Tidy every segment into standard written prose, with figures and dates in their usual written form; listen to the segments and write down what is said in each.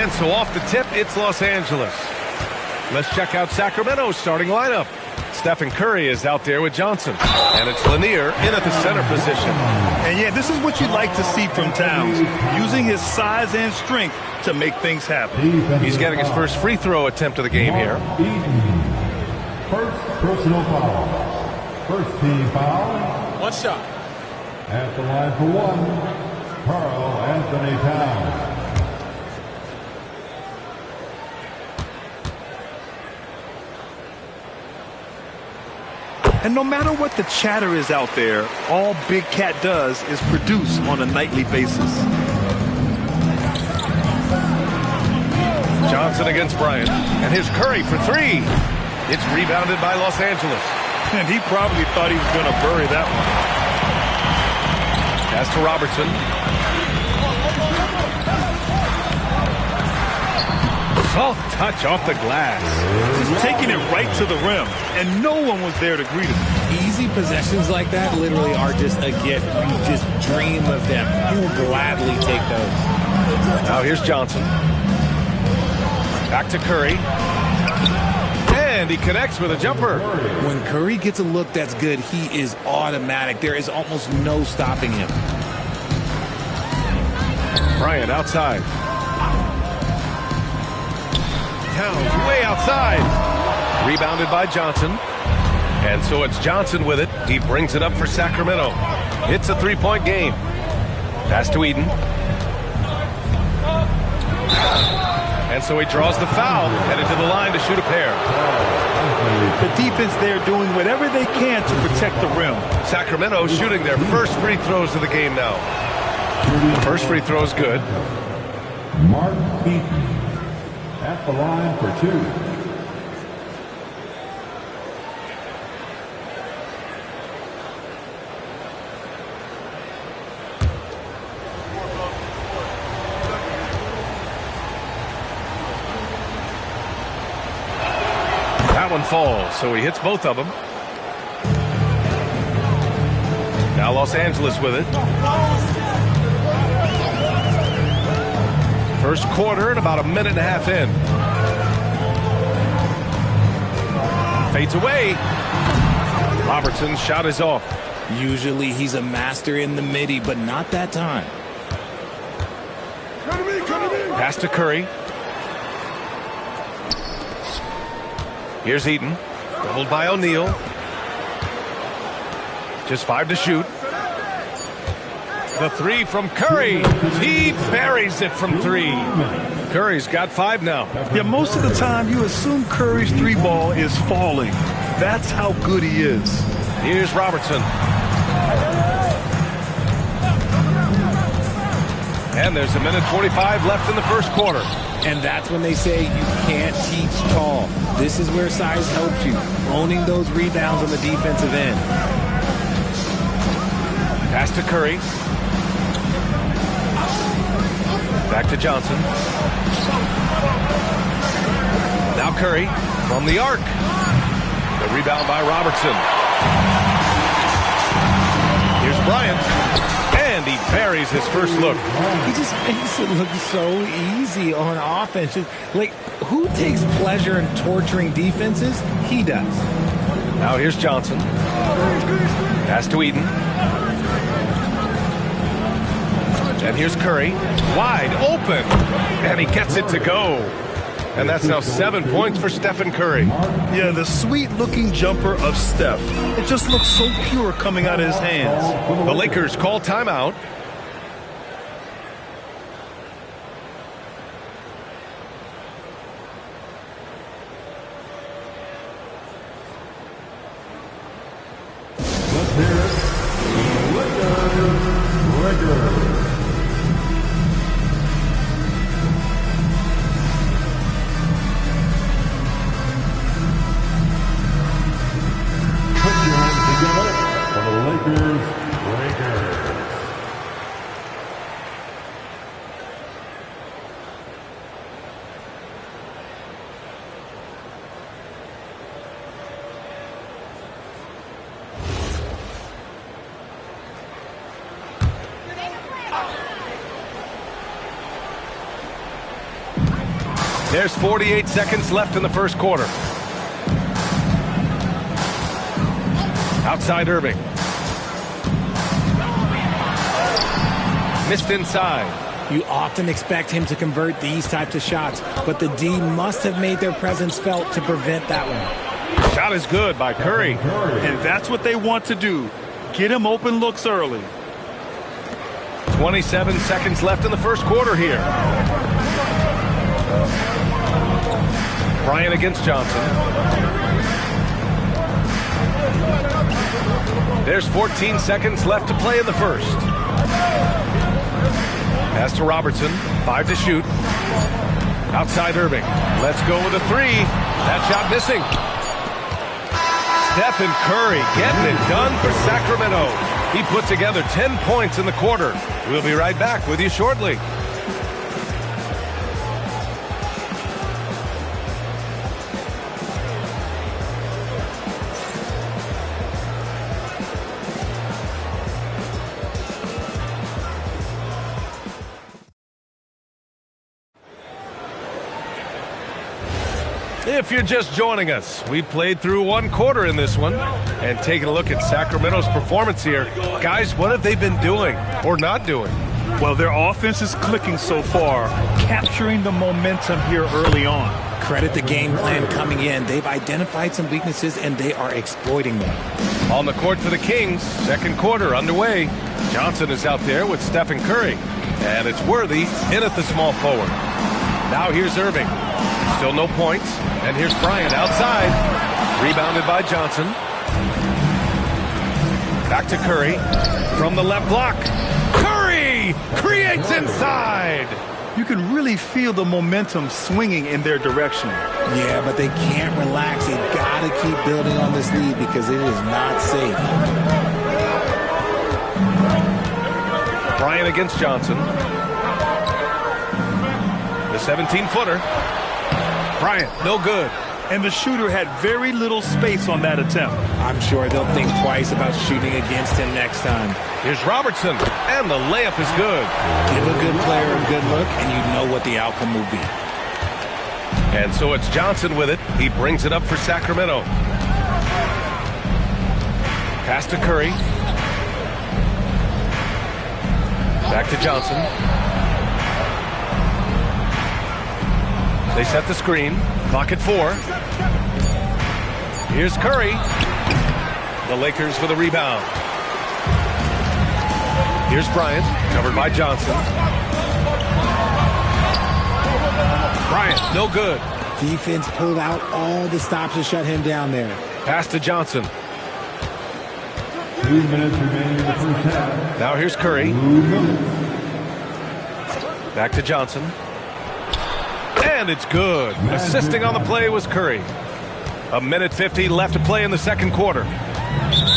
And so off the tip, it's Los Angeles. Let's check out Sacramento's starting lineup. Stephen Curry is out there with Johnson. And it's Lanier in at the center position. And yeah, this is what you like to see from Towns, using his size and strength to make things happen. He's getting his first free throw attempt of the game here. First personal foul. First team foul. One shot. At the line for one, Karl Anthony Towns. And no matter what the chatter is out there, all Big Cat does is produce on a nightly basis. Johnson against Bryant. And here's Curry for three. It's rebounded by Los Angeles. And he probably thought he was going to bury that one. Pass to Robertson. Soft touch off the glass. Just taking it right to the rim, and no one was there to greet him. Easy possessions like that literally are just a gift. You just dream of them. You will gladly take those. Now here's Johnson. Back to Curry. And he connects with a jumper. When Curry gets a look that's good, he is automatic. There is almost no stopping him. Bryant outside. Towns way outside. Rebounded by Johnson. And so it's Johnson with it. He brings it up for Sacramento. It's a three-point game. Pass to Eden. And so he draws the foul, headed to the line to shoot a pair. The defense there doing whatever they can to protect the rim. Sacramento shooting their first free throws of the game now. The first free throw is good. Mark Eaton at the line for two. That one falls, so he hits both of them. Now Los Angeles with it. First quarter and about a minute and a half in. Fades away. Robertson's shot is off. Usually he's a master in the midi, but not that time. Pass to Curry. Here's Eaton. Doubled by O'Neal. Just 5 to shoot. The three from Curry. He buries it from 3. Curry's got 5 now. Yeah, most of the time you assume Curry's three ball is falling. That's how good he is. Here's Robertson. And there's a minute 45 left in the first quarter. And that's when they say you can't teach tall. This is where size helps you. Owning those rebounds on the defensive end. Pass to Curry. Back to Johnson. Now Curry from the arc. The rebound by Robertson. Here's Bryant. And he buries his first look. He just makes it look so easy on offense. Like, who takes pleasure in torturing defenses? He does. Now here's Johnson. Pass to Eden. And here's Curry. Wide open. And he gets it to go. And that's now 7 points for Stephen Curry. Yeah, the sweet-looking jumper of Steph. It just looks so pure coming out of his hands. The Lakers call timeout. Let's hear it. Lakers. Put your hands together for the Lakers. There's 48 seconds left in the first quarter. Outside Irving. Missed inside. You often expect him to convert these types of shots, but the D must have made their presence felt to prevent that one. Shot is good by Curry. And that's what they want to do. Get him open looks early. 27 seconds left in the first quarter here. Bryant against Johnson. There's 14 seconds left to play in the first. Pass to Robertson. 5 to shoot. Outside Irving. Let's go with a 3. That shot missing. Stephen Curry getting it done for Sacramento. He put together 10 points in the quarter. We'll be right back with you shortly. If you're just joining us, we played through one quarter in this one. And taking a look at Sacramento's performance here, guys, what have they been doing or not doing? Well, their offense is clicking so far, capturing the momentum here early on. Credit the game plan coming in. They've identified some weaknesses, and they are exploiting them. On the court for the Kings, second quarter underway. Johnson is out there with Stephen Curry. And it's Worthy in at the small forward. Now here's Irving. Still no points. And here's Bryant outside. Rebounded by Johnson. Back to Curry. From the left block. Curry creates inside. You can really feel the momentum swinging in their direction. Yeah, but they can't relax. They've got to keep building on this lead because it is not safe. Bryant against Johnson. The 17-footer. Bryant, no good. And the shooter had very little space on that attempt. I'm sure they'll think twice about shooting against him next time. Here's Robertson, and the layup is good. Give a good player a good look, and you know what the outcome will be. And so it's Johnson with it. He brings it up for Sacramento. Pass to Curry. Back to Johnson. They set the screen. Clock at 4. Here's Curry. The Lakers for the rebound. Here's Bryant, covered by Johnson. Bryant, no good. Defense pulled out all the stops to shut him down there. Pass to Johnson. 2 minutes remaining in the first half. Now here's Curry. 2 minutes. Back to Johnson. And it's good. Assisting on the play was Curry. 1:50 left to play in the second quarter.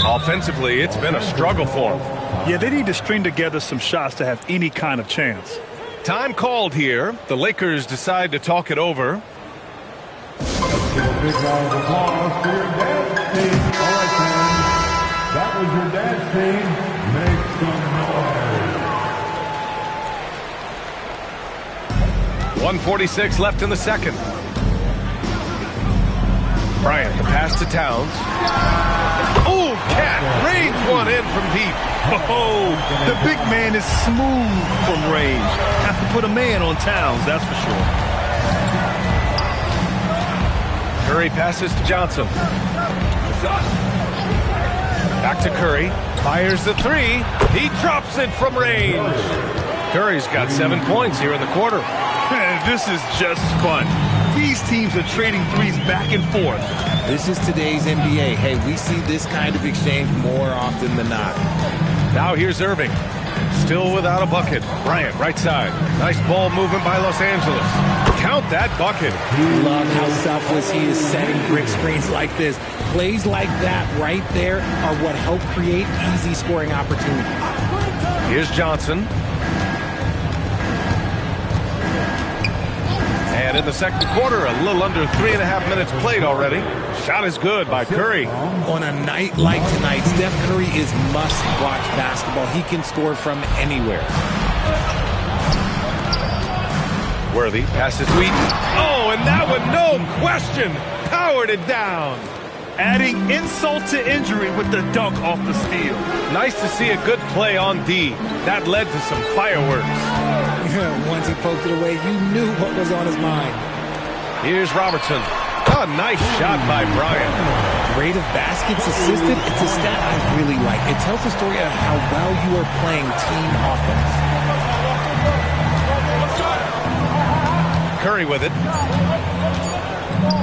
Offensively, it's been a struggle for them. Yeah, they need to string together some shots to have any kind of chance. Time called here. The Lakers decide to talk it over. Let's give a big round of applause for your dance team. All right, fans. That was your dance team. Make some noise. 1:46 left in the second. Bryant, the pass to Towns. Oh, Cat rains one in from deep. Oh, the big man is smooth from range. Have to put a man on Towns, that's for sure. Curry passes to Johnson. Back to Curry. Fires the three. He drops it from range. Curry's got 7 points here in the quarter. This is just fun. These teams are trading threes back and forth. This is today's NBA. Hey, we see this kind of exchange more often than not. Now here's Irving. Still without a bucket. Bryant, right side. Nice ball movement by Los Angeles. Count that bucket. Love how selfless he is setting brick screens like this. Plays like that right there are what help create easy scoring opportunities. Here's Johnson. And in the second quarter, a little under 3.5 minutes played already. Shot is good by Curry. On a night like tonight, Steph Curry is must-watch basketball. He can score from anywhere. Worthy passes to Eaton. Oh, and that one, no question, powered it down. Adding insult to injury with the dunk off the steal. Nice to see a good play on D. That led to some fireworks. Once he poked it away, you knew what was on his mind. Here's Robertson. A nice shot by Bryant. Rate of baskets assisted, it's a stat I really like. It tells the story of how well you are playing team offense. Curry with it.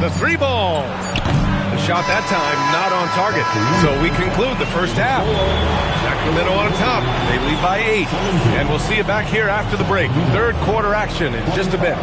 The three ball. The shot that time not on target. So we conclude the first half. Sacramento on top. They lead by 8. And we'll see you back here after the break. Third quarter action in just a bit.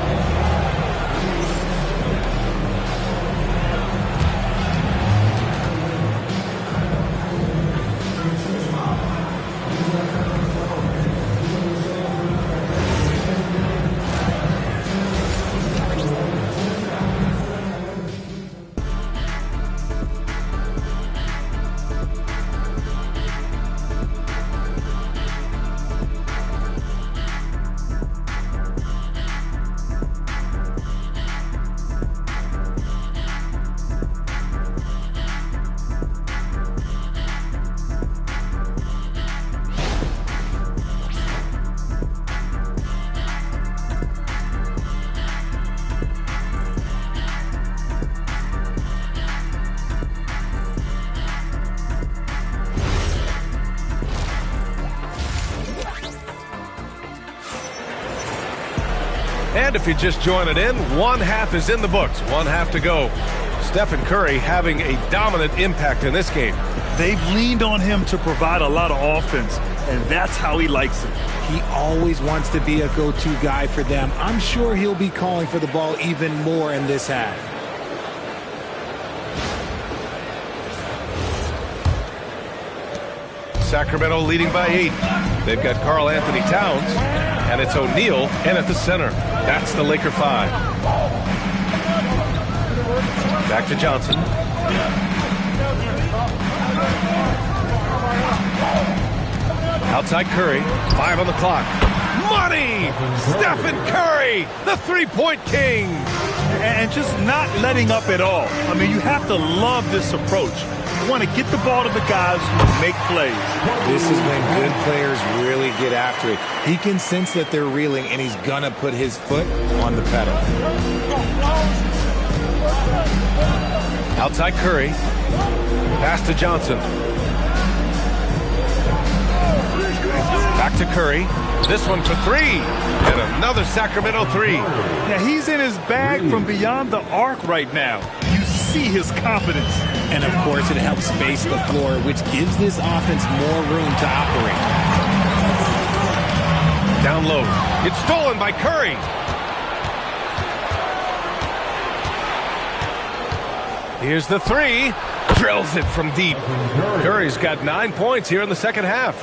And if you're just joining in, one half is in the books, one half to go. Stephen Curry having a dominant impact in this game. They've leaned on him to provide a lot of offense, and that's how he likes it. He always wants to be a go-to guy for them. I'm sure he'll be calling for the ball even more in this half. Sacramento leading by 8. They've got Karl Anthony Towns, and it's O'Neal in at the center. That's the Laker 5. Back to Johnson. Outside Curry. 5 on the clock. Money! Stephen Curry, the three-point king. And just not letting up at all. I mean, you have to love this approach. You want to get the ball to the guys who make plays. This is when good players really get after it. He can sense that they're reeling, and he's going to put his foot on the pedal. Outside Curry. Pass to Johnson. Back to Curry. This one for 3. And another Sacramento 3. Yeah, he's in his bag from beyond the arc right now. You see his confidence. And, of course, it helps space the floor, which gives this offense more room to operate. Down low. It's stolen by Curry. Here's the 3. Drills it from deep. Curry's got 9 points here in the second half.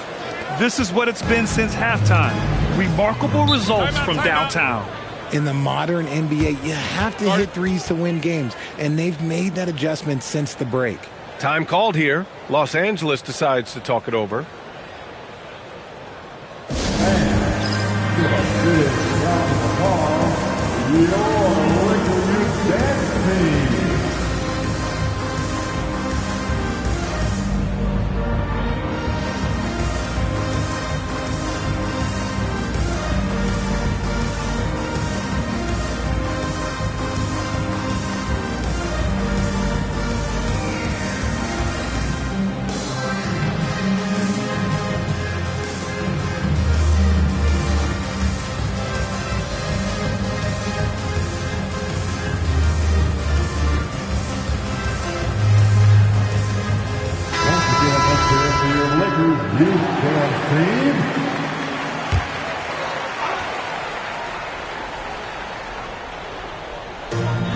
This is what it's been since halftime. Remarkable results from downtown. In the modern NBA, you have to hit threes to win games, and they've made that adjustment since the break. Time called here. Los Angeles decides to talk it over. your Lakers dance team.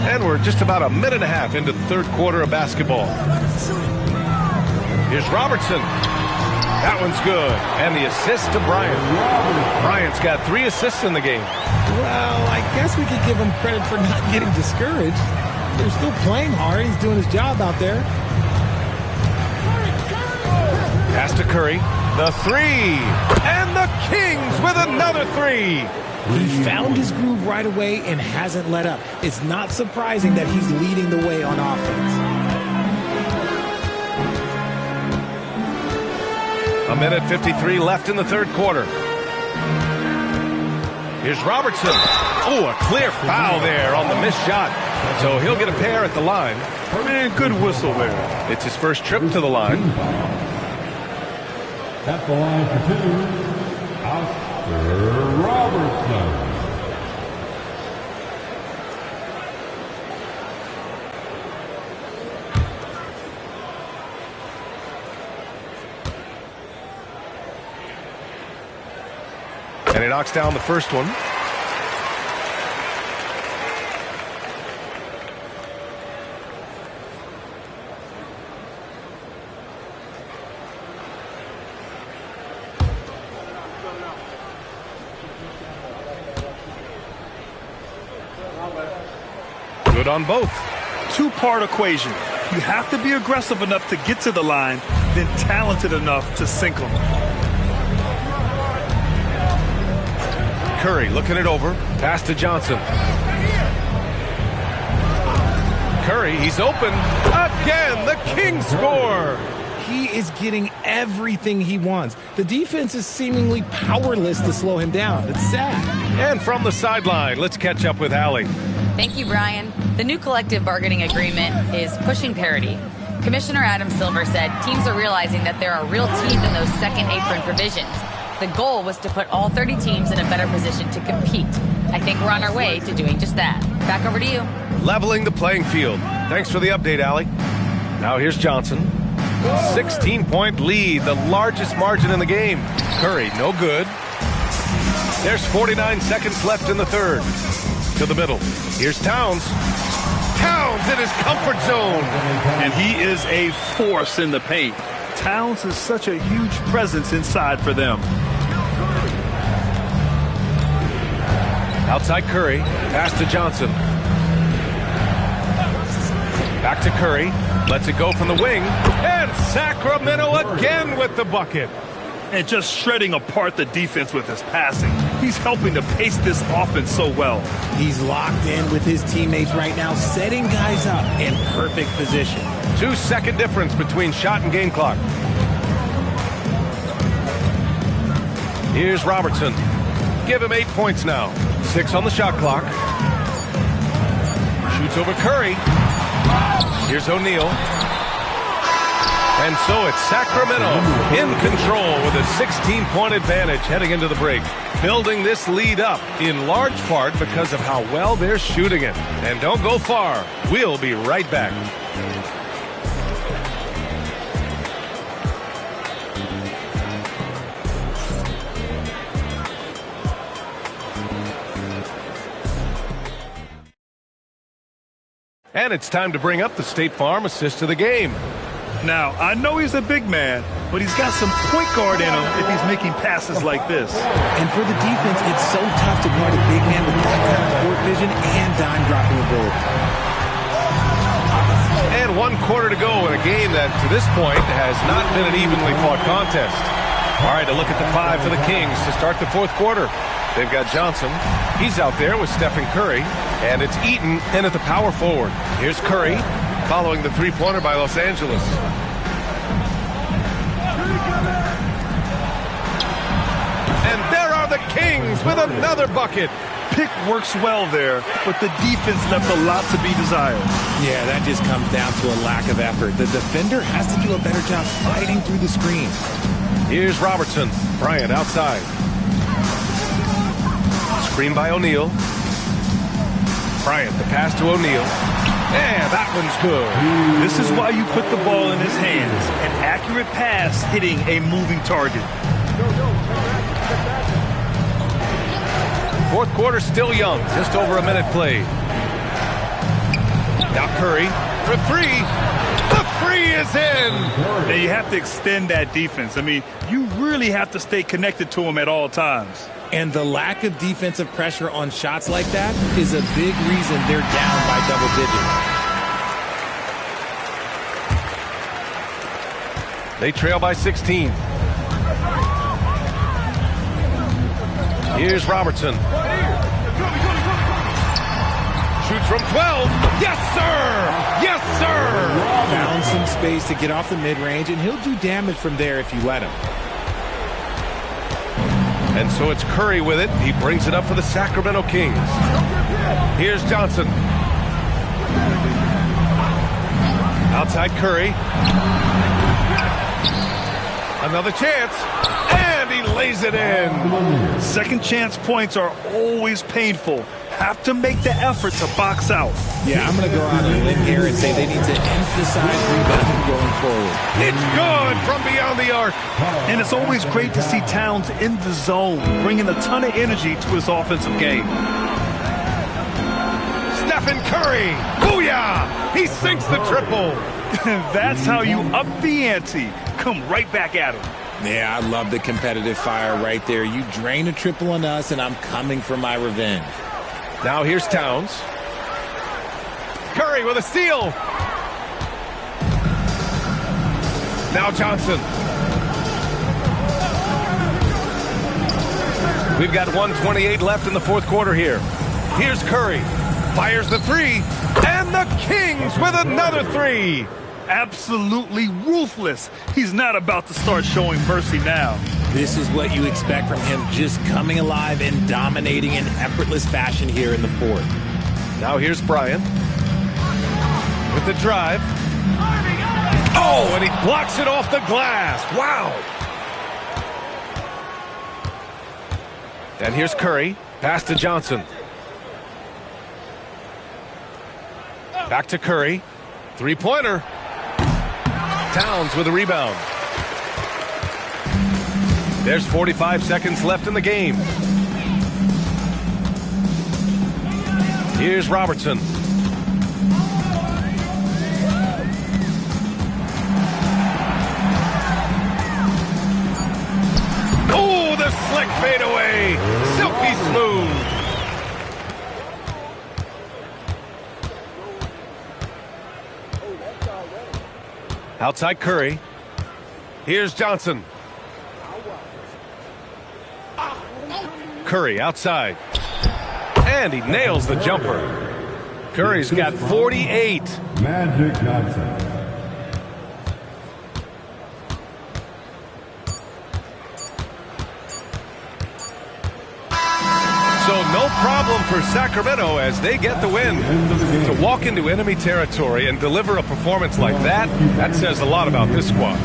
And we're just about a minute and a half into the third quarter of basketball. Here's Robertson. That one's good. And the assist to Bryant. Bryant's got 3 assists in the game. Well, I guess we could give him credit for not getting discouraged. They're still playing hard. He's doing his job out there. Pass to Curry. The 3. And the Kings with another 3. He found his groove right away and hasn't let up. It's not surprising that he's leading the way on offense. A minute 53 left in the third quarter. Here's Robertson. Oh, a clear foul there on the missed shot. So he'll get a pair at the line. Man, good whistle there. It's his first trip to the line. At the line for 2, Oscar Robertson. And he knocks down the first one. Good on both. Two-part equation. You have to be aggressive enough to get to the line, then talented enough to sink them. Curry looking it over. Pass to Johnson. Curry, he's open. Again, the Kings score. He is getting everything he wants. The defense is seemingly powerless to slow him down. It's sad. And from the sideline, let's catch up with Allie. Thank you, Brian. The new collective bargaining agreement is pushing parity. Commissioner Adam Silver said teams are realizing that there are real teeth in those second apron provisions. The goal was to put all 30 teams in a better position to compete. I think we're on our way to doing just that. Back over to you. Leveling the playing field. Thanks for the update, Allie. Now here's Johnson. 16-point lead, the largest margin in the game. Curry, no good. There's 49 seconds left in the third. To the middle. Here's Towns. Towns in his comfort zone. And he is a force in the paint. Towns is such a huge presence inside for them. Outside Curry. Pass to Johnson. Back to Curry. Lets it go from the wing. And Sacramento again with the bucket. And just shredding apart the defense with his passing. He's helping to pace this offense so well. He's locked in with his teammates right now, setting guys up in perfect position. 2-second difference between shot and game clock. Here's Robertson. Give him 8 points now. 6 on the shot clock. Shoots over Curry. Here's O'Neal. And so it's Sacramento in control with a 16-point advantage heading into the break. Building this lead up in large part because of how well they're shooting it. And don't go far. We'll be right back. And it's time to bring up the State Farm assist of the game. Now, I know he's a big man, but he's got some point guard in him if he's making passes like this. And for the defense, it's so tough to guard a big man with that kind of court vision and dime-dropping ability. And 1 quarter to go in a game that, to this point, has not been an evenly fought contest. All right, a look at the 5 for the Kings to start the fourth quarter. They've got Johnson. He's out there with Stephen Curry. And it's Eaton in at the power forward. Here's Curry following the three-pointer by Los Angeles. And there are the Kings with another bucket. Pick works well there, but the defense left a lot to be desired. Yeah, that just comes down to a lack of effort. The defender has to do a better job fighting through the screen. Here's Robertson. Bryant outside. Screen by O'Neal. Bryant, the pass to O'Neal. Yeah, that one's good. This is why you put the ball in his hands. An accurate pass hitting a moving target. Fourth quarter still young. Just over a minute played. Now Curry for three. The three is in. And you have to extend that defense. I mean, you really have to stay connected to him at all times. And the lack of defensive pressure on shots like that is a big reason they're down by double digits. They trail by 16. Here's Robertson. Shoots from 12. Yes, sir! Yes, sir! Found some space to get off the mid-range, and he'll do damage from there if you let him. And so it's Curry with it. He brings it up for the Sacramento Kings. Here's Johnson. Outside Curry. Another chance. And he lays it in. Second chance points are always painful. Have to make the effort to box out. Yeah, I'm going to go out on a limb here and say they need to emphasize rebounding going forward. It's good from beyond the arc. And it's always great to see Towns in the zone, bringing a ton of energy to his offensive game. Stephen Curry. Booyah! He sinks the triple. That's how you up the ante. Come right back at him. Yeah, I love the competitive fire right there. You drain a triple on us, and I'm coming for my revenge. Now here's Towns. Curry with a steal. Now Johnson. We've got 1:28 left in the fourth quarter here. Here's Curry. Fires the three. And the Kings with another three. Absolutely ruthless. He's not about to start showing mercy now. This is what you expect from him, just coming alive and dominating in effortless fashion here in the fourth. Now here's Bryant with the drive. Oh, and he blocks it off the glass. Wow. And here's Curry. Pass to Johnson. Back to Curry. Three-pointer. Towns with a rebound. There's 45 seconds left in the game. Here's Robertson. Oh, the slick fadeaway. Silky smooth. Outside Curry. Here's Johnson. Curry outside. And he nails the jumper. Curry's got 48. Magic Johnson. So no problem for Sacramento as they get the win. To walk into enemy territory and deliver a performance like that, that says a lot about this squad.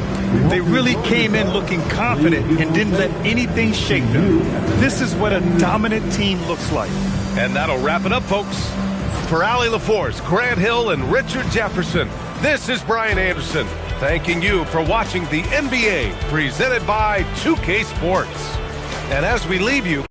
They really came in looking confident and didn't let anything shake them. This is what a dominant team looks like. And that'll wrap it up, folks. For Allie LaForce, Grant Hill, and Richard Jefferson, this is Brian Anderson, thanking you for watching the NBA presented by 2K Sports. And as we leave you,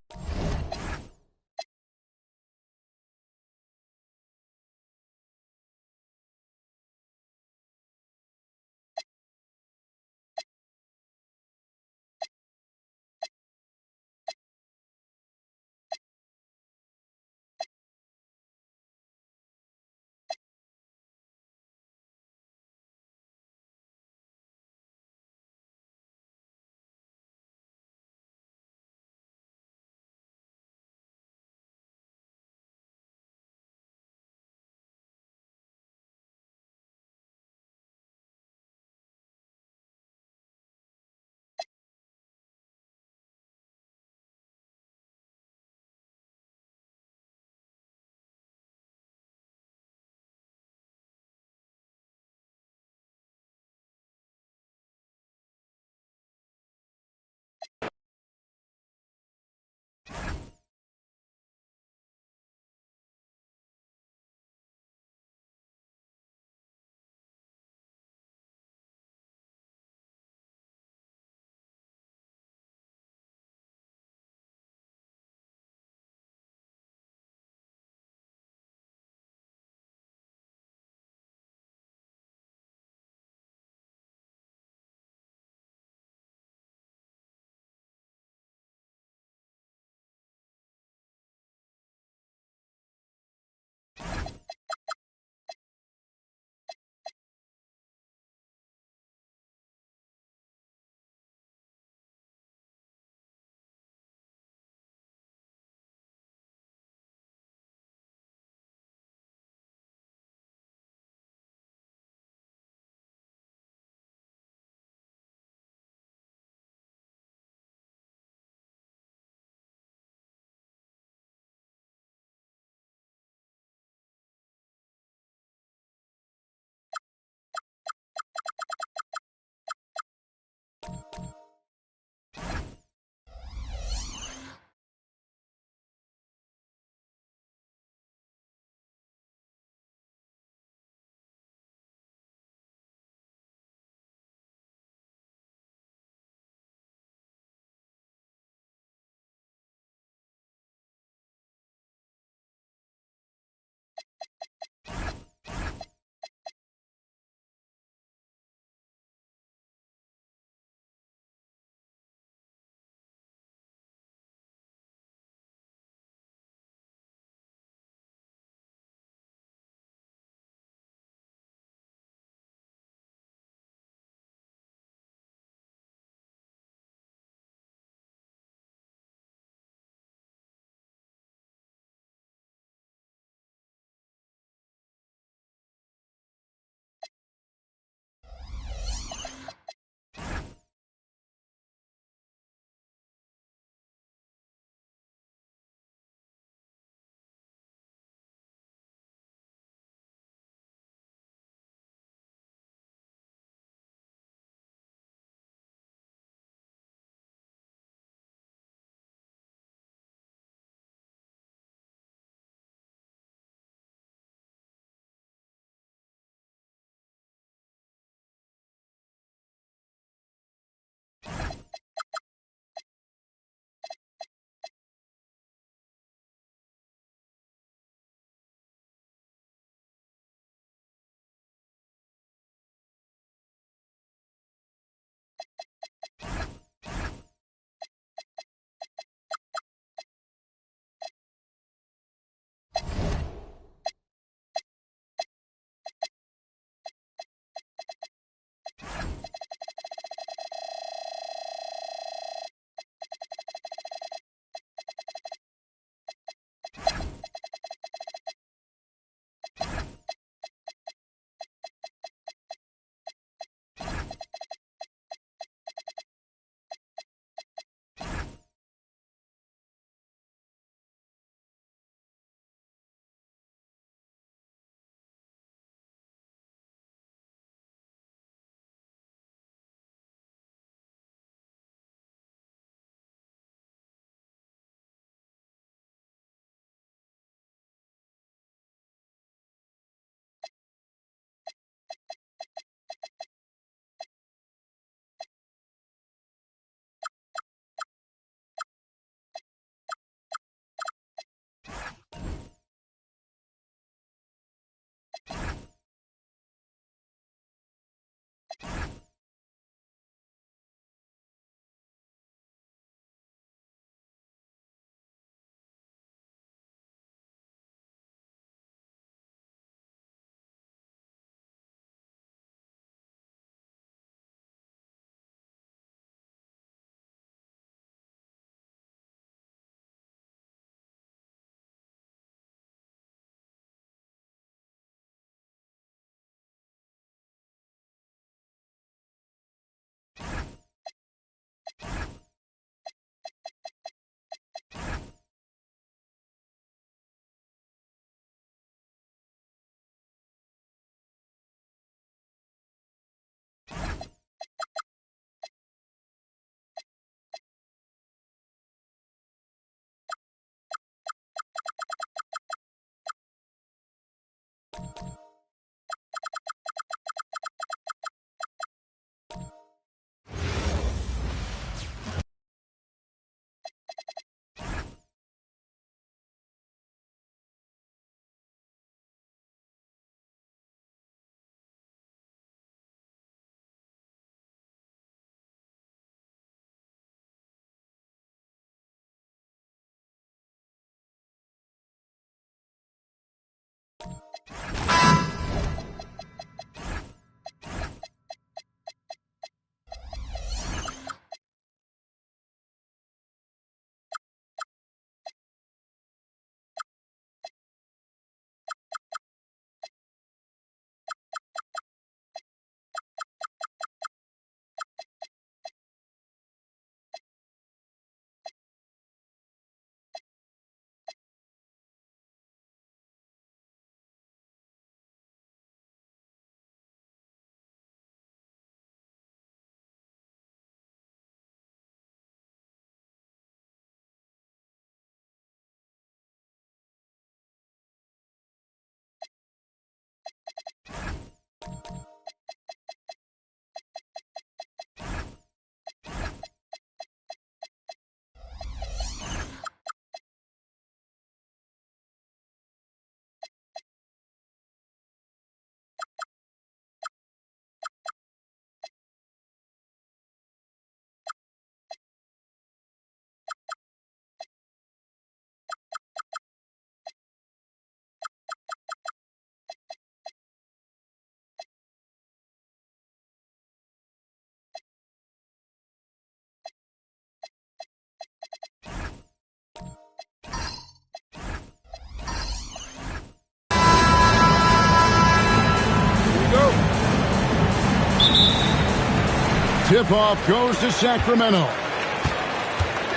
Tip-off goes to Sacramento.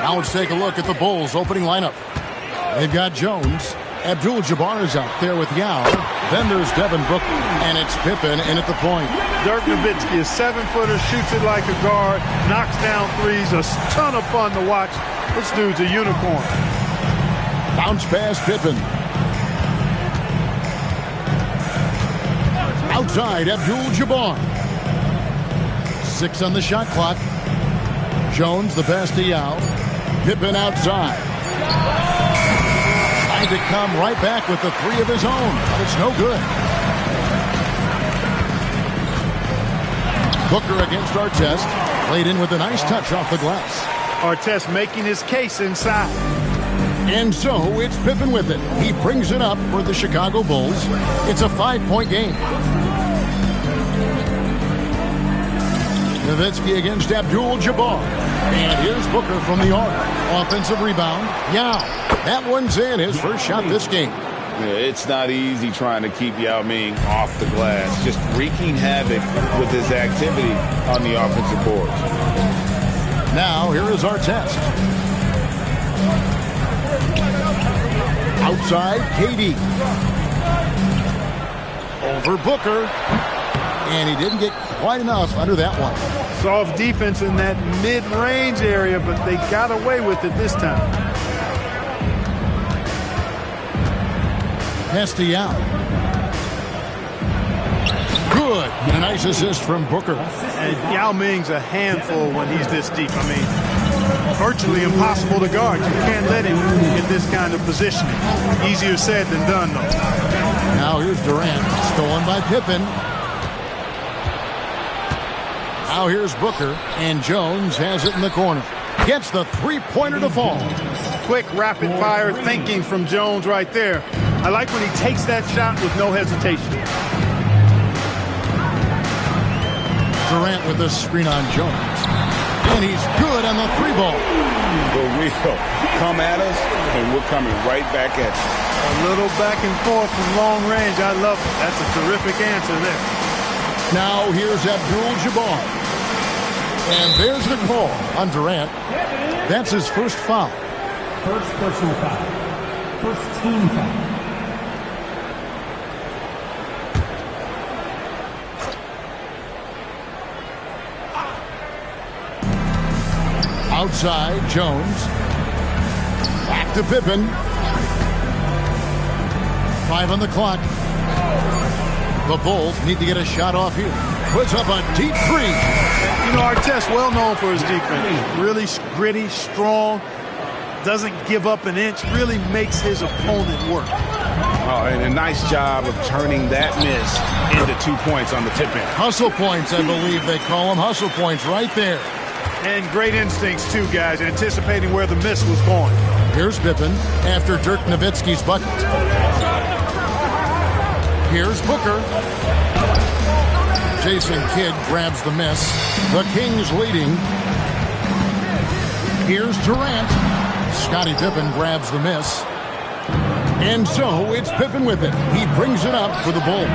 Now let's take a look at the Bulls' opening lineup. They've got Jones. Abdul-Jabbar is out there with Yao. Then there's Devin Booker, and it's Pippen in at the point. Dirk Nowitzki, a 7-footer, shoots it like a guard, knocks down threes, a ton of fun to watch. This dude's a unicorn. Bounce pass, Pippen. Outside, Abdul-Jabbar. 6 on the shot clock. Jones, the pass to Yao. Pippen outside. Trying to come right back with the 3 of his own, but it's no good. Booker against Artest. Played in with a nice touch off the glass. Artest making his case inside. And so it's Pippen with it. He brings it up for the Chicago Bulls. It's a 5-point game. Nowitzki against Abdul-Jabbar. And here's Booker from the arc. Offensive rebound. Yao. That one's in. His first shot this game. Yeah, it's not easy trying to keep Yao Ming off the glass. Just wreaking havoc with his activity on the offensive boards. Now, here is Artest. Outside, KD. Over Booker. And he didn't get quite enough under that one. Soft defense in that mid-range area, but they got away with it this time. Pass to Yao. Good. And a nice assist from Booker. And Yao Ming's a handful when he's this deep. I mean, virtually impossible to guard. You can't let him in this kind of positioning. Easier said than done, though. Now here's Durant. Stolen by Pippen. Now here's Booker, and Jones has it in the corner. Gets the three-pointer to fall. Quick, rapid-fire thinking from Jones right there. I like when he takes that shot with no hesitation. Durant with the screen on Jones. And he's good on the 3-ball. But we'll come at us, and we're coming right back at you. A little back and forth from long range. I love it. That's a terrific answer there. Now here's Abdul-Jabbar. And there's the call on Durant. That's his first foul. First personal foul. First team foul. Outside, Jones. Back to Pippen. 5 on the clock. The Bulls need to get a shot off here. Puts up a deep 3. You know, Artest, well known for his defense. Really gritty, strong, doesn't give up an inch, really makes his opponent work. Oh, and a nice job of turning that miss into 2 points on the tip-in. Hustle points, I believe they call them. Hustle points right there. And great instincts, too, guys, anticipating where the miss was going. Here's Pippen after Dirk Nowitzki's bucket. Here's Booker. Jason Kidd grabs the miss. The Kings leading. Here's Durant. Scottie Pippen grabs the miss. And so it's Pippen with it. He brings it up for the Bulls.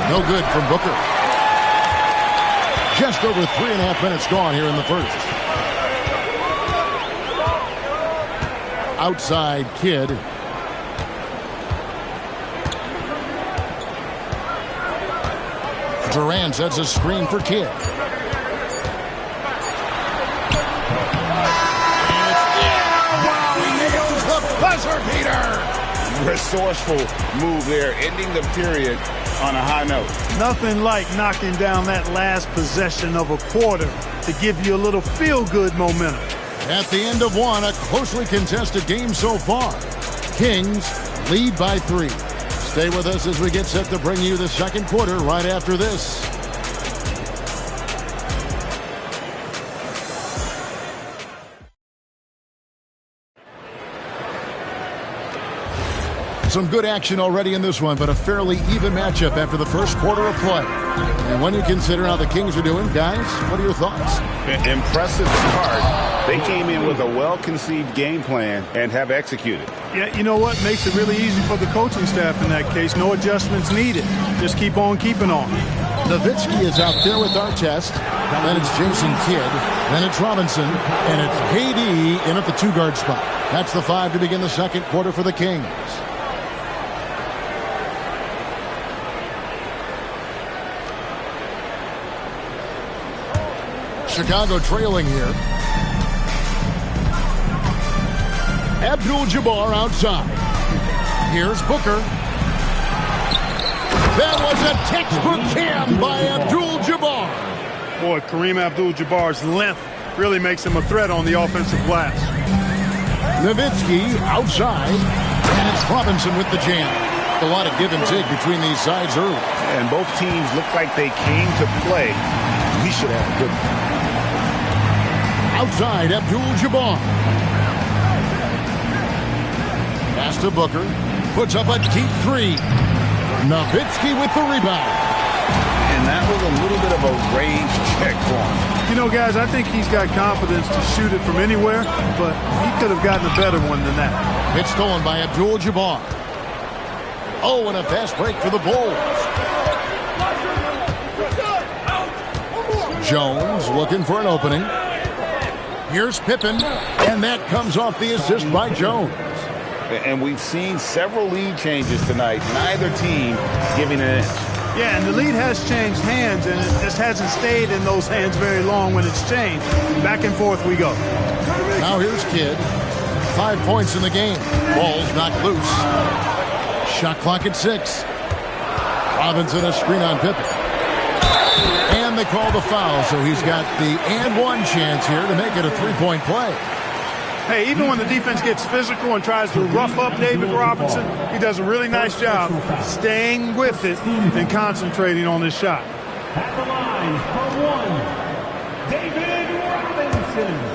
No good from Booker. Just over 3.5 minutes gone here in the first. Outside Kidd. Durant sets a screen for Kidd. Buzzer beater! Resourceful move there, ending the period on a high note. Nothing like knocking down that last possession of a quarter to give you a little feel-good momentum. At the end of one, a closely contested game so far. Kings lead by 3. Stay with us as we get set to bring you the second quarter right after this. Some good action already in this one, but a fairly even matchup after the first quarter of play. And when you consider how the Kings are doing, guys, what are your thoughts? Impressive start. They came in with a well-conceived game plan and have executed. Yeah, you know what? Makes it really easy for the coaching staff in that case. No adjustments needed. Just keep on keeping on. Nowitzki is out there with Artest. Then it's Jason Kidd. Then it's Robinson. And it's KD in at the 2-guard spot. That's the 5 to begin the second quarter for the Kings. Chicago trailing here. Abdul-Jabbar outside. Here's Booker. That was a textbook cam by Abdul-Jabbar. Boy, Kareem Abdul-Jabbar's length really makes him a threat on the offensive glass. Nowitzki outside. And it's Robinson with the jam. A lot of give and take between these sides early. And both teams look like they came to play. We should have a good one. Outside, Abdul-Jabbar. Pass to Booker. Puts up a deep 3. Nowitzki with the rebound. And that was a little bit of a range check for him. You know, guys, I think he's got confidence to shoot it from anywhere, but he could have gotten a better one than that. It's stolen by Abdul-Jabbar. Oh, and a fast break for the Bulls. Jones looking for an opening. Here's Pippen, and that comes off the assist by Jones. And we've seen several lead changes tonight. Neither team giving an inch. Yeah, and the lead has changed hands, and it just hasn't stayed in those hands very long when it's changed. Back and forth we go. Now here's Kidd. 5 points in the game. Ball's knocked loose. Shot clock at 6. Robinson a screen on Pippen. And they call the foul, so he's got the and one chance here to make it a 3-point play. Hey, even when the defense gets physical and tries to rough up David Robinson, he does a really nice job staying with it and concentrating on his shot. At the line for 1, David Robinson.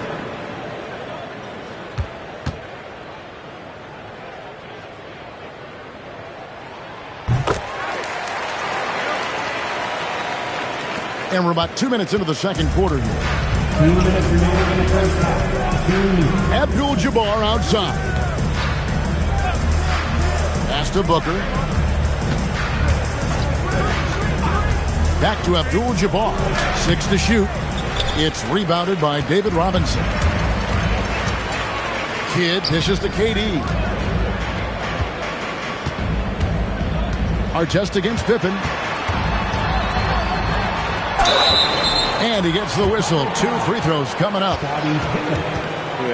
And we're about 2 minutes into the second quarter here. 2 minutes remaining in the first half. Abdul-Jabbar outside. Pass to Booker. Back to Abdul-Jabbar. 6 to shoot. It's rebounded by David Robinson. Kidd dishes to KD. Artest against Pippen. And he gets the whistle. 2 free throws coming up.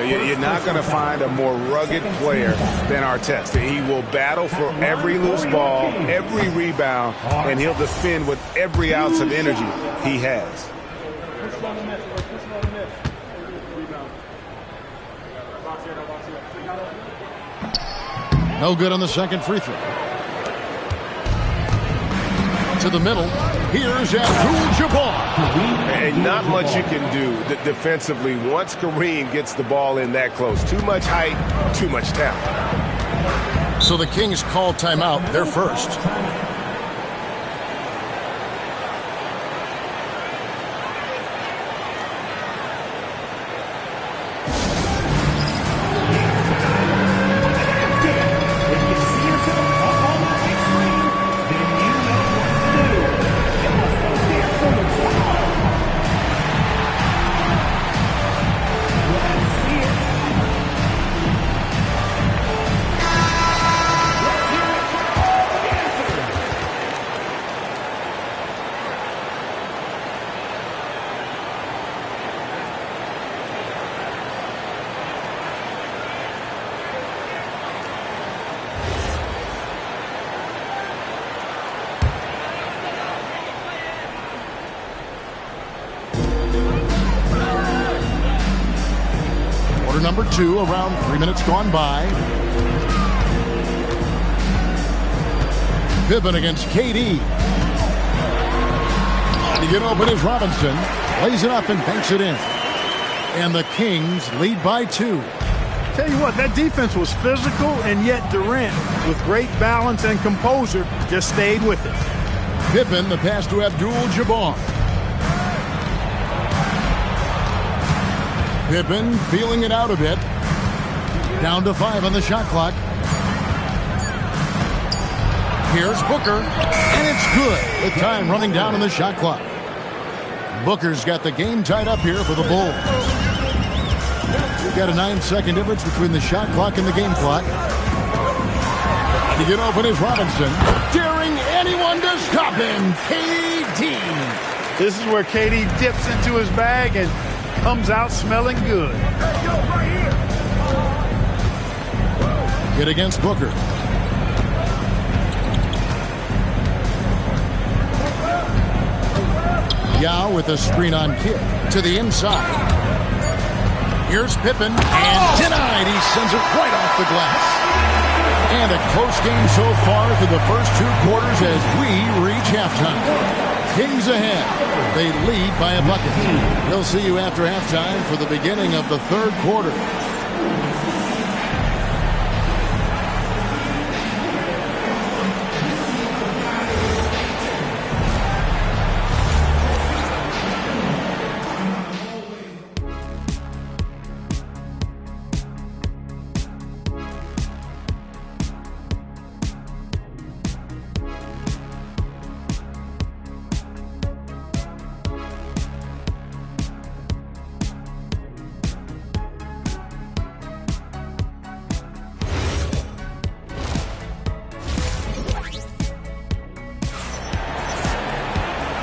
You're not going to find a more rugged player than Artest. He will battle for every loose ball, every rebound, and he'll defend with every ounce of energy he has. No good on the second free throw. To the middle. Here's Abdul-Jabbar. And not much you can do defensively once Kareem gets the ball in that close. Too much height, too much talent. So the Kings call timeout. They're first. number 2, around 3 minutes gone by. Pippen against KD. To get open is Robinson. Lays it up and banks it in. And the Kings lead by 2. Tell you what, that defense was physical, and yet Durant, with great balance and composure, just stayed with it. Pippen, the pass to Abdul-Jabbar. Pippen feeling it out a bit. Down to 5 on the shot clock. Here's Booker, and it's good with time running down on the shot clock. Booker's got the game tied up here for the Bulls. We've got a 9-second difference between the shot clock and the game clock. To get open is Robinson. Daring anyone to stop him. KD. This is where KD dips into his bag and comes out smelling good. Get against Booker. Yao with a screen on kick to the inside. Here's Pippen, and denied. He sends it right off the glass. And a close game so far through the first 2 quarters as we reach halftime. Kings ahead. They lead by a bucket. We'll see you after halftime for the beginning of the 3rd quarter.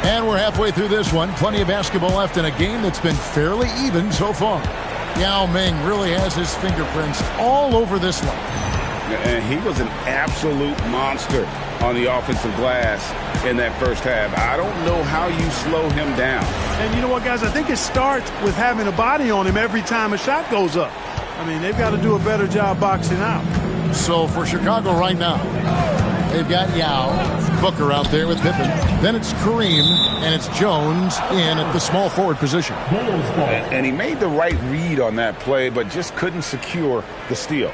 And we're halfway through this one. Plenty of basketball left in a game that's been fairly even so far. Yao Ming really has his fingerprints all over this one. And he was an absolute monster on the offensive glass in that first half. I don't know how you slow him down. And you know what, guys? I think it starts with having a body on him every time a shot goes up. I mean, they've got to do a better job boxing out. So for Chicago right now, they've got Yao, Booker out there with Pippen. Then it's Kareem, and it's Jones in at the small forward position. And he made the right read on that play, but just couldn't secure the steal.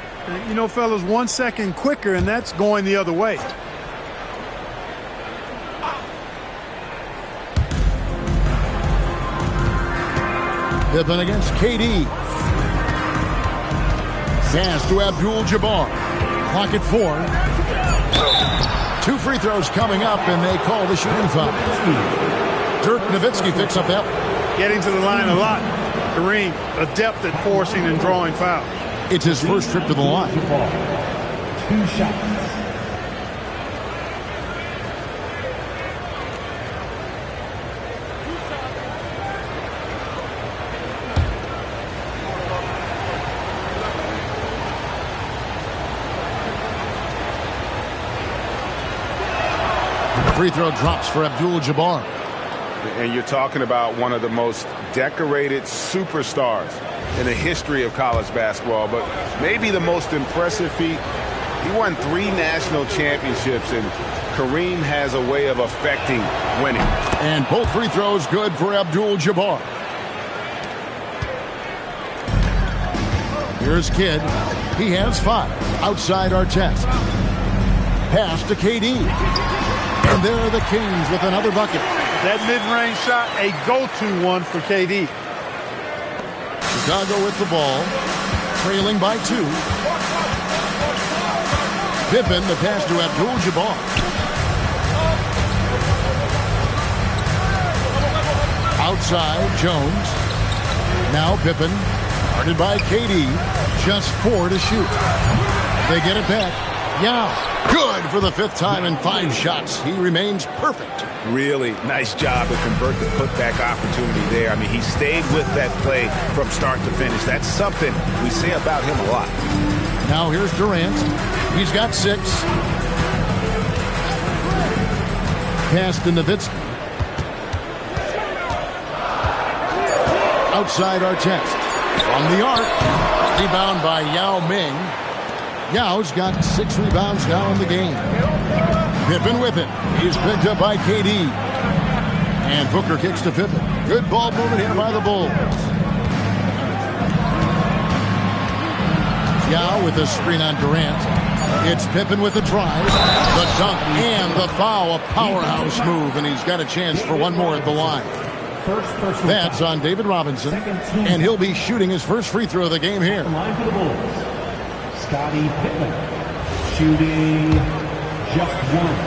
You know, fellas, 1 second quicker, and that's going the other way. Pippen against KD. Pass to Abdul-Jabbar. Clock at 4. 2 free throws coming up, and they call the shooting foul. Dirk Nowitzki picks up that one. Getting to the line a lot. Kareem, adept at forcing and drawing fouls. It's his first trip to the line. 2 shots. Free throw drops for Abdul-Jabbar. And you're talking about one of the most decorated superstars in the history of college basketball, but maybe the most impressive feat. He won 3 national championships, and Kareem has a way of affecting winning. And both free throws good for Abdul-Jabbar. Here's Kidd. He has 5 outside Artest. Pass to KD. And there are the Kings with another bucket. That mid-range shot, a go-to one for KD. Chicago with the ball, trailing by 2. Pippen, the pass to Abdul-Jabbar. Outside, Jones. Now Pippen, guarded by KD. Just 4 to shoot. They get it back. Yao. Good for the 5th time in 5 shots. He remains perfect. Really nice job to convert the putback opportunity there. I mean, he stayed with that play from start to finish. That's something we say about him a lot. Now here's Durant. He's got 6. Pass to Nowitzki. Outside Artest. On the arc. Rebound by Yao Ming. Yao's got 6 rebounds now in the game. Pippen with it. He's picked up by KD. And Booker kicks to Pippen. Good ball movement here by the Bulls. Yao with the screen on Durant. It's Pippen with the drive. The dunk and the foul. A powerhouse move, and he's got a chance for one more at the line. That's on David Robinson, and he'll be shooting his first free throw of the game here. Line for the Bulls. Scottie Pippen shooting just one.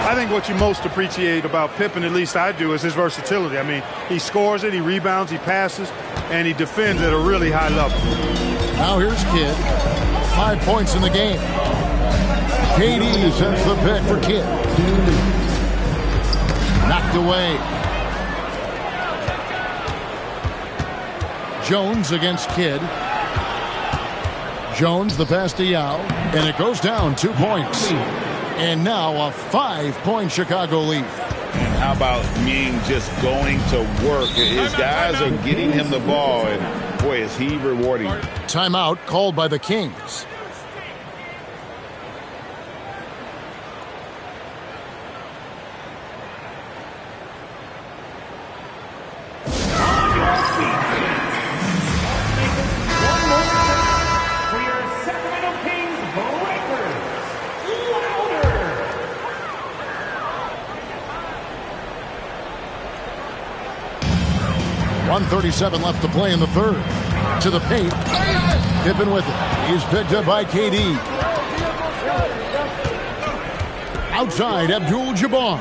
I think what you most appreciate about Pippen, at least I do, is his versatility. I mean, he scores it, he rebounds, he passes, and he defends at a really high level. Now here's Kidd. 5 points in the game. KD sets the pick for Kidd. Knocked away. Jones against Kidd. Jones the pass to Yao, and it goes down 2 points. And now a 5-point Chicago lead. And how about Ming just going to work? His guys are getting him the ball, and boy, is he rewarding. Timeout called by the Kings. For your Sacramento Kings Breakers, louder. 1:37 left to play in the third. To the paint. Pippen with it. He's picked up by KD. Outside, Abdul-Jabbar.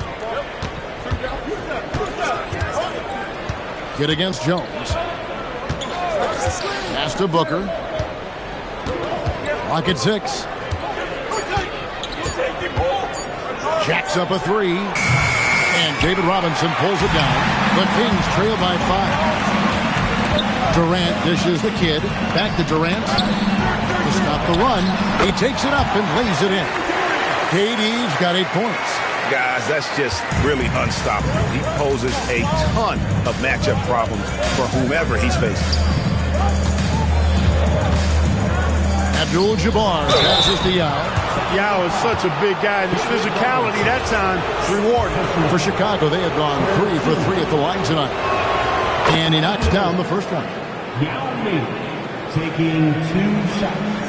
Kidd against Jones. Pass to Booker. Clock at 6. Jacks up a 3. And David Robinson pulls it down. The Kings trail by 5. Durant dishes the Kidd. Back to Durant. To stop the run. He takes it up and lays it in. KD's got 8 points. Guys, that's just really unstoppable. He poses a ton of matchup problems for whomever he's facing. Abdul-Jabbar passes to Yao. Yao is such a big guy, and his physicality that time rewarding. For Chicago, they have gone 3 for 3 at the line tonight. And he knocks down the first one. Yao Ming taking 2 shots.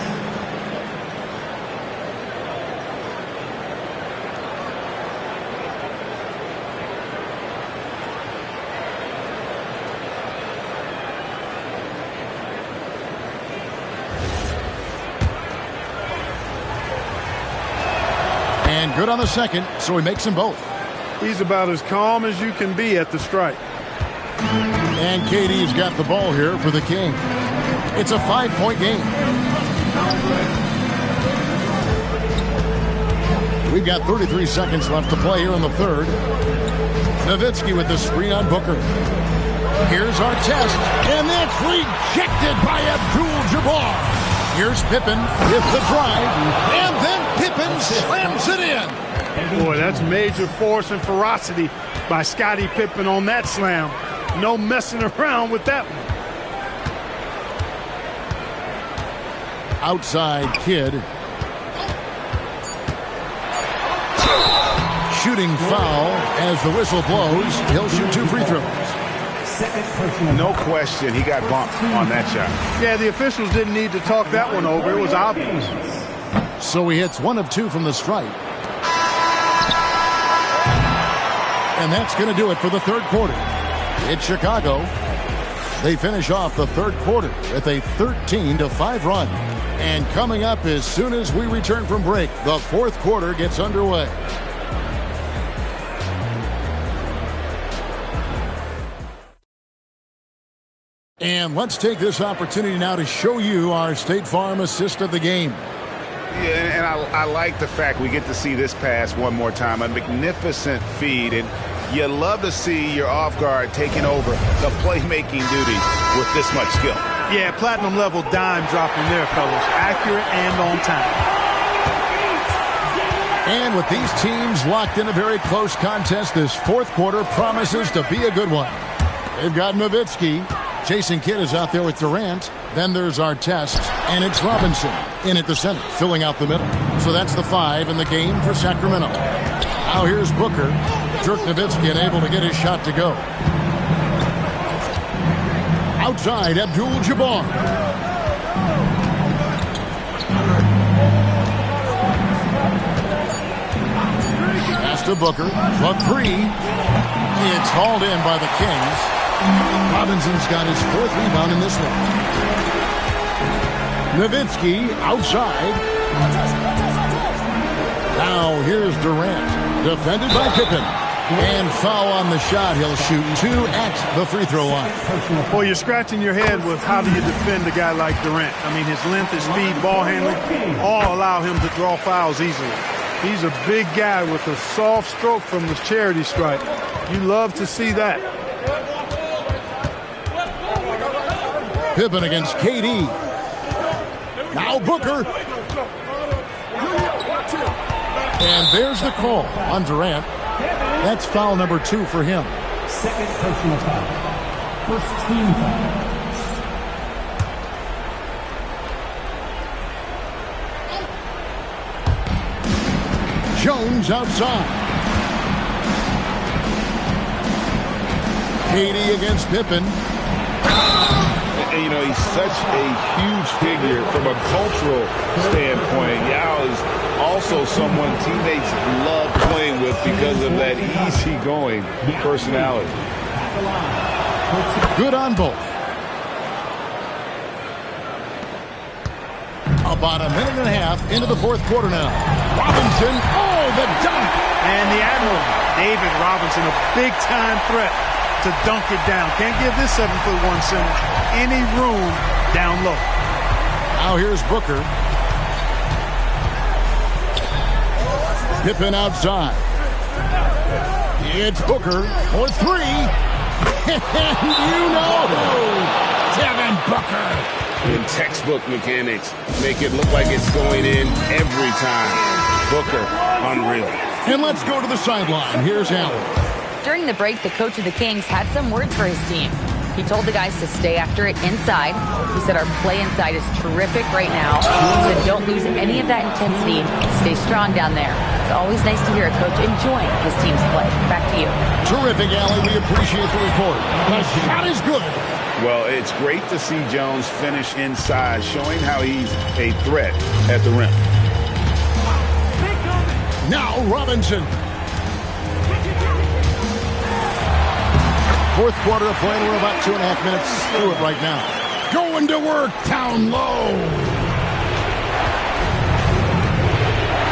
And good on the second, so he makes them both. He's about as calm as you can be at the strike. And KD's got the ball here for the Kings. It's a 5-point game. We've got 33 seconds left to play here in the third. Nowitzki with the screen on Booker. Here's our test, and that's rejected by Abdul-Jabbar. Here's Pippen with the drive, and then Pippen slams it in. Boy, that's major force and ferocity by Scottie Pippen on that slam. No messing around with that one. Outside Kidd. Shooting foul as the whistle blows. He'll shoot 2 free throws. No question, he got bumped on that shot. Yeah, the officials didn't need to talk that one over. It was obvious. So he hits 1 of 2 from the stripe. And that's going to do it for the third quarter. It's Chicago. They finish off the third quarter with a 13-5 run. And coming up as soon as we return from break, the fourth quarter gets underway. And let's take this opportunity now to show you our State Farm assist of the game. Yeah, and I like the fact we get to see this pass one more time. A magnificent feed, and you love to see your off guard taking over the playmaking duties with this much skill. Yeah, platinum level dime dropping there, fellas. Accurate and on time. And with these teams locked in a very close contest, this fourth quarter promises to be a good one. They've got Nowitzki. Jason Kidd is out there with Durant. Then there's Artest, and it's Robinson in at the center, filling out the middle. So that's the 5 in the game for Sacramento. Now here's Booker. Dirk Nowitzki unable to get his shot to go. Outside, Abdul-Jabbar. Pass to Booker. A 3. It's hauled in by the Kings. Robinson's got his 4th rebound in this one. Nowitzki outside. Now here's Durant. Defended by Pippen. And foul on the shot. He'll shoot 2 at the free throw line. Well, you're scratching your head with how do you defend a guy like Durant? I mean, his length, his speed, ball handling, all allow him to draw fouls easily. He's a big guy with a soft stroke from the charity stripe. You love to see that. Pippen against KD. Now Booker. And there's the call on Durant. That's foul number 2 for him. Second personal foul. First team foul. Jones outside. KD against Pippen. And, you know, he's such a huge figure from a cultural standpoint. Yao is also someone teammates love playing with because of that easygoing personality. Good on both. About a minute and a half into the fourth quarter now. Robinson, oh, the dunk! And the Admiral, David Robinson, a big-time threat to dunk it down. Can't give this 7'1" center any room down low. Now here's Booker. Pippen outside. It's Booker for 3. And you know who, Devin Booker. In textbook mechanics, make it look like it's going in every time. Booker, unreal. And let's go to the sideline. Here's Allen. During the break, the coach of the Kings had some words for his team. He told the guys to stay after it inside. He said our play inside is terrific right now. He said don't lose any of that intensity. Stay strong down there. It's always nice to hear a coach enjoying his team's play. Back to you. Terrific, Allie. We appreciate the report. The shot is good. Well, it's great to see Jones finish inside, showing how he's a threat at the rim. Now Robinson. Fourth quarter of play. We're about 2.5 minutes through it right now. Going to work down low.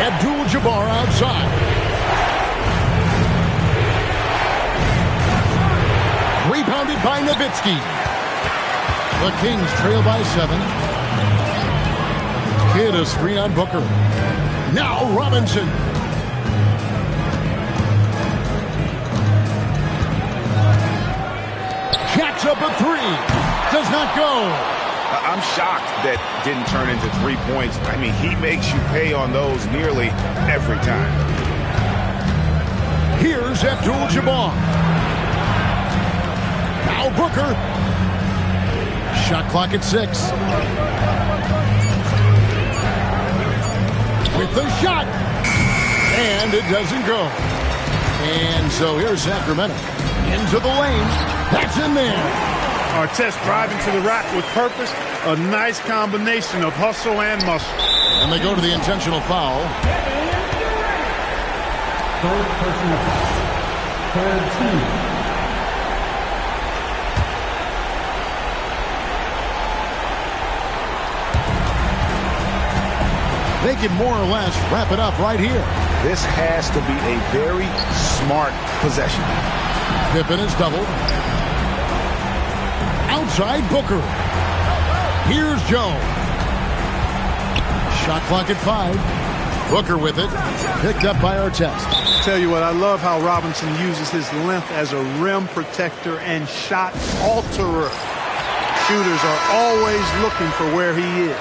Abdul-Jabbar outside. Rebounded by Nowitzki. The Kings trail by 7. Kidd a screen on Booker. Now Robinson. Jacks up a 3. Does not go. I'm shocked that didn't turn into 3 points. I mean, he makes you pay on those nearly every time. Here's Abdul-Jabbar. Now Booker. Shot clock at 6. With the shot. And it doesn't go. And so here's Sacramento. Into the lane. That's in there. Artest driving to the rack with purpose. A nice combination of hustle and muscle. And they go to the intentional foul. Third personal foul. Third team. They can more or less wrap it up right here. This has to be a very smart possession. Pippen is doubled. Outside Booker. Here's Jones. Shot clock at 5. Booker with it. Picked up by Artest. Tell you what, I love how Robinson uses his length as a rim protector and shot alterer. Shooters are always looking for where he is.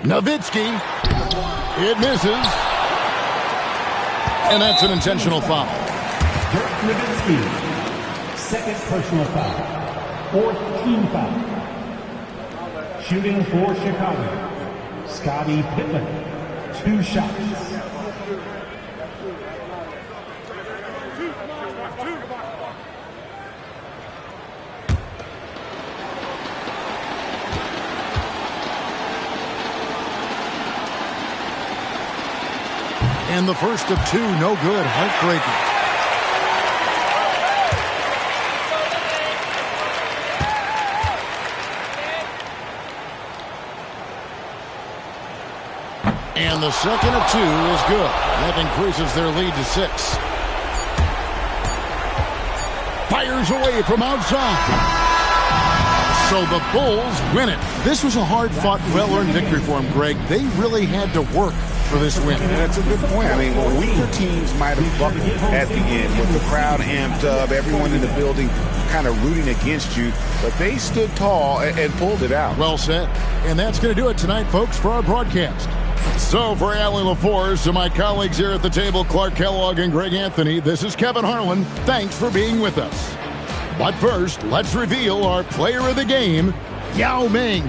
Nowitzki. It misses. And that's an intentional foul. Dirk Nowitzki, second personal foul. Fourth team foul. Shooting for Chicago, Scottie Pippen, 2 shots. And the first of 2, no good, heartbreaking. And the second of 2 is good. That increases their lead to 6. Fires away from outside. So the Bulls win it. This was a hard-fought, well-earned victory for them, Greg. They really had to work for this win. And that's a good point. I mean, weaker teams might have buckled at the end with the crowd amped up, everyone in the building kind of rooting against you, but they stood tall and pulled it out. Well said. And that's going to do it tonight, folks, for our broadcast. So for Allie LaForce and my colleagues here at the table, Clark Kellogg and Greg Anthony, this is Kevin Harlan. Thanks for being with us. But first, let's reveal our player of the game, Yao Ming.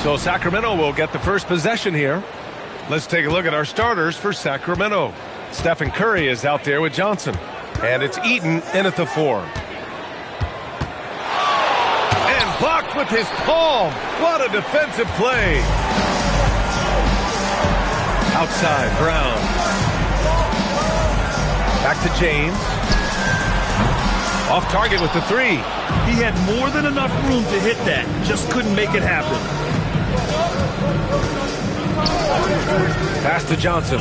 So Sacramento will get the first possession here. Let's take a look at our starters for Sacramento. Stephen Curry is out there with Johnson. And it's Eaton in at the 4. And blocked with his palm. What a defensive play. Outside, Brown. Back to James. Off target with the 3. He had more than enough room to hit that. Just couldn't make it happen. Pass to Johnson.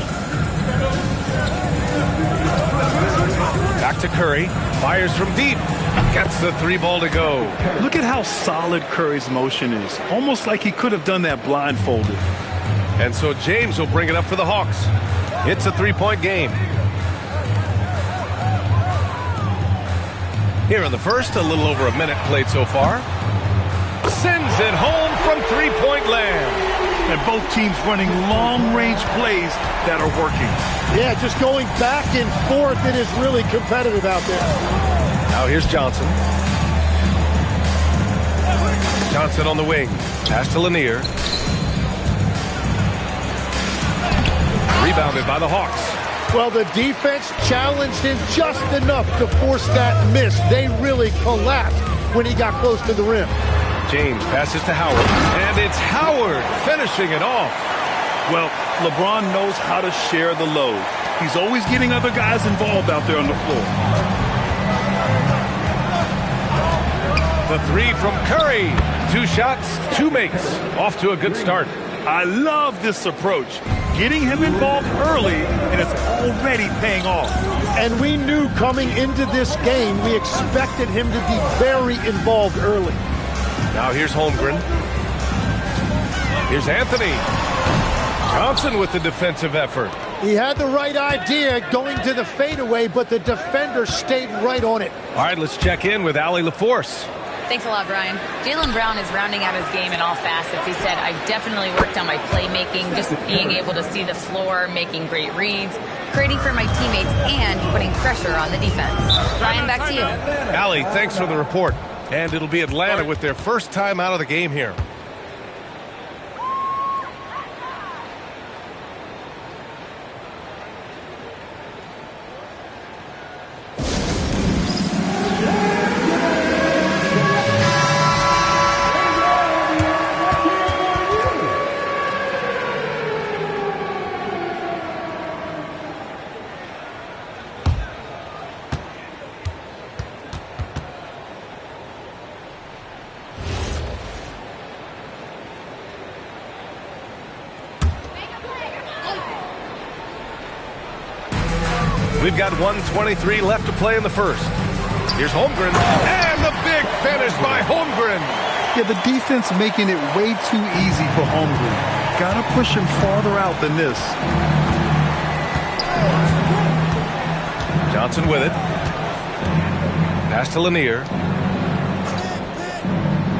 Back to Curry. Fires from deep. Gets the 3 ball to go. Look at how solid Curry's motion is. Almost like he could have done that blindfolded. And so James will bring it up for the Hawks. It's a 3-point game. Here in the first, a little over a minute played so far. Sends it home from 3-point land. And both teams running long-range plays that are working. Yeah, just going back and forth. It is really competitive out there. Now here's Johnson. Johnson on the wing. Pass to Lanier. Rebounded by the Hawks. Well, the defense challenged him just enough to force that miss. They really collapsed when he got close to the rim. James passes to Howard, and it's Howard finishing it off. Well, LeBron knows how to share the load. He's always getting other guys involved out there on the floor. The 3 from Curry. 2 shots, 2 makes. Off to a good start. I love this approach. Getting him involved early, and it's already paying off. And we knew coming into this game, we expected him to be very involved early. Now here's Holmgren. Here's Anthony. Johnson with the defensive effort. He had the right idea going to the fadeaway, but the defender stayed right on it. All right, let's check in with Allie LaForce. Thanks a lot, Brian. Jaylen Brown is rounding out his game in all facets. He said, I definitely worked on my playmaking, just being able to see the floor, making great reads, creating for my teammates, and putting pressure on the defense. Brian, back to you. Allie, thanks for the report. And it'll be Atlanta with their first time out of the game here. We've got 1:23 left to play in the first. Here's Holmgren, and the big finish by Holmgren. Yeah, the defense making it way too easy for Holmgren. Gotta push him farther out than this. Johnson with it. Pass to Lanier.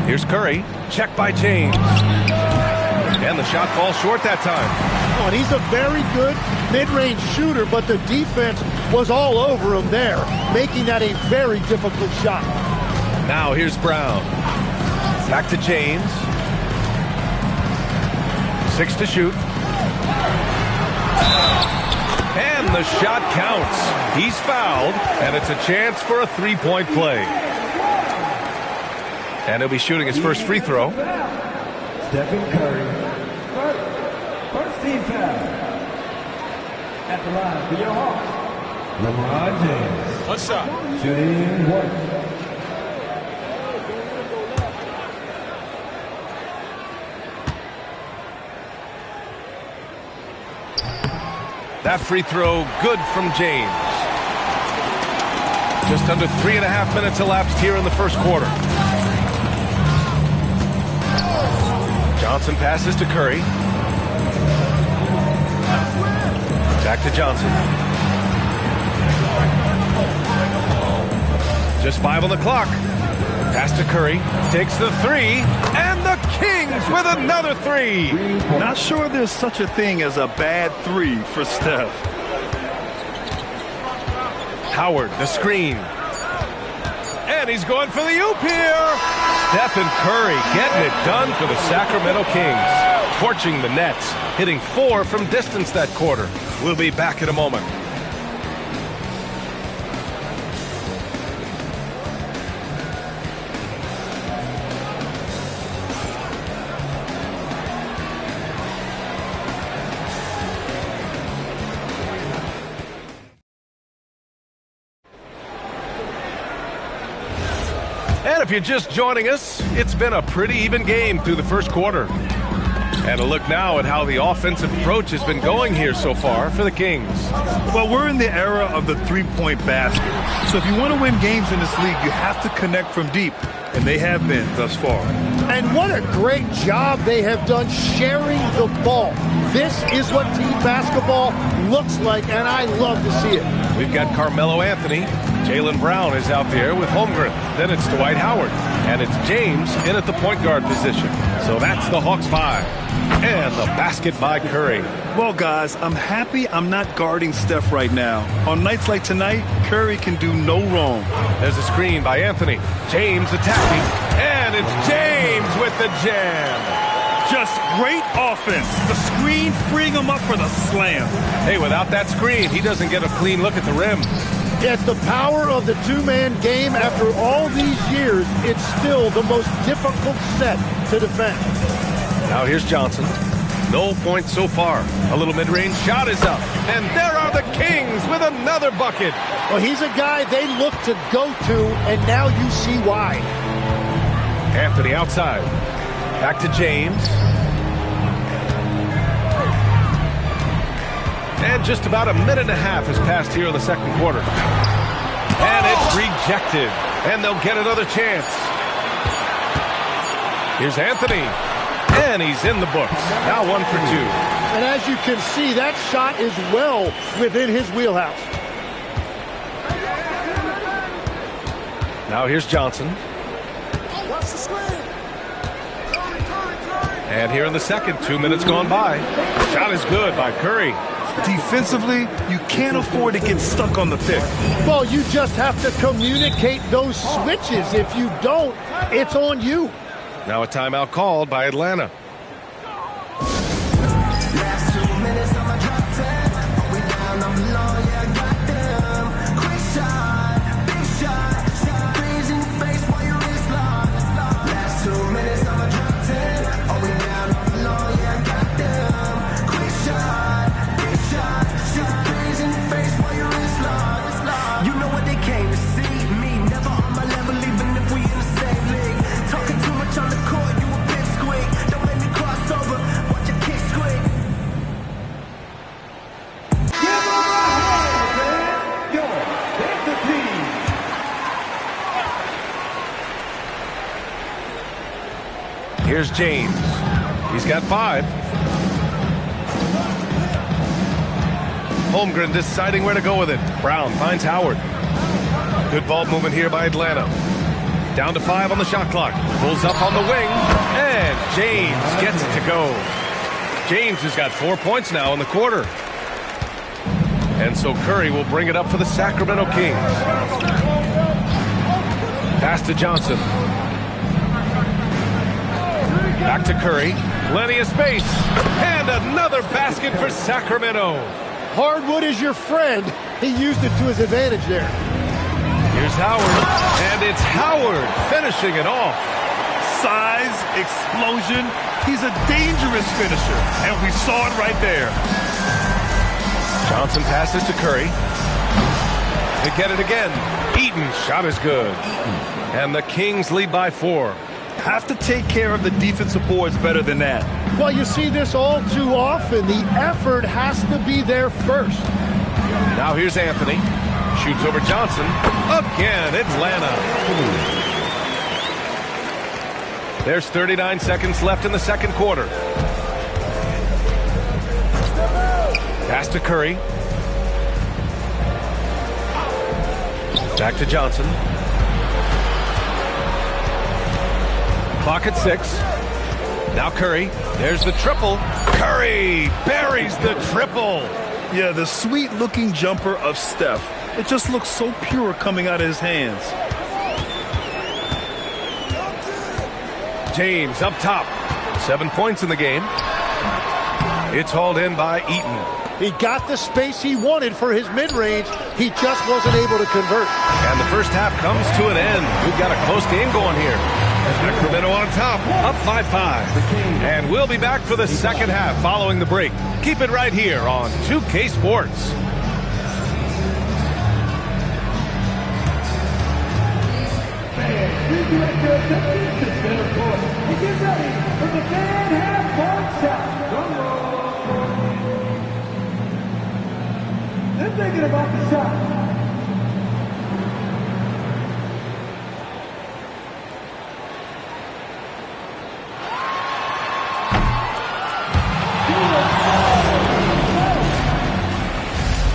Here's Curry. Check by James. And the shot falls short that time. Oh, and he's a very good mid-range shooter, but the defense was all over him there, making that a very difficult shot. Now here's Brown. Back to James. 6 to shoot. And the shot counts. He's fouled, and it's a chance for a 3-point play. And he'll be shooting his first free throw. Stephen Curry. First team foul. At the line for your Hawks, LeBron James. What's up? Shooting 1. That free throw good from James. Just under 3.5 minutes elapsed here in the first quarter. Johnson passes to Curry. Back to Johnson. Just 5 on the clock. Pass to Curry. Takes the 3. And the Kings with another 3. Not sure there's such a thing as a bad 3 for Steph. Howard, the screen. And he's going for the oop here. Stephen Curry getting it done for the Sacramento Kings. Torching the Nets, hitting 4 from distance that quarter. We'll be back in a moment. And if you're just joining us, it's been a pretty even game through the first quarter. And a look now at how the offensive approach has been going here so far for the Kings. Well, we're in the era of the three-point basket. So if you want to win games in this league, you have to connect from deep. And they have been thus far. And what a great job they have done sharing the ball. This is what team basketball looks like, and I love to see it. We've got Carmelo Anthony. Jaylen Brown is out there with Holmgren. Then it's Dwight Howard. And it's James in at the point guard position. So that's the Hawks 5. And the basket by Curry. Well, guys, I'm happy I'm not guarding Steph right now. On nights like tonight, Curry can do no wrong. There's a screen by Anthony. James attacking. And it's James with the jam. Just great offense. The screen freeing him up for the slam. Hey, without that screen, he doesn't get a clean look at the rim. Yeah, it's the power of the two-man game. After all these years, it's still the most difficult set to defend. Now here's Johnson. No points so far. A little mid-range shot is up. And there are the Kings with another bucket. Well, he's a guy they look to go to, and now you see why. Anthony outside. Back to James. And just about a minute and a half has passed here in the second quarter. And it's rejected. And they'll get another chance. Here's Anthony. And he's in the books. Now 1 for 2. And as you can see, that shot is well within his wheelhouse. Now here's Johnson. And here in the second, 2 minutes gone by. Shot is good by Curry. Defensively, you can't afford to get stuck on the pick. Well, you just have to communicate those switches. If you don't, it's on you. Now a timeout called by Atlanta. Here's James. He's got 5. Holmgren deciding where to go with it. Brown finds Howard. Good ball movement here by Atlanta. Down to 5 on the shot clock. Pulls up on the wing. And James gets it to go. James has got 4 points now in the quarter. And so Curry will bring it up for the Sacramento Kings. Pass to Johnson. Back to Curry. Plenty of space. And another basket for Sacramento. Hardwood is your friend. He used it to his advantage there. Here's Howard. And it's Howard finishing it off. Size, explosion. He's a dangerous finisher. And we saw it right there. Johnson passes to Curry. They get it again. Eaton's shot is good. And the Kings lead by 4. Have to take care of the defensive boards better than that. Well, you see this all too often. The effort has to be there first. Now here's Anthony. Shoots over Johnson. Again, Atlanta. There's 39 seconds left in the second quarter. Pass to Curry. Back to Johnson. Clock at 6. Now Curry. There's the triple. Curry buries the triple. Yeah, the sweet-looking jumper of Steph. It just looks so pure coming out of his hands. James up top. 7 points in the game. It's hauled in by Eaton. He got the space he wanted for his mid-range. He just wasn't able to convert. And the first half comes to an end. We've got a close game going here. Sacramento on top, up 5-5. And we'll be back for the second half following the break. Keep it right here on 2K Sports. Please direct your attention to center court and get ready for the fan half-court shot. Drum roll. They're thinking about the shot.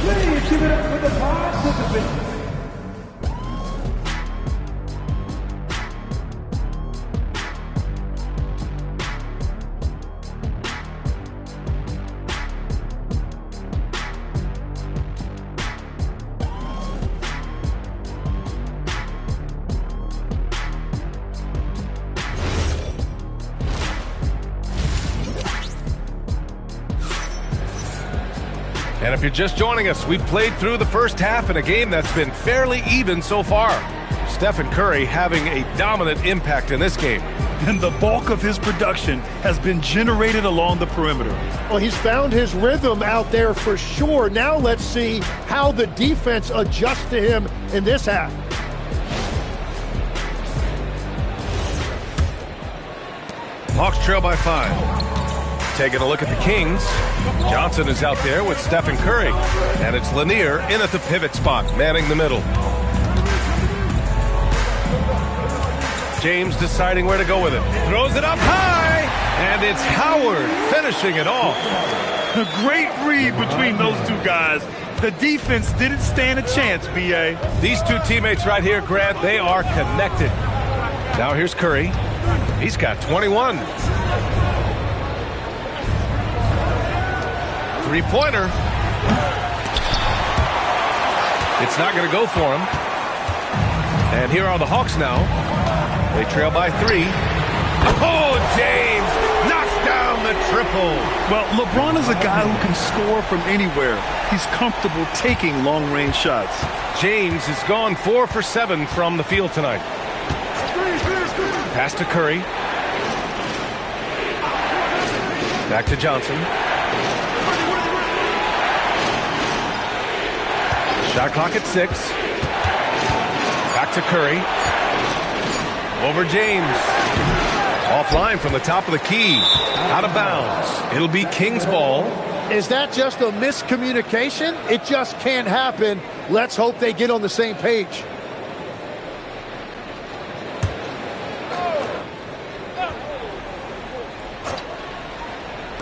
Please give it up for the participants. And if you're just joining us, we've played through the first half in a game that's been fairly even so far. Stephen Curry having a dominant impact in this game. And the bulk of his production has been generated along the perimeter. Well, he's found his rhythm out there for sure. Now let's see how the defense adjusts to him in this half. Hawks trail by 5. Taking a look at the Kings. Johnson is out there with Stephen Curry. And it's Lanier in at the pivot spot, manning the middle. James deciding where to go with it. Throws it up high, and it's Howard finishing it off. A great read between those two guys. The defense didn't stand a chance, B.A. These two teammates right here, Grant, they are connected. Now here's Curry. He's got 21. Three-pointer. It's not going to go for him. And here are the Hawks now. They trail by 3. Oh, James knocks down the triple. Well, LeBron is a guy who can score from anywhere. He's comfortable taking long-range shots. James has gone 4 for 7 from the field tonight. Pass to Curry. Back to Johnson. Shot clock at 6. Back to Curry. Over James. Offline from the top of the key. Out of bounds. It'll be Kings ball. Is that just a miscommunication? It just can't happen. Let's hope they get on the same page.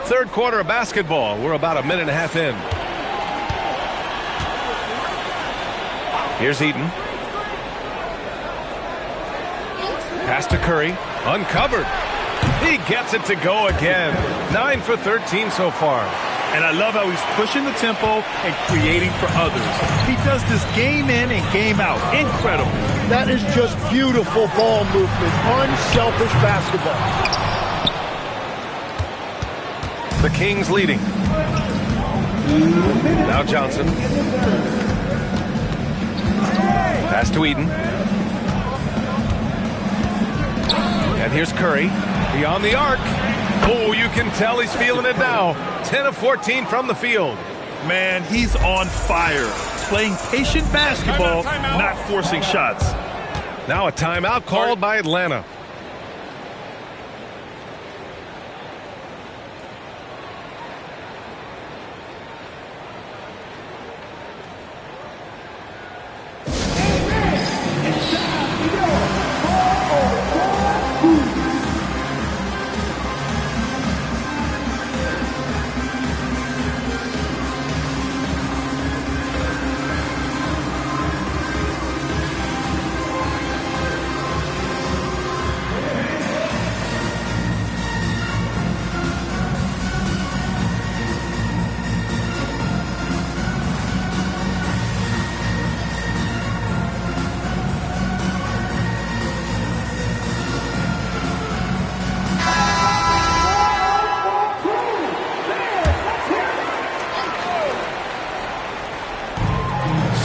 Third quarter of basketball. We're about a minute and a half in. Here's Eaton. Pass to Curry. Uncovered. He gets it to go again. 9 for 13 so far. And I love how he's pushing the tempo and creating for others. He does this game in and game out. Incredible. That is just beautiful ball movement. Unselfish basketball. The Kings leading. Now Johnson. Pass to Eaton. And here's Curry. Beyond the arc. Oh, you can tell he's feeling it now. 10 of 14 from the field. Man, he's on fire. Playing patient basketball, not forcing shots. Now a timeout called by Atlanta.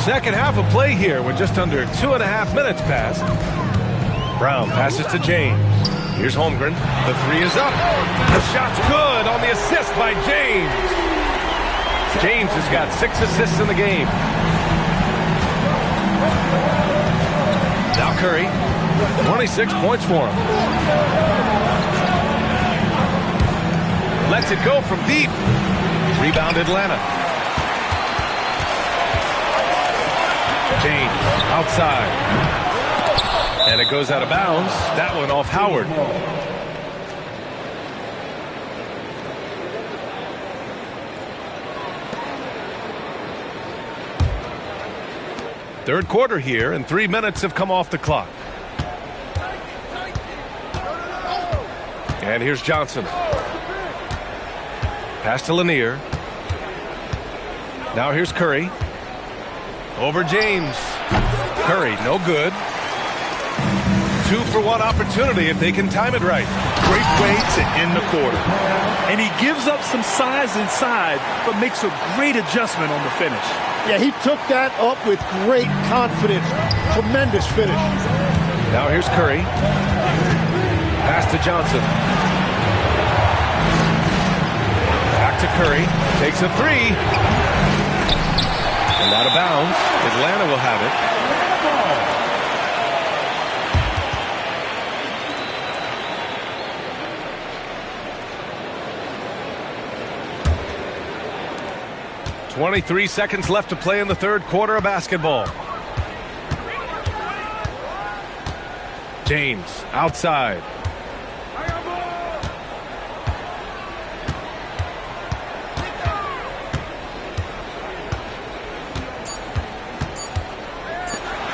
Second half of play here with just under 2.5 minutes passed. Brown passes to James. Here's Holmgren. The three is up. The shot's good on the assist by James. James has got 6 assists in the game. Now Curry. 26 points for him. Lets it go from deep. Rebound Atlanta. James outside. And it goes out of bounds. That one off Howard. Third quarter here, and 3 minutes have come off the clock. And here's Johnson. Pass to Lanier. Now here's Curry. Over James. Curry, no good. 2-for-1 opportunity if they can time it right. Great way to end the quarter. And he gives up some size inside, but makes a great adjustment on the finish. Yeah, he took that up with great confidence. Tremendous finish. Now here's Curry. Pass to Johnson. Back to Curry. Takes a three. And out of bounds. Atlanta will have it. 23 seconds left to play in the third quarter of basketball. James outside.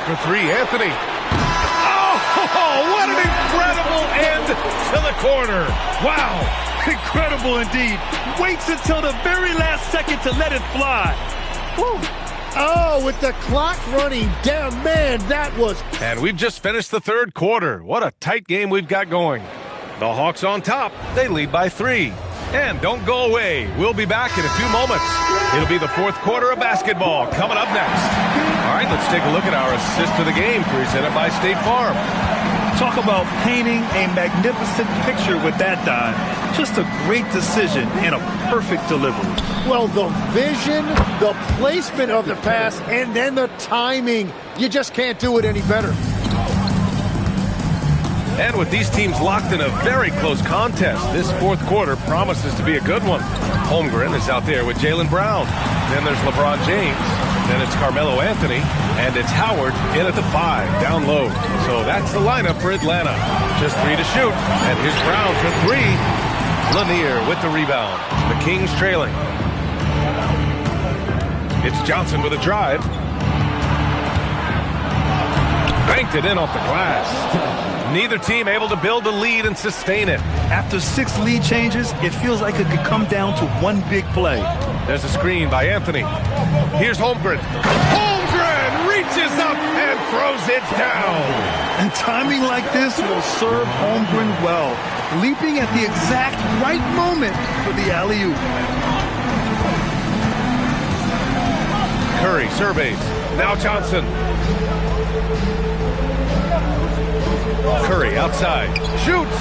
For three, Anthony. Oh, what an incredible end to the corner. Wow. Incredible indeed. Waits until the very last second to let it fly. Woo. Oh, with the clock running down, man, that was... And we've just finished the third quarter. What a tight game we've got going. The Hawks on top. They lead by 3. And don't go away. We'll be back in a few moments. It'll be the fourth quarter of basketball coming up next. All right, let's take a look at our assist of the game presented by State Farm. Talk about painting a magnificent picture with that dime. Just a great decision and a perfect delivery. Well, the vision, the placement of the pass, and then the timing. You just can't do it any better. And with these teams locked in a very close contest, this fourth quarter promises to be a good one. Holmgren is out there with Jaylen Brown. Then there's LeBron James. Then it's Carmelo Anthony. And it's Howard in at the 5, down low. So that's the lineup for Atlanta. Just 3 to shoot. And here's Brown for 3. Lanier with the rebound. The Kings trailing. It's Johnson with a drive. Banked it in off the glass. Neither team able to build a lead and sustain it. After 6 lead changes, it feels like it could come down to one big play. There's a screen by Anthony. Here's Holmgren. Holmgren reaches up and throws it down. And timing like this will serve Holmgren well. Leaping at the exact right moment for the alley-oop. Curry surveys. Now Johnson. Curry outside. Shoots.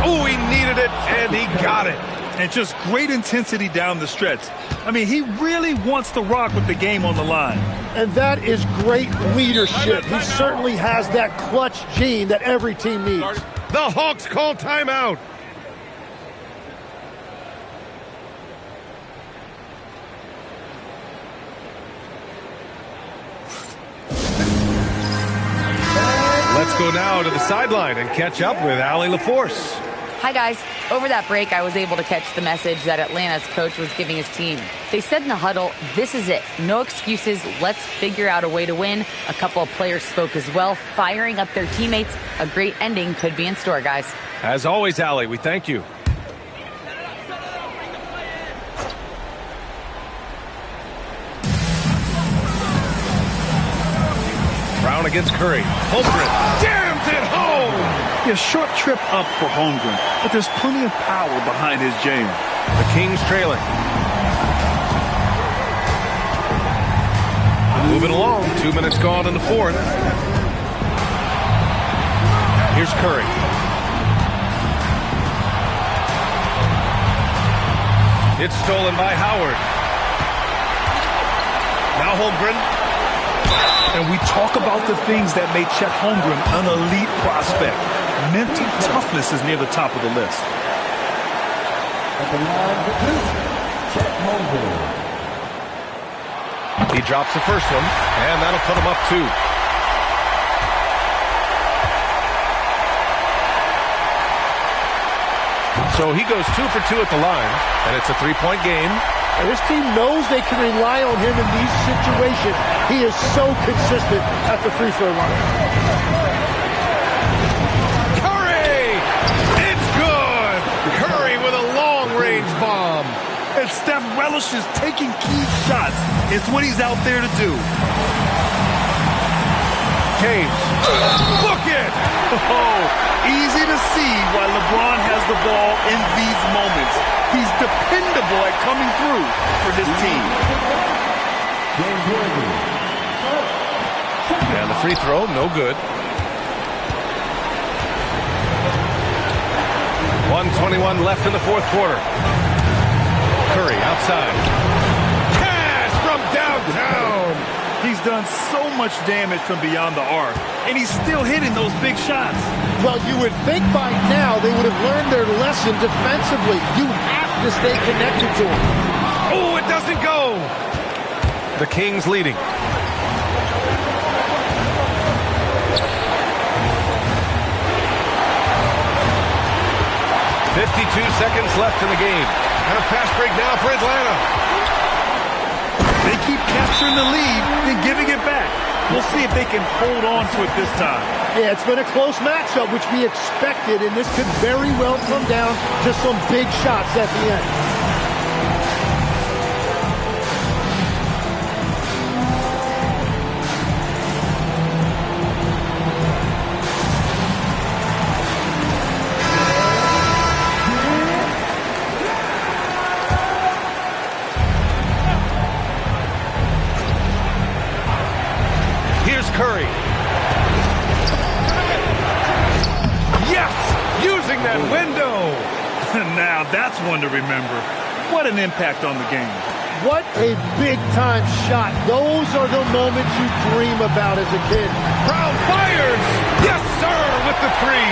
Oh, he needed it, and he got it. And just great intensity down the stretch. I mean, he really wants to rock with the game on the line. And that is great leadership. He certainly has that clutch gene that every team needs. The Hawks call timeout. Let's go now to the sideline and catch up with Allie LaForce. Hi, guys. Over that break, I was able to catch the message that Atlanta's coach was giving his team. They said in the huddle, this is it. No excuses. Let's figure out a way to win. A couple of players spoke as well, firing up their teammates. A great ending could be in store, guys. As always, Allie, we thank you. Brown against Curry. Holmgren jams it home. Yeah, short trip up for Holmgren, but there's plenty of power behind his jam. The Kings trailing. Moving along, 2 minutes gone in the fourth. Here's Curry. It's stolen by Howard. Now Holmgren. And we talk about the things that made Chet Holmgren an elite prospect. Mental toughness is near the top of the list. At the line for two, Chet Holmgren. He drops the first one, and that'll put him up 2. So he goes 2 for 2 at the line, and it's a 3-point game. And this team knows they can rely on him in these situations. He is so consistent at the free throw line. Curry! It's good! Curry with a long-range bomb. And Steph relishes taking key shots. It's what he's out there to do. James. Look it! Oh, easy to see why LeBron has the ball in these moments. He's dependable at coming through for his team. And the free throw, no good. 1:21 left in the fourth quarter. Curry outside. Cash from downtown. He's done so much damage from beyond the arc, and he's still hitting those big shots. Well, you would think by now they would have learned their lesson defensively. You have to stay connected to him. Oh, it doesn't go. The Kings leading. .52 seconds left in the game. And a fast break now for Atlanta. They keep capturing the lead, then giving it back. We'll see if they can hold on to it this time. Yeah, it's been a close matchup, which we expected, and this could very well come down to some big shots at the end. Curry. Yes! Using that window! Now that's one to remember. What an impact on the game. What a big-time shot. Those are the moments you dream about as a kid. Brown fires! Yes, sir, with the three!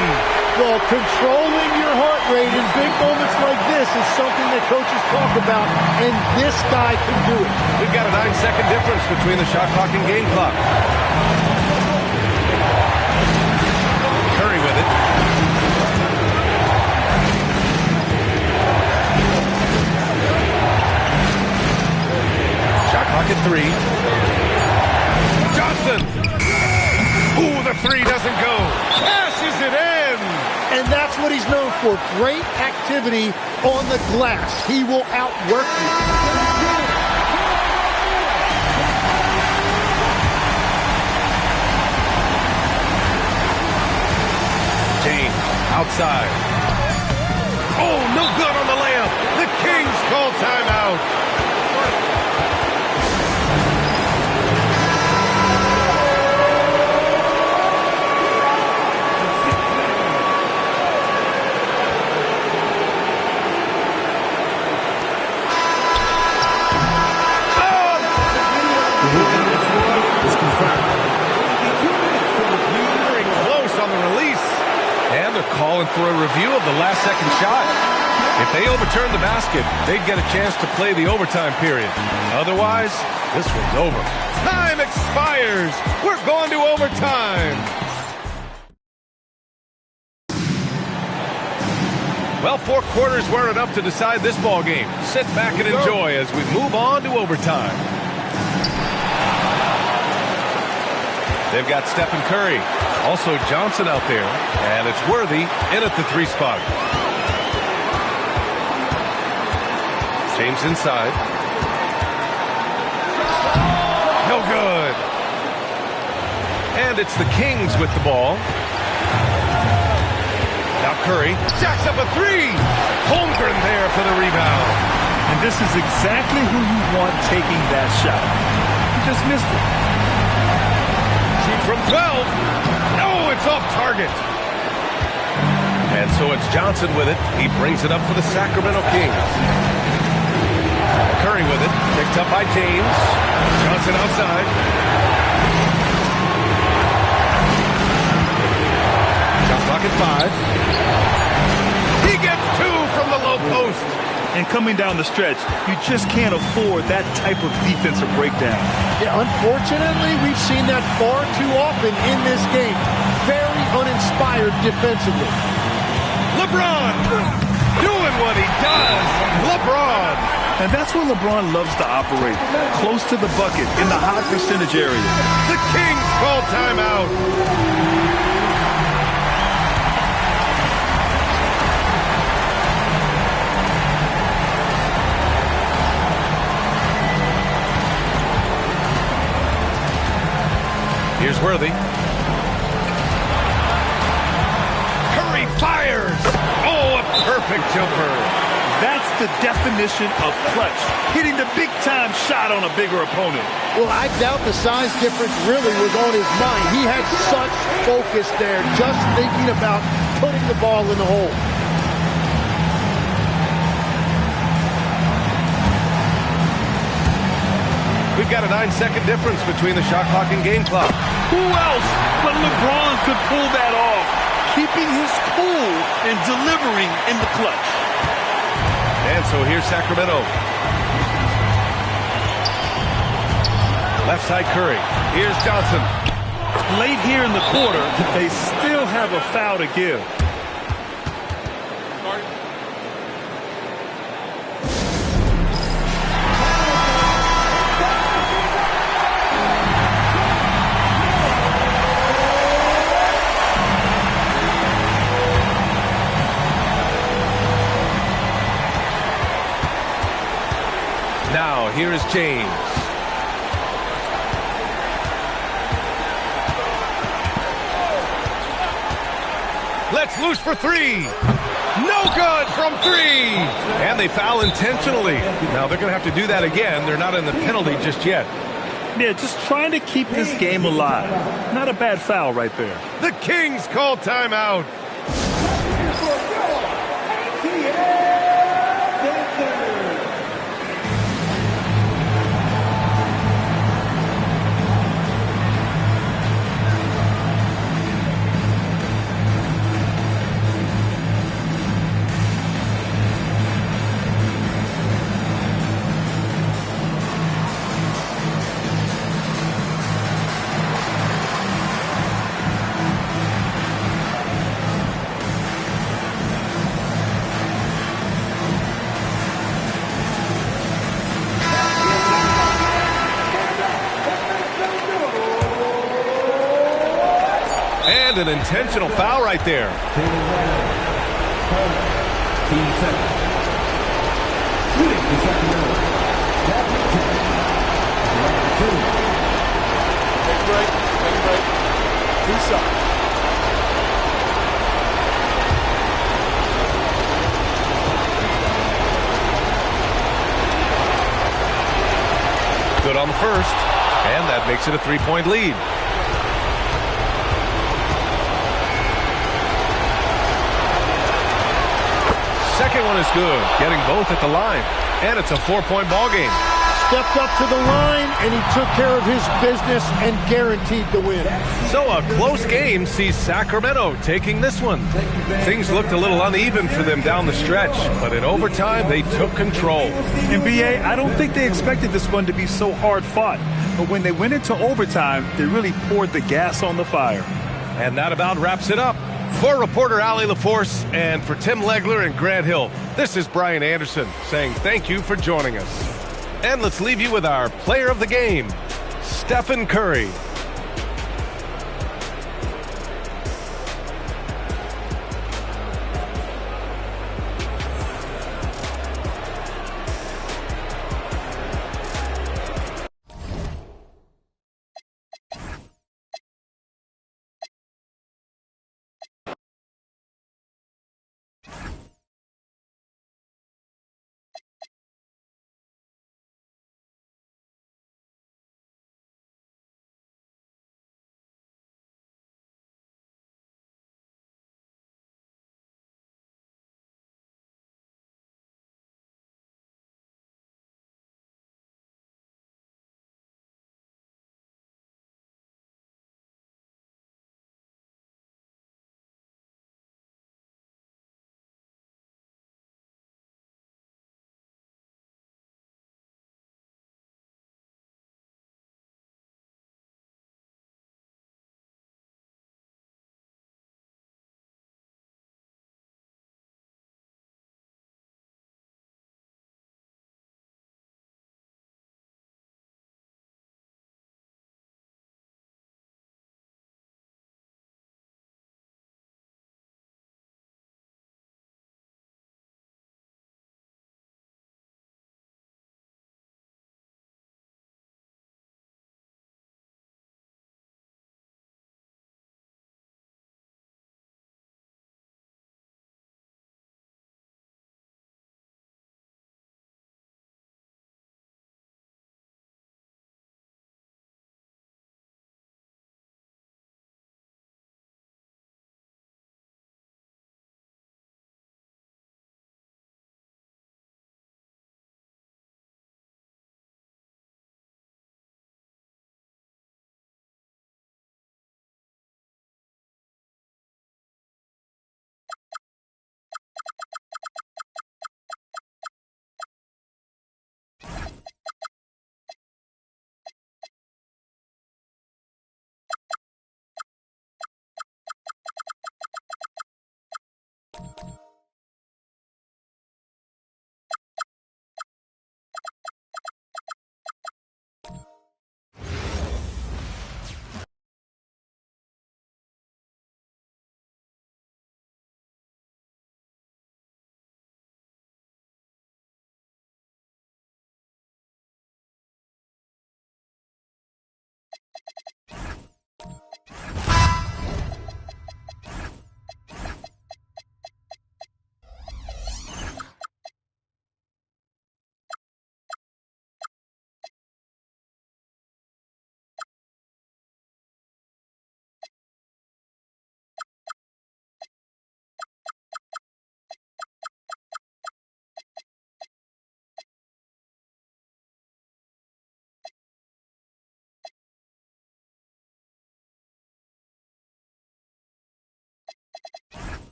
Well, controlling your heart rate in big moments like this is something that coaches talk about, and this guy can do it. We've got a 9-second difference between the shot clock and game clock. Curry with it. Shot clock at 3. Johnson! Ooh, the three doesn't go. Cashes it in! And that's what he's known for. Great activity on the glass. He will outwork you. James outside. Oh, no good on the layup. The Kings call timeout. Calling for a review of the last-second shot. If they overturn the basket, they'd get a chance to play the overtime period. Otherwise, this one's over. Time expires. We're going to overtime. Well, 4 quarters weren't enough to decide this ball game. Sit back and enjoy as we move on to overtime. They've got Stephen Curry. Also Johnson out there, and it's Worthy in at the 3 spot. James inside. No good. And it's the Kings with the ball. Now Curry jacks up a 3. Holmgren there for the rebound. And this is exactly who you want taking that shot. He just missed it. Shoot from 12. No, it's off target. And so it's Johnson with it. He brings it up for the Sacramento Kings. Curry with it. Picked up by James. Johnson outside. Shot clock at 5. He gets 2 from the low post. And coming down the stretch, you just can't afford that type of defensive breakdown. Yeah, unfortunately, we've seen that far too often in this game. Very uninspired defensively. LeBron doing what he does. LeBron. And that's where LeBron loves to operate, close to the bucket in the high percentage area. The Kings call timeout. Here's Worthy. Curry fires. Oh, a perfect jumper. That's the definition of clutch. Hitting the big-time shot on a bigger opponent. Well, I doubt the size difference really was on his mind. He had such focus there, just thinking about putting the ball in the hole. We've got a 9-second difference between the shot clock and game clock. Who else but LeBron could pull that off? Keeping his cool and delivering in the clutch. And so here's Sacramento. Left side Curry. Here's Johnson. Late here in the quarter, they still have a foul to give. Now, here is James. Let's loose for 3. No good from 3. And they foul intentionally. Now, they're going to have to do that again. They're not in the penalty just yet. Yeah, just trying to keep this game alive. Not a bad foul right there. The Kings call timeout. And an intentional foul right there. Team second. Shooting the Sacramento. Take a break. Take a break. 2 shots. Good on the first. And that makes it a 3-point lead. Second one is good, getting both at the line. And it's a 4-point ball game. Stepped up to the line, and he took care of his business and guaranteed the win. So a close game sees Sacramento taking this one. Things looked a little uneven for them down the stretch, but in overtime, they took control. And BA, I don't think they expected this one to be so hard fought. But when they went into overtime, they really poured the gas on the fire. And that about wraps it up. For reporter Allie LaForce and for Tim Legler and Grant Hill, this is Brian Anderson saying thank you for joining us. And let's leave you with our player of the game, Stephen Curry.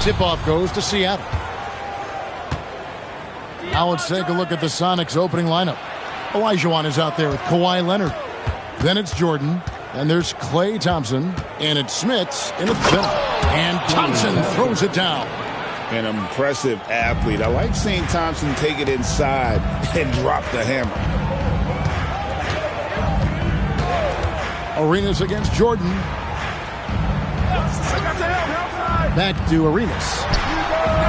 Tip-off goes to Seattle. Now let's take a look at the Sonics opening lineup. Olajuwon is out there with Kawhi Leonard. Then it's Jordan. And there's Klay Thompson. And it's Smits in the center. And Thompson throws it down. An impressive athlete. I like seeing Thompson take it inside and drop the hammer. Arenas against Jordan. Back to Arenas.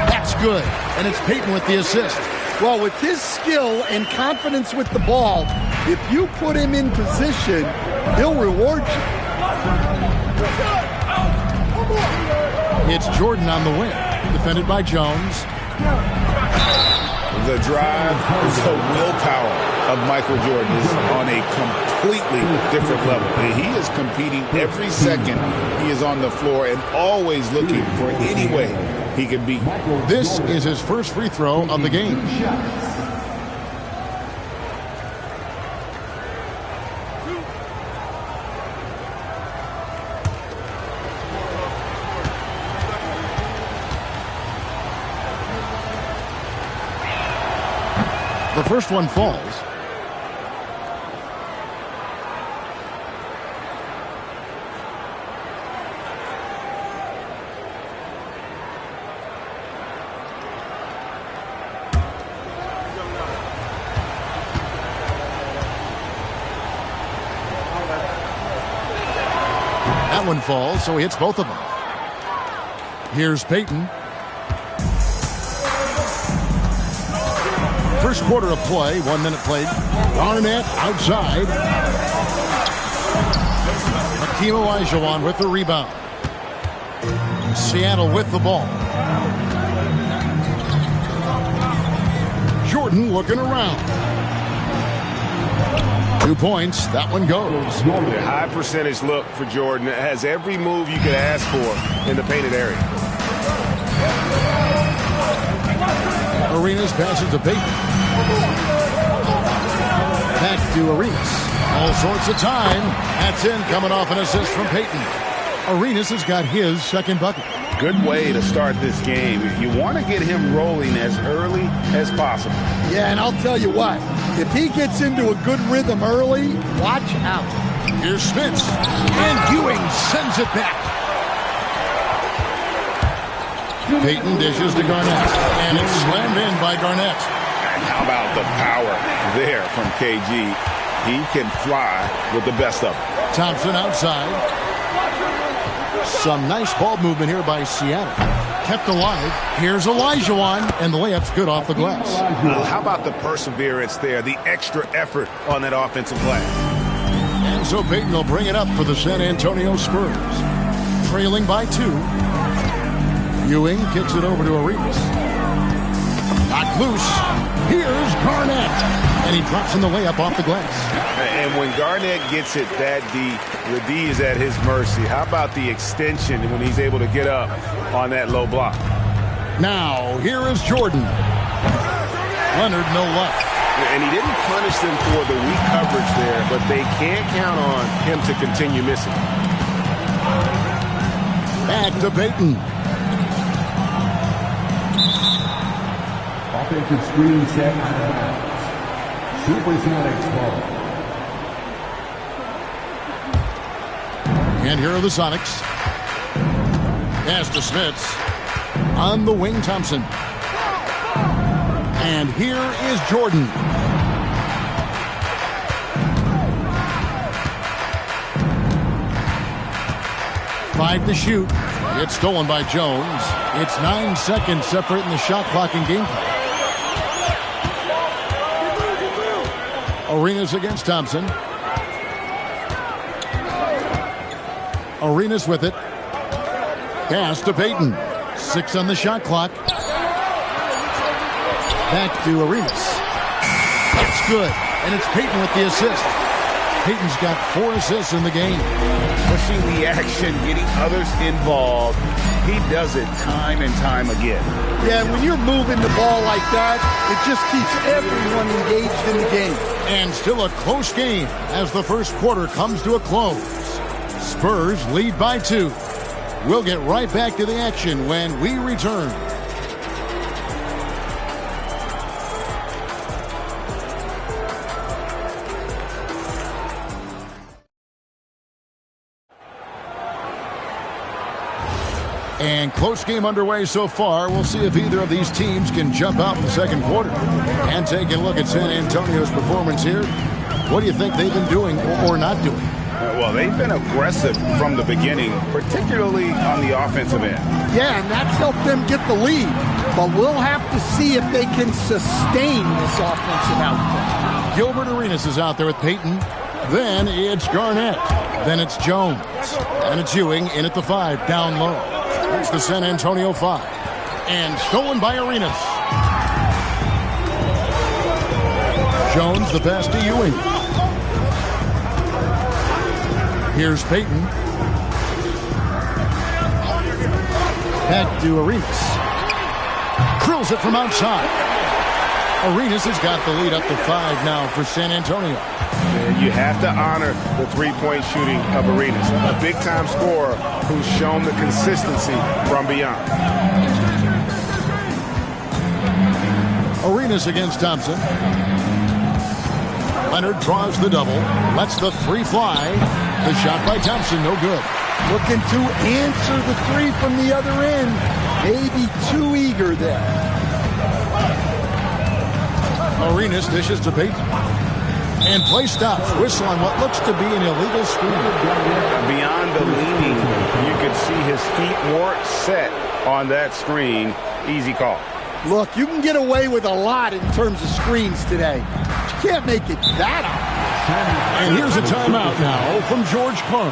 That's good. And it's Payton with the assist. Well, with his skill and confidence with the ball, if you put him in position, he'll reward you. It's Jordan on the wing. Defended by Jones. The drive, the willpower of Michael Jordan is on a completely different level. He is competing every second he is on the floor and always looking for any way he can beat. This is his first free throw of the game. The first one falls. That one falls, so he hits both of them. Here's Payton. First quarter of play, 1 minute played. Garnett outside. Hakeem Olajuwon with the rebound. Seattle with the ball. Jordan looking around. 2 points. That one goes. A high percentage look for Jordan. It has every move you could ask for in the painted area. Arenas passes to Payton. Back to Arenas. All sorts of time. That's in, coming off an assist from Payton. Arenas has got his second bucket. Good way to start this game. You want to get him rolling as early as possible. Yeah, and I'll tell you what. If he gets into a good rhythm early, watch out. Here's Smits. And Ewing sends it back. Payton dishes to Garnett. And it's slammed in by Garnett. And how about the power there from KG? He can fly with the best of them. Thompson outside. Some nice ball movement here by Seattle. Kept alive. Here's Olajuwon. And the layup's good off the glass. How about the perseverance there? The extra effort on that offensive play. And so Payton will bring it up for the San Antonio Spurs. Trailing by 2. Ewing kicks it over to Arenas. Knocked loose. Here's Garnett. And he drops in the layup off the glass. And when Garnett gets it that deep, the D is at his mercy. How about the extension when he's able to get up on that low block? Now, here is Jordan. Leonard, no luck. And he didn't punish them for the weak coverage there, but they can't count on him to continue missing. Back to Payton. Offensive screen set out of bounds. Supersonics ball. And here are the Sonics. Pass to Smits. On the wing, Thompson. And here is Jordan. Five to shoot. It's stolen by Jones. It's 9 seconds separating the shot clock and game clock. Arenas against Thompson. Arenas with it. Pass to Payton. 6 on the shot clock. Back to Arenas. That's good. And it's Payton with the assist. Payton's got 4 assists in the game. Pushing the action, getting others involved. He does it time and time again. Yeah, when you're moving the ball like that, it just keeps everyone engaged in the game. And still a close game as the first quarter comes to a close. Spurs lead by 2. We'll get right back to the action when we return. And close game underway so far. We'll see if either of these teams can jump out in the second quarter. And taking a look at San Antonio's performance here, what do you think they've been doing or not doing? Well, they've been aggressive from the beginning, particularly on the offensive end. Yeah, and that's helped them get the lead. But we'll have to see if they can sustain this offensive output. Gilbert Arenas is out there with Payton. Then it's Garnett. Then it's Jones. And it's Ewing in at the 5, down low. It's the San Antonio 5. And stolen by Arenas. Jones, the pass to Ewing. Here's Payton. Back to Arenas. Drills it from outside. Arenas has got the lead up to 5 now for San Antonio. You have to honor the three-point shooting of Arenas, a big-time scorer who's shown the consistency from beyond. Arenas against Thompson. Leonard draws the double, lets the 3 fly. The shot by Thompson, no good. Looking to answer the 3 from the other end. Maybe too eager there. Arenas dishes to Payton. And play stops. Whistle on what looks to be an illegal screen. Beyond the leaning, you could see his feet weren't set on that screen. Easy call. Look, you can get away with a lot in terms of screens today. But you can't make it that obvious. And here's a timeout now from George Karl.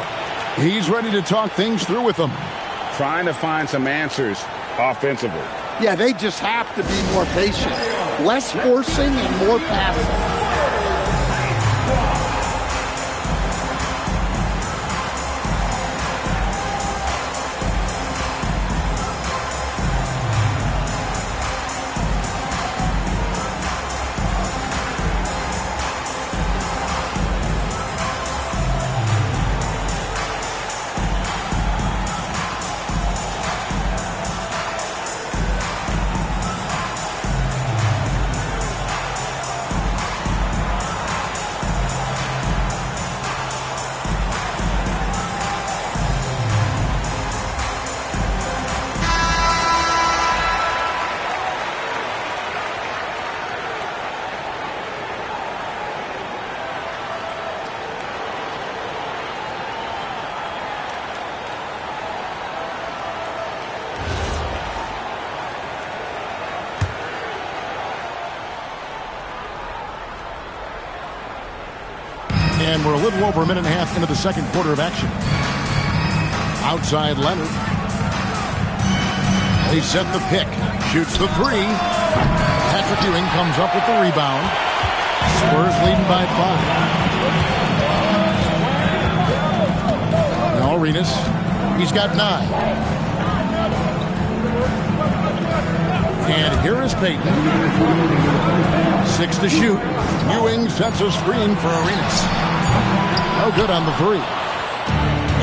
He's ready to talk things through with them. Trying to find some answers offensively. Yeah, they just have to be more patient. Less forcing and more passing. And we're a little over a minute and a half into the second quarter of action. Outside Leonard. They set the pick. Shoots the 3. Patrick Ewing comes up with the rebound. Spurs leading by 5. Now Arenas. He's got 9. And here is Payton. 6 to shoot. Ewing sets a screen for Arenas. No good on the 3.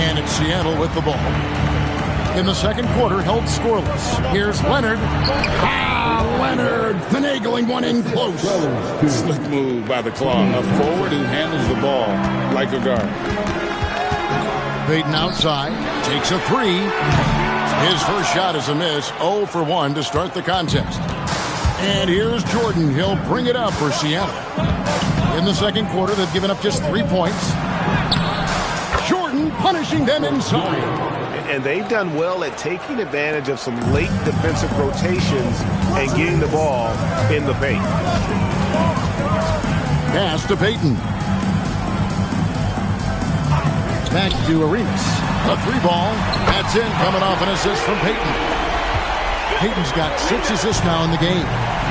And it's Seattle with the ball. In the second quarter, held scoreless. Here's Leonard. Leonard finagling one in close. Slick move by the claw. A forward who handles the ball like a guard. Payton outside. Takes a 3. His first shot is a miss. 0 for 1 to start the contest. And here's Jordan. He'll bring it up for Seattle. In the second quarter, they've given up just 3 points. Jordan punishing them inside. And they've done well at taking advantage of some late defensive rotations and getting the ball in the paint. Pass to Payton. Back to Arenas. A 3 ball. That's in, coming off an assist from Payton. Payton's got 6 assists now in the game.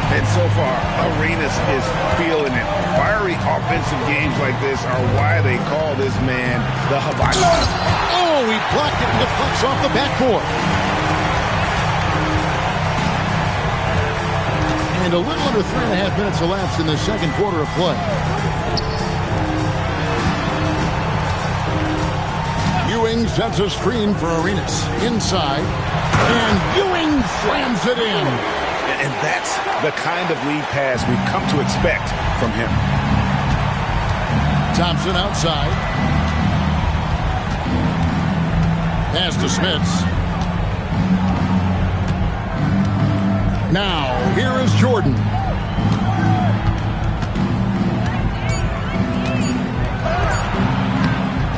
And so far, Arenas is feeling it. Fiery offensive games like this are why they call this man the Hibachi. Oh, he blocked it and deflects off the backboard. And a little under 3.5 minutes elapsed in the second quarter of play. Ewing Ewing sets a screen for Arenas. Inside. And Ewing slams it in. And that's the kind of lead pass we've come to expect from him. Thompson outside. Pass to Smits. Now, here is Jordan.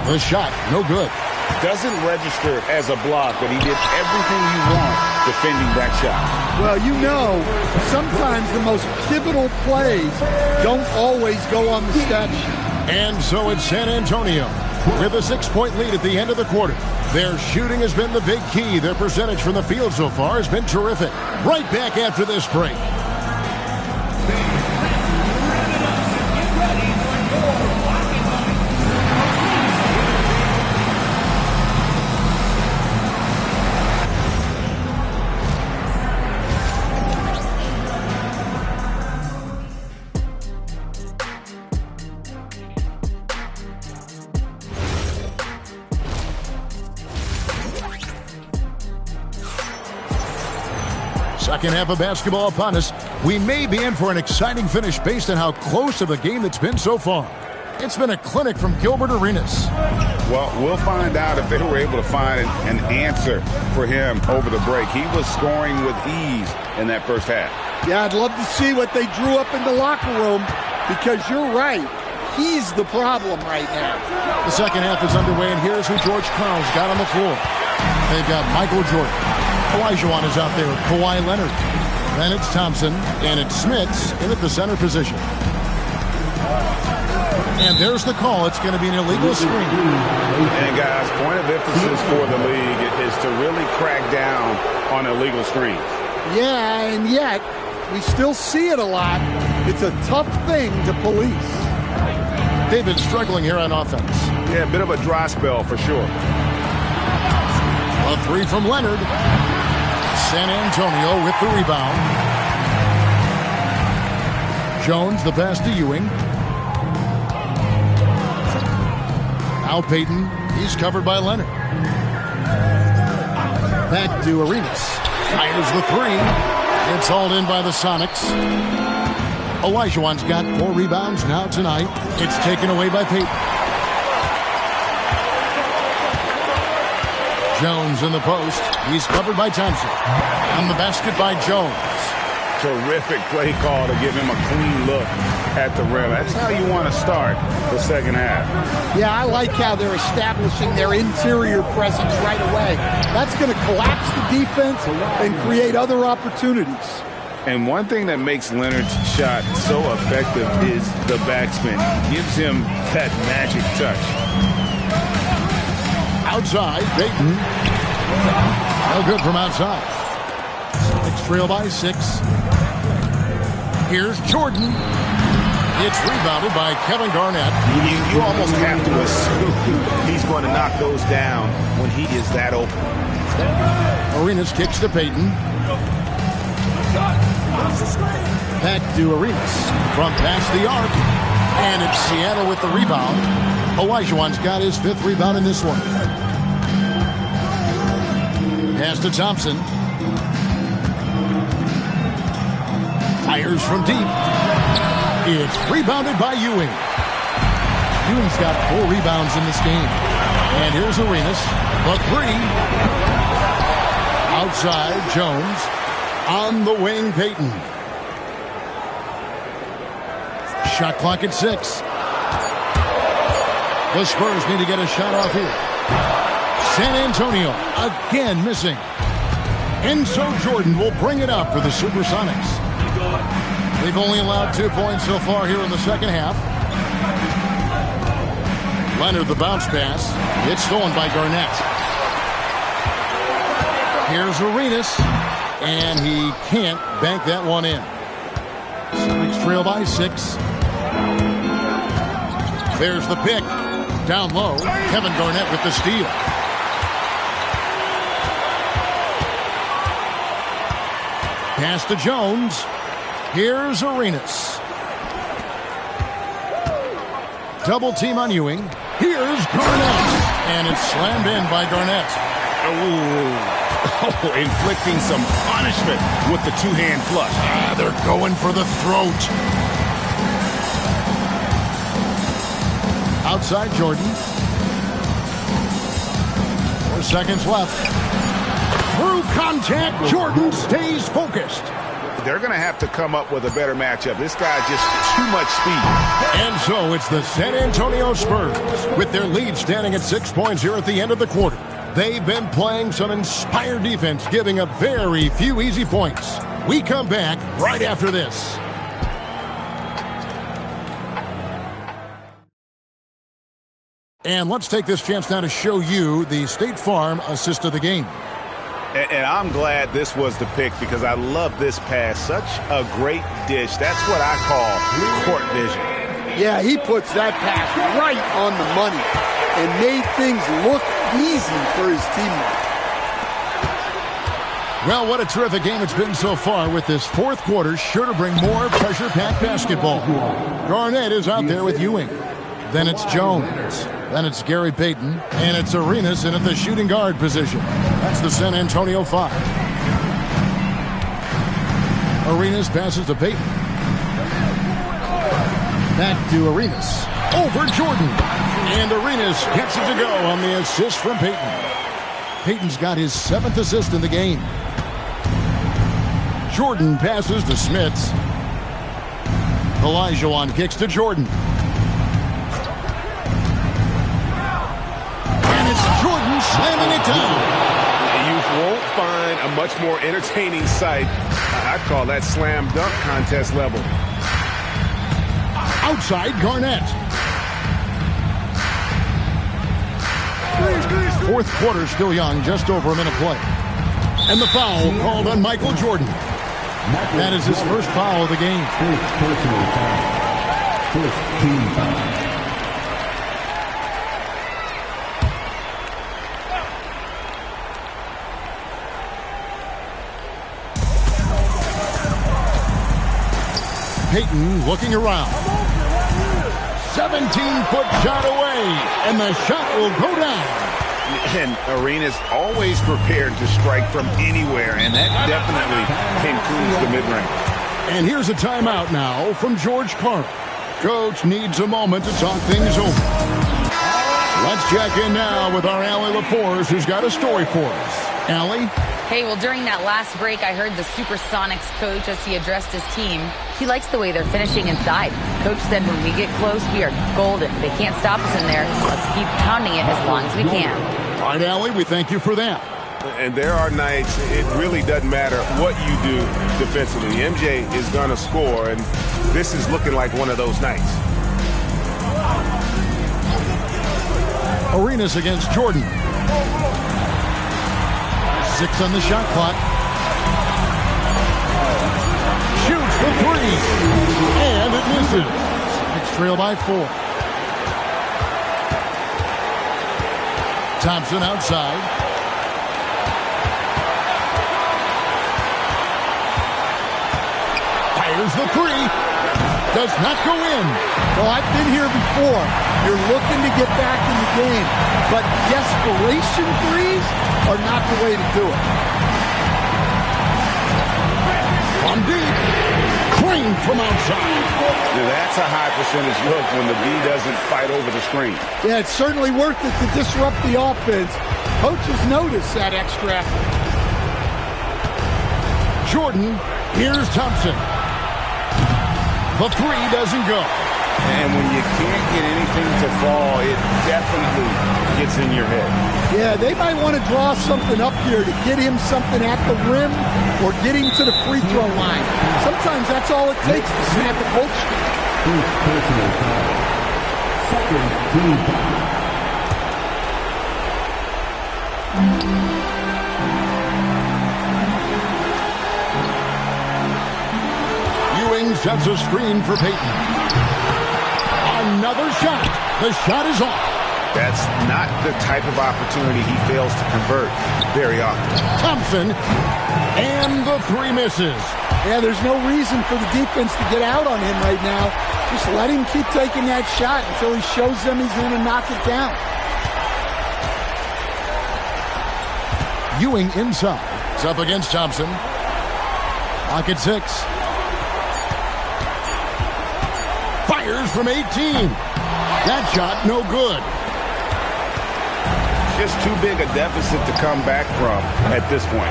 The shot, no good. Doesn't register as a block, but he did everything you want defending that shot. Well, you know, sometimes the most pivotal plays don't always go on the stat sheet. And so it's San Antonio with a 6-point lead at the end of the quarter. Their shooting has been the big key. Their percentage from the field so far has been terrific. Right back after this break. Second half of basketball upon us. We may be in for an exciting finish based on how close of a game it's been so far. It's been a clinic from Gilbert Arenas. Well, we'll find out if they were able to find an answer for him over the break. He was scoring with ease in that first half. Yeah, I'd love to see what they drew up in the locker room, because you're right. He's the problem right now. The second half is underway, and here's who George Karl's got on the floor. They've got Michael Jordan. Olajuwon is out there with Kawhi Leonard. Then it's Thompson, and it's Smits in at the center position. And there's the call. It's going to be an illegal screen. And guys, point of emphasis for the league is to really crack down on illegal screens. Yeah, and yet we still see it a lot. It's a tough thing to police. They've been struggling here on offense. Yeah, a bit of a dry spell for sure. A three from Leonard. San Antonio with the rebound. Jones, the pass to Ewing. Now Payton. He's covered by Leonard. Back to Arenas. Fires the three. It's hauled in by the Sonics. Olajuwon's got 4 rebounds now tonight. It's taken away by Payton. Jones in the post. He's covered by Thompson. On the basket by Jones. Terrific play call to give him a clean look at the rim. That's how you want to start the second half. Yeah, I like how they're establishing their interior presence right away. That's going to collapse the defense and create other opportunities. And one thing that makes Leonard's shot so effective is the backspin. Gives him that magic touch. Outside, Payton. No good from outside. Celtics trail by 6. Here's Jordan. It's rebounded by Kevin Garnett. You almost have to assume he's going to knock those down when he is that open. Arenas kicks to Payton. Back to Arenas. From past the arc. And it's Seattle with the rebound. Olajuwon's got his 5th rebound in this one. Pass to Thompson. Fires from deep. It's rebounded by Ewing. Ewing's got 4 rebounds in this game. And here's Arenas. The 3. Outside, Jones. On the wing, Payton. Shot clock at 6. The Spurs need to get a shot off here. San Antonio again missing. Enzo Jordan will bring it up for the Supersonics. They've only allowed 2 points so far here in the second half. Leonard the bounce pass. It's stolen by Garnett. Here's Arenas. And he can't bank that one in. Sonics trail by 6. There's the pick. Down low, Kevin Garnett with the steal. Pass to Jones. Here's Arenas. Double team on Ewing. Here's Garnett. And it's slammed in by Garnett. Oh, inflicting some punishment with the two-hand flush. They're going for the throat. Outside Jordan. 4 seconds left. Through contact, Jordan stays focused. They're going to have to come up with a better matchup. This guy just too much speed. And so it's the San Antonio Spurs with their lead standing at 6 points here at the end of the quarter. They've been playing some inspired defense, giving up very few easy points. We come back right after this. And let's take this chance now to show you the State Farm assist of the game. And I'm glad this was the pick because I love this pass. Such a great dish. That's what I call court vision. Yeah, he puts that pass right on the money and made things look easy for his teammates. Well, what a terrific game it's been so far with this fourth quarter. Sure to bring more pressure-packed basketball. Garnett is out there with Ewing. Then it's Jones. Then it's Gary Payton. And it's Arenas in at the shooting guard position. That's the San Antonio 5. Arenas passes to Payton. Back to Arenas. Over Jordan. And Arenas gets it to go on the assist from Payton. Payton's got his 7th assist in the game. Jordan passes to Smits. Olajuwon kicks to Jordan. And it's Jordan slamming it down. You won't find a much more entertaining sight. I'd call that slam dunk contest level. Outside Garnett. Fourth quarter still young, just over a minute play. And the foul called on Michael Jordan. That is his first foul of the game. First personal foul. First team foul. Payton looking around. 17-foot shot away, and the shot will go down. And Arenas always prepared to strike from anywhere, and that definitely includes the mid-range. And here's a timeout now from George Karl. Coach needs a moment to talk things over. Let's check in now with our Allie LaForce, who's got a story for us. Allie? Hey, well, during that last break, I heard the Supersonics coach as he addressed his team. He likes the way they're finishing inside. Coach said when we get close, we are golden. They can't stop us in there. Let's keep pounding it as long as we can. All right, Allie, we thank you for that. And there are nights it really doesn't matter what you do defensively. MJ is going to score, and this is looking like one of those nights. Arenas against Jordan. 6 on the shot clock. Shoots the 3. And it misses. It's trail by 4. Thompson outside. Fires the 3. Does not go in. Well, I've been here before. You're looking to get back in the game, but desperation threes are not the way to do it. From deep. Crane from outside. That's a high percentage look when the B doesn't fight over the screen. Yeah, it's certainly worth it to disrupt the offense. Coaches notice that extra effort. Jordan, here's Thompson. The 3 doesn't go. And when you can't get anything to fall, it definitely gets in your head. Yeah, they might want to draw something up here to get him something at the rim or get him to the free throw line. Sometimes that's all it takes to snap a coach. First personal foul. Second team foul. Ewing sets a screen for Payton. Another shot. The shot is off. That's not the type of opportunity he fails to convert very often. Thompson, and the 3 misses. Yeah, there's no reason for the defense to get out on him right now. Just let him keep taking that shot until he shows them he's going to knock it down. Ewing inside. It's up against Thompson. Pocket 6. Fires from 18. That shot no good. Just too big a deficit to come back from at this point.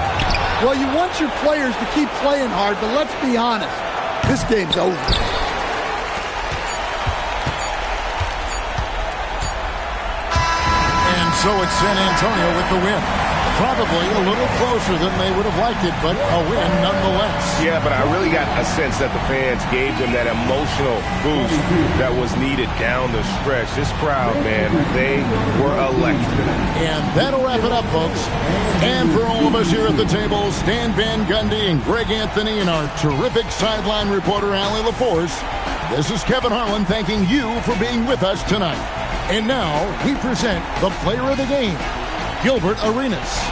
Well, you want your players to keep playing hard, but let's be honest. This game's over. And so it's San Antonio with the win. Probably a little closer than they would have liked it, but a win nonetheless. Yeah, but I really got a sense that the fans gave them that emotional boost that was needed down the stretch. This crowd, man, they were electric. And that'll wrap it up, folks. And for all of us here at the table, Stan Van Gundy and Greg Anthony and our terrific sideline reporter, Allie LaForce, this is Kevin Harlan thanking you for being with us tonight. And now we present the player of the game, Gilbert Arenas.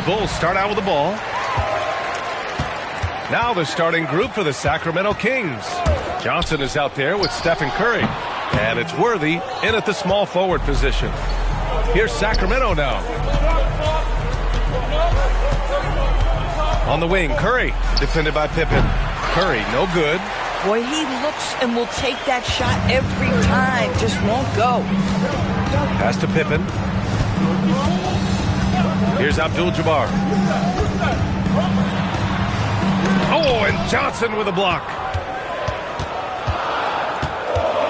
Bulls start out with the ball. Now the starting group for the Sacramento Kings. Johnson is out there with Stephen Curry. And it's Worthy in at the small forward position. Here's Sacramento now. On the wing, Curry, defended by Pippen. Curry, no good. Boy, he looks and will take that shot every time. Just won't go. Pass to Pippen. Here's Abdul-Jabbar. Oh, and Johnson with a block.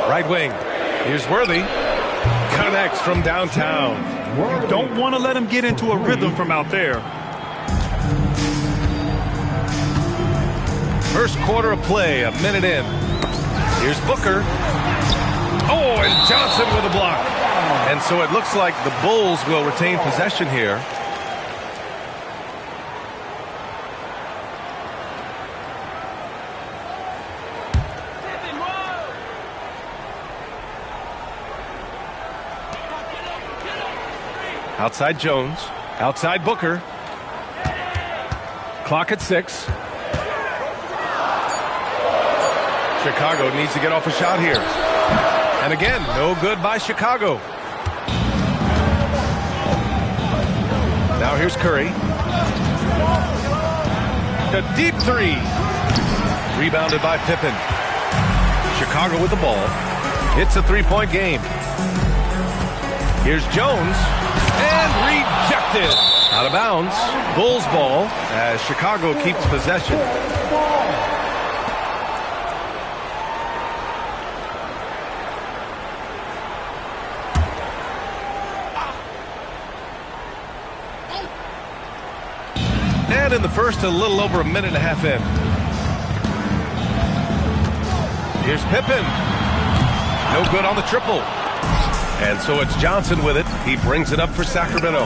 Right wing. Here's Worthy. Connects from downtown. You don't want to let him get into a rhythm from out there. First quarter of play, a minute in. Here's Booker. Oh, and Johnson with a block. And so it looks like the Bulls will retain possession here. Outside Jones. Outside Booker. Clock at 6. Chicago needs to get off a shot here. And again, no good by Chicago. Now here's Curry. The deep three. Rebounded by Pippen. Chicago with the ball. It's a three-point game. Here's Jones. And rejected. Out of bounds. Bulls ball as Chicago keeps possession. And in the first, a little over a minute and a half in. Here's Pippen. No good on the triple. And so it's Johnson with it. He brings it up for Sacramento.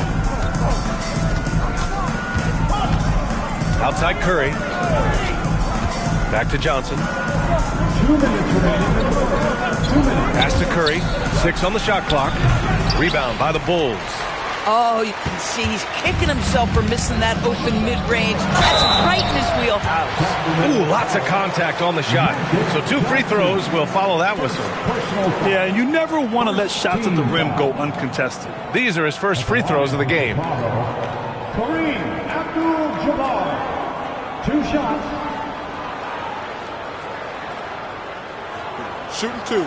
Outside Curry. Back to Johnson. Pass to Curry. 6 on the shot clock. Rebound by the Bulls. Oh, you can see he's kicking himself for missing that open mid-range. That's right in his wheelhouse. Ooh, lots of contact on the shot. So 2 free throws will follow that whistle. Yeah, you never want to let shots at the rim go uncontested. These are his first free throws of the game. Kareem Abdul-Jabbar. 2 shots. Shooting 2.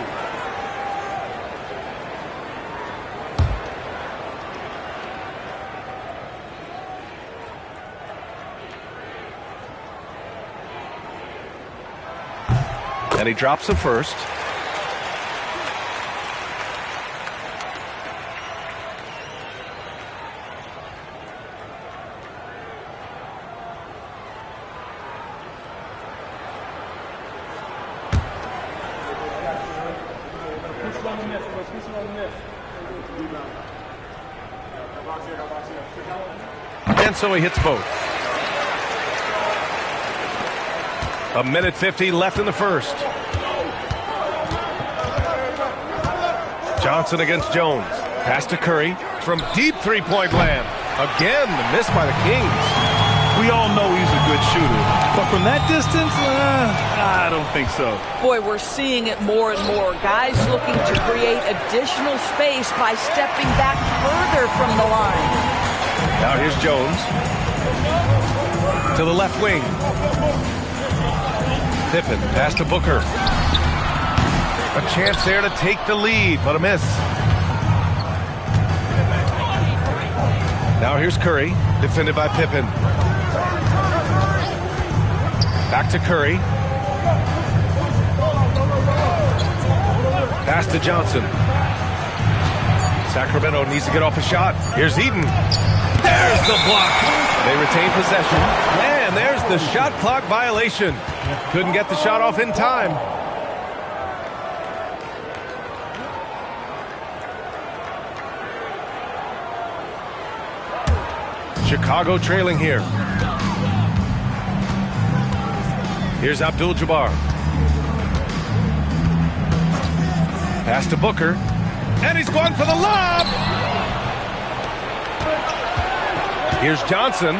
And he drops the first. And so he hits both. A minute 50 left in the first. Johnson against Jones. Pass to Curry from deep three-point land. Again, the miss by the Kings. We all know he's a good shooter. But from that distance, I don't think so. Boy, we're seeing it more and more. Guys looking to create additional space by stepping back further from the line. Now here's Jones. To the left wing. Pippen, pass to Booker. A chance there to take the lead, but a miss. Now here's Curry, defended by Pippen. Back to Curry. Pass to Johnson. Sacramento needs to get off a shot. Here's Eden. There's the block. They retain possession. And there's the shot clock violation. Couldn't get the shot off in time. Chicago trailing here. Here's Abdul-Jabbar. Pass to Booker. And he's going for the lob. Here's Johnson.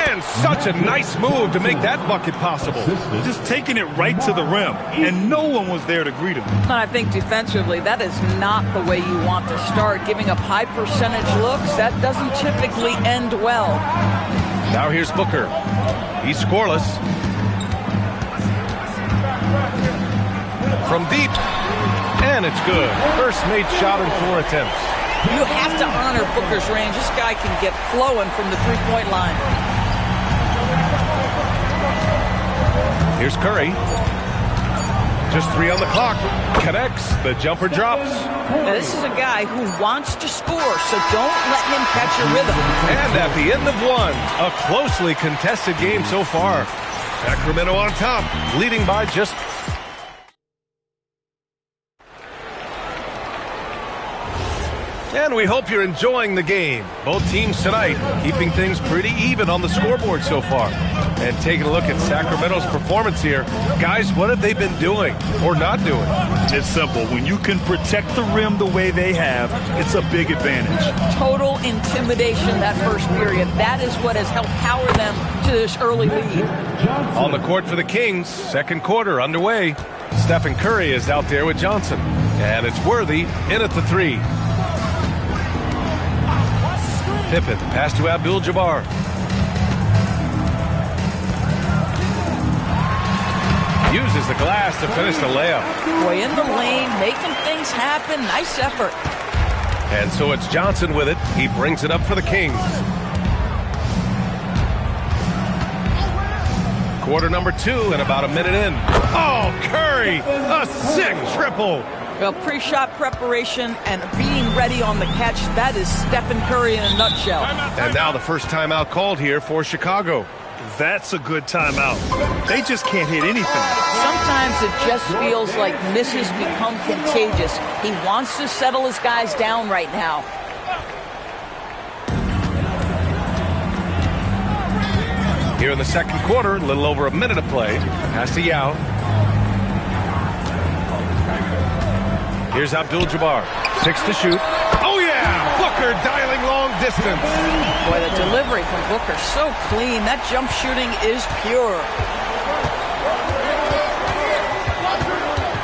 And such a nice move to make that bucket possible. Just taking it right to the rim, and no one was there to greet him. I think defensively, that is not the way you want to start. Giving up high percentage looks, that doesn't typically end well. Now here's Booker. He's scoreless. From deep. And it's good. First made shot in 4 attempts. You have to honor Booker's range. This guy can get flowing from the three-point line. Here's Curry. Just 3 on the clock. Connects. The jumper drops. Now, this is a guy who wants to score, so don't let him catch a rhythm. And at the end of 1, a closely contested game so far. Sacramento on top, leading by just... And we hope you're enjoying the game. Both teams tonight keeping things pretty even on the scoreboard so far. And taking a look at Sacramento's performance here. Guys, what have they been doing or not doing? It's simple. When you can protect the rim the way they have, it's a big advantage. Total intimidation that first period. That is what has helped power them to this early lead. On the court for the Kings, second quarter underway. Stephen Curry is out there with Johnson. And it's Worthy in at the 3. Pippen, pass to Abdul-Jabbar. Uses the glass to finish the layup. Boy, in the lane, making things happen. Nice effort. And so it's Johnson with it. He brings it up for the Kings. Quarter number 2 and about a minute in. Oh, Curry! A sick triple! Well, pre-shot preparation and being ready on the catch, that is Stephen Curry in a nutshell. And now the first timeout called here for Chicago. That's a good timeout. They just can't hit anything. Sometimes it just feels like misses become contagious. He wants to settle his guys down right now. Here in the second quarter, a little over a minute of play. Pass to Yao. Here's Abdul-Jabbar. 6 to shoot. Oh, yeah! Booker dialing long distance. Boy, the delivery from Booker, so clean. That jump shooting is pure.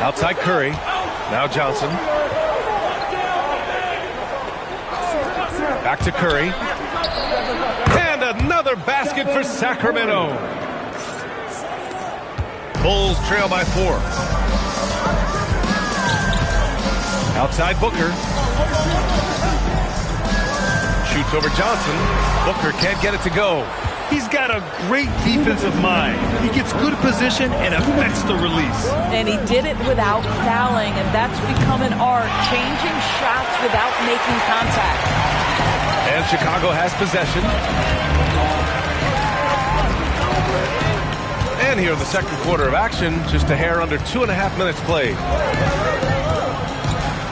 Outside Curry. Now Johnson. Back to Curry. And another basket for Sacramento. Bulls trail by 4. Outside Booker. Shoots over Johnson. Booker can't get it to go. He's got a great defensive mind. He gets good position and affects the release. And he did it without fouling, and that's become an art, changing shots without making contact. And Chicago has possession. And here in the second quarter of action, just a hair under 2.5 minutes played.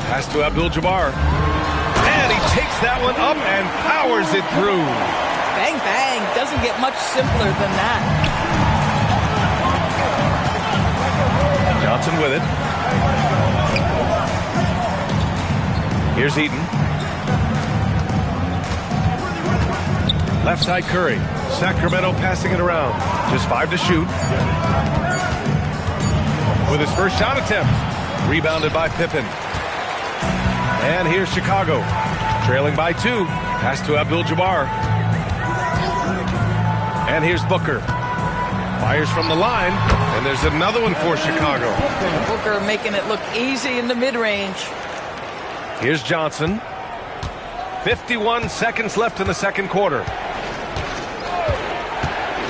Pass to Abdul-Jabbar. And he takes that one up and powers it through. Bang, bang. Doesn't get much simpler than that. Johnson with it. Here's Eaton. Left side Curry. Sacramento passing it around. Just 5 to shoot. With his first shot attempt. Rebounded by Pippen. And here's Chicago. Trailing by 2. Pass to Abdul-Jabbar. And here's Booker. Fires from the line. And there's another one for Chicago. Booker making it look easy in the mid-range. Here's Johnson. 51 seconds left in the second quarter.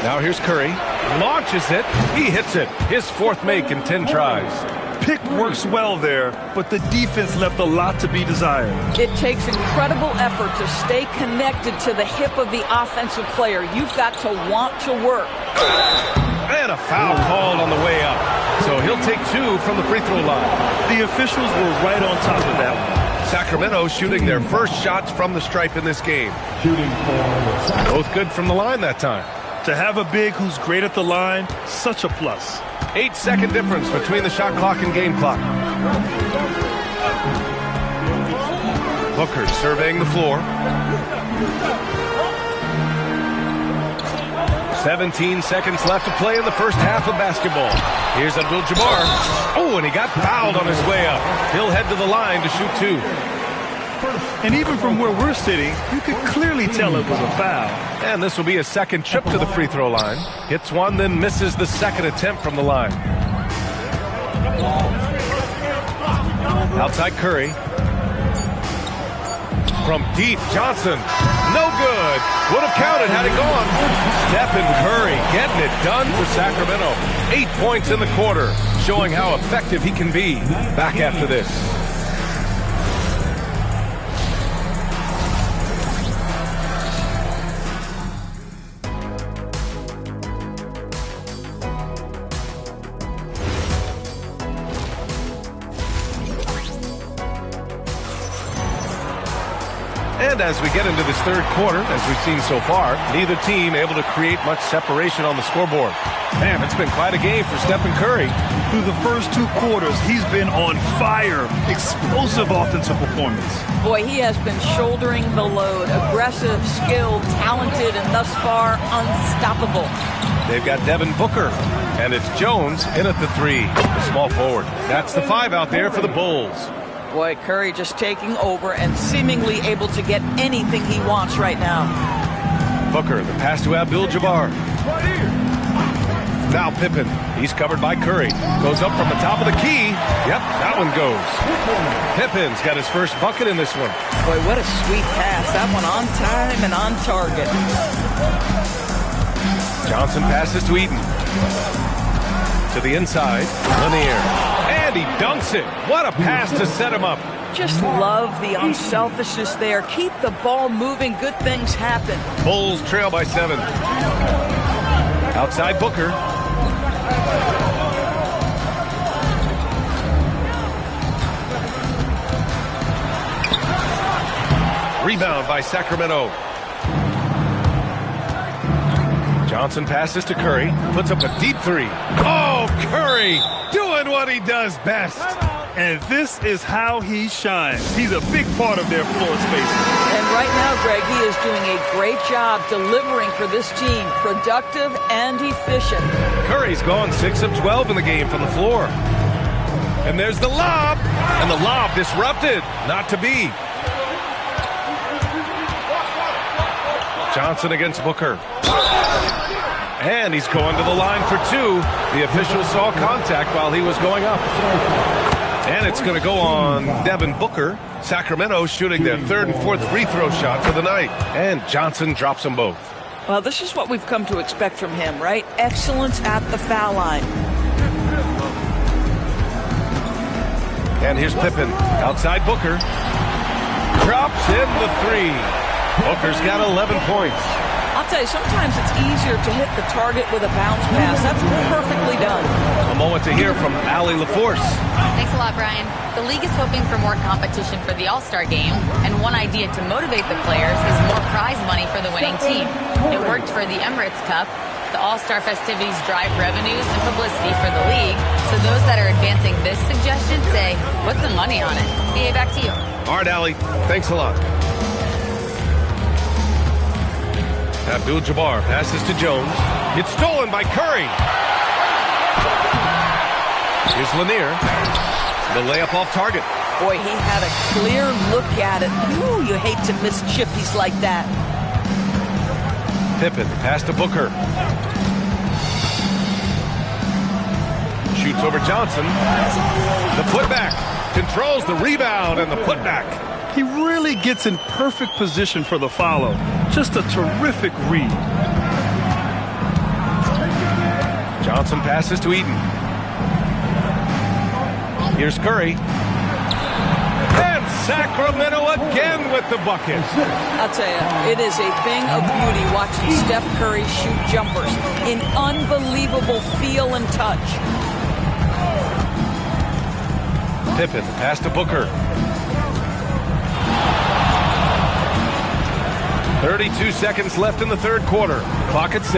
Now here's Curry. Launches it. He hits it. His 4th make in 10 tries. Pick works well there, but the defense left a lot to be desired. It takes incredible effort to stay connected to the hip of the offensive player. You've got to want to work. And a foul called on the way up. So he'll take 2 from the free throw line. The officials were right on top of that one. Sacramento shooting their first shots from the stripe in this game. Both good from the line that time. To have a big who's great at the line, such a plus. 8-second difference between the shot clock and game clock. Booker surveying the floor. 17 seconds left to play in the first half of basketball. Here's Abdul-Jabbar. Oh, and he got fouled on his way up. He'll head to the line to shoot 2. And even from where we're sitting, you could clearly tell it was a foul. And this will be a second trip to the free throw line. Hits one, then misses the second attempt from the line. Outside Curry. From deep, Johnson. No good. Would have counted had it gone. Stephen Curry getting it done for Sacramento. 8 points in the quarter, showing how effective he can be. Back after this. And as we get into this third quarter, as we've seen so far, neither team able to create much separation on the scoreboard. Man, it's been quite a game for Stephen Curry. Through the first 2 quarters, he's been on fire. Explosive offensive performance. Boy, he has been shouldering the load. Aggressive, skilled, talented, and thus far unstoppable. They've got Devin Booker, and it's Jones in at the 3, the small forward. That's the 5 out there for the Bulls. Boy, Curry just taking over and seemingly able to get anything he wants right now. Booker, the pass to Abdul-Jabbar. Now Pippen, he's covered by Curry. Goes up from the top of the key. Yep, that one goes. Pippen's got his first bucket in this one. Boy, what a sweet pass. That one on time and on target. Johnson passes to Eaton. To the inside, Lanier. And he dunks it. What a pass to set him up. Just love the unselfishness there. Keep the ball moving. Good things happen. Bulls trail by 7. Outside Booker. Rebound by Sacramento. Johnson passes to Curry. Puts up a deep 3. Oh, Curry doing what he does best. And this is how he shines. He's a big part of their floor spacing. And right now, Greg, he is doing a great job delivering for this team. Productive and efficient. Curry's gone 6 of 12 in the game from the floor. And there's the lob. And the lob disrupted. Not to be. Johnson against Booker. And he's going to the line for 2. The official saw contact while he was going up. And it's going to go on Devin Booker. Sacramento shooting their 3rd and 4th free throw shots of the night. And Johnson drops them both. Well, this is what we've come to expect from him, right? Excellence at the foul line. And here's Pippen. Outside Booker. Drops in the 3. Booker's got 11 points. I'll tell you, sometimes it's easier to hit the target with a bounce pass. That's perfectly done. A moment to hear from Allie LaForce. Thanks a lot, Brian. The league is hoping for more competition for the All-Star game, and one idea to motivate the players is more prize money for the winning team. It worked for the Emirates Cup. The All-Star festivities drive revenues and publicity for the league, so those that are advancing this suggestion say, what's the money on it? BA, back to you. All right, Allie. Thanks a lot. Abdul-Jabbar passes to Jones. It's stolen by Curry. Here's Lanier. The layup off target. Boy, he had a clear look at it. Ooh, you hate to miss chippies like that. Pippen, pass to Booker. Shoots over Johnson. The putback. Controls the rebound and the putback. He really gets in perfect position for the follow. Just a terrific read. Johnson passes to Eaton. Here's Curry. And Sacramento again with the bucket. I'll tell you, it is a thing of beauty watching Steph Curry shoot jumpers in unbelievable feel and touch. Pippen, pass to Booker. 32 seconds left in the third quarter. Clock at 6.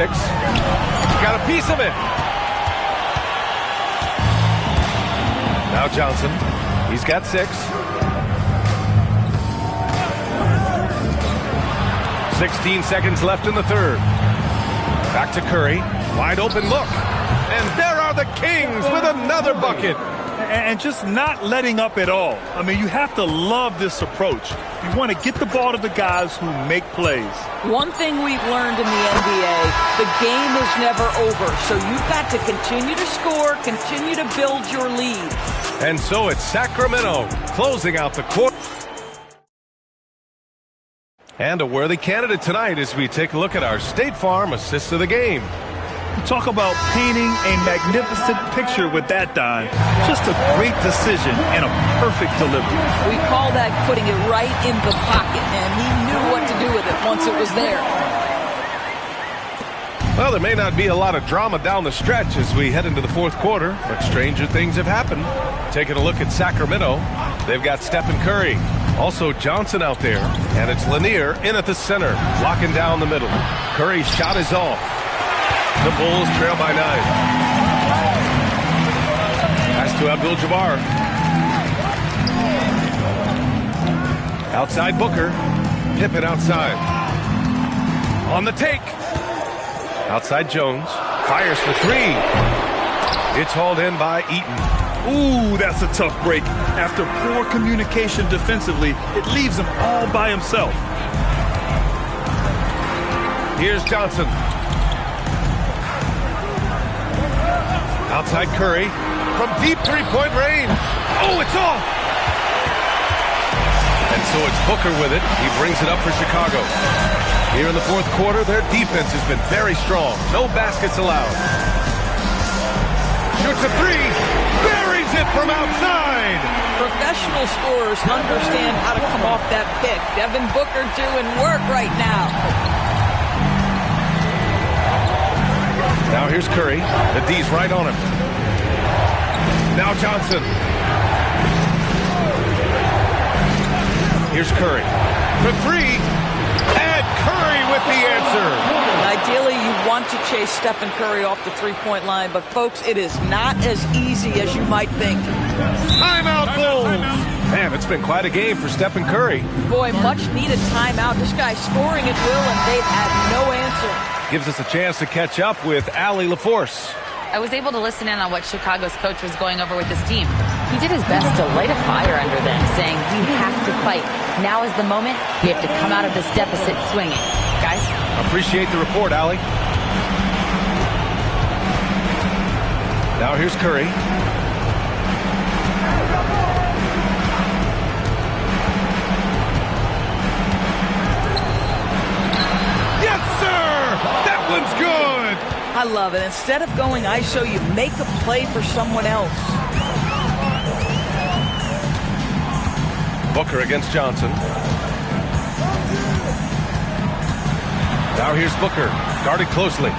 Got a piece of it. Now Johnson. He's got 6. 16 seconds left in the third. Back to Curry. Wide open look. And there are the Kings with another bucket. And just not letting up at all. I mean, you have to love this approach. You want to get the ball to the guys who make plays. One thing we've learned in the NBA, the game is never over. So you've got to continue to score, continue to build your lead. And so it's Sacramento closing out the quarter. And a worthy candidate tonight as we take a look at our State Farm assist of the game. Talk about painting a magnificent picture with that, Don. Just a great decision and a perfect delivery. We call that putting it right in the pocket, and he knew what to do with it once it was there. Well, there may not be a lot of drama down the stretch as we head into the fourth quarter, but stranger things have happened. Taking a look at Sacramento, they've got Stephen Curry. Also Johnson out there, and it's Lanier in at the center, locking down the middle. Curry's shot is off. The Bulls trail by 9. Pass to Abdul-Jabbar. Outside Booker. Pippen outside. On the take. Outside Jones. Fires for 3. It's hauled in by Eaton. Ooh, that's a tough break. After poor communication defensively, it leaves him all by himself. Here's Johnson. Outside Curry. From deep three-point range. Oh, it's off! And so it's Booker with it. He brings it up for Chicago. Here in the fourth quarter, their defense has been very strong. No baskets allowed. Shoots a 3. Buries it from outside. Professional scorers understand how to come off that pick. Devin Booker doing work right now. Now here's Curry. The D's right on him. Now Johnson. Here's Curry. For 3. And Curry with the answer. Ideally, you want to chase Stephen Curry off the three-point line, but folks, it is not as easy as you might think. Timeout, Bulls. Man, it's been quite a game for Stephen Curry. Boy, much needed timeout. This guy's scoring at will, and they've had no answer. Gives us a chance to catch up with Allie LaForce. I was able to listen in on what Chicago's coach was going over with his team. He did his best to light a fire under them, saying, we have to fight. Now is the moment. We have to come out of this deficit swinging. Guys? Appreciate the report, Allie. Now here's Curry. Yes, sir! That one's good! I love it. Instead of going ISO, you make a play for someone else. Booker against Johnson. Now here's Booker, guarded closely.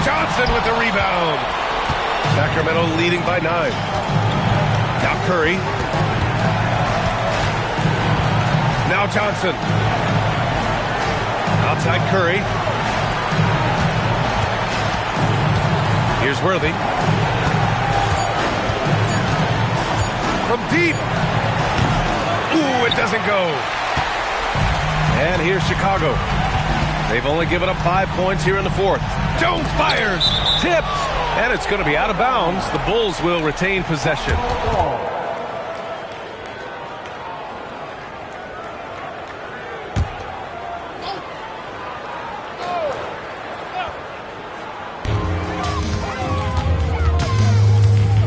Johnson with the rebound. Sacramento leading by 9. Now Curry. Now Johnson. Outside Curry. Here's Worthy. From deep. Ooh, it doesn't go. And here's Chicago. They've only given up 5 points here in the fourth. Jones fires. Tipped. And it's going to be out of bounds. The Bulls will retain possession.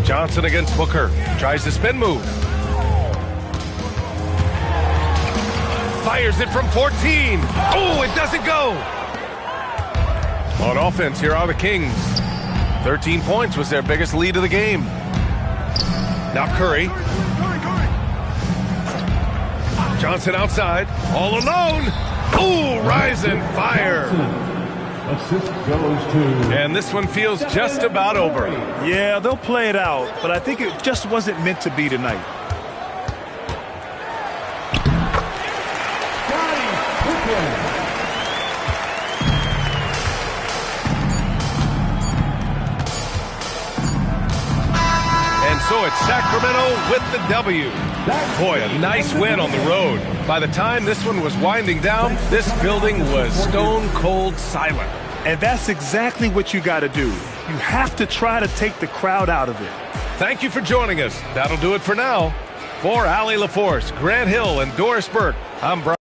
Johnson against Booker. Tries the spin move. Fires it from 14. Oh, it doesn't go. On offense, here are the Kings. 13 points was their biggest lead of the game. Now Curry. Johnson outside. All alone. Ooh, rise and fire. Assist goes to... And this one feels just about over. Yeah, they'll play it out, but I think it just wasn't meant to be tonight. And so it's Sacramento with the W. Boy, a nice win on the road. By the time this one was winding down, this building was stone cold silent. And that's exactly what you got to do. You have to try to take the crowd out of it. Thank you for joining us. That'll do it for now. For Allie LaForce, Grant Hill, and Doris Burke, I'm Brian.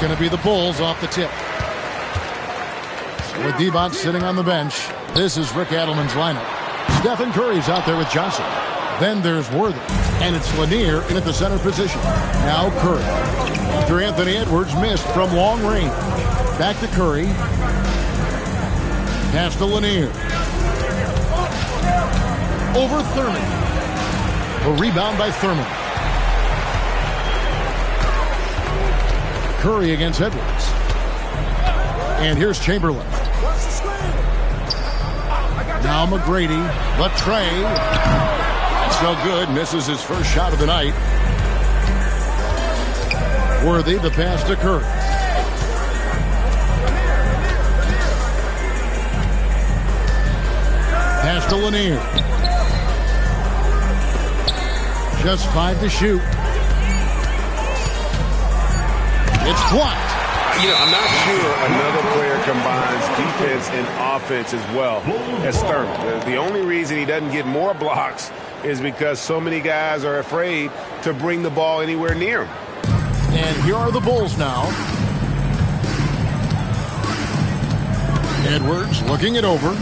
going to be the Bulls off the tip. So with Devon sitting on the bench, this is Rick Adelman's lineup. Stephen Curry's out there with Johnson. Then there's Worthy. And it's Lanier in at the center position. Now Curry. After Anthony Edwards missed from long range. Back to Curry. Pass to Lanier. Over Thurman. A rebound by Thurman. Curry against Edwards. And here's Chamberlain. Now McGrady. Latrey. That's no good. Misses his first shot of the night. Worthy, the pass to Curry. Pass to Lanier. Just 5 to shoot. It's blocked. You know, I'm not sure another player combines defense and offense as well as Thurman. The only reason he doesn't get more blocks is because so many guys are afraid to bring the ball anywhere near him. And here are the Bulls now. Edwards looking it over.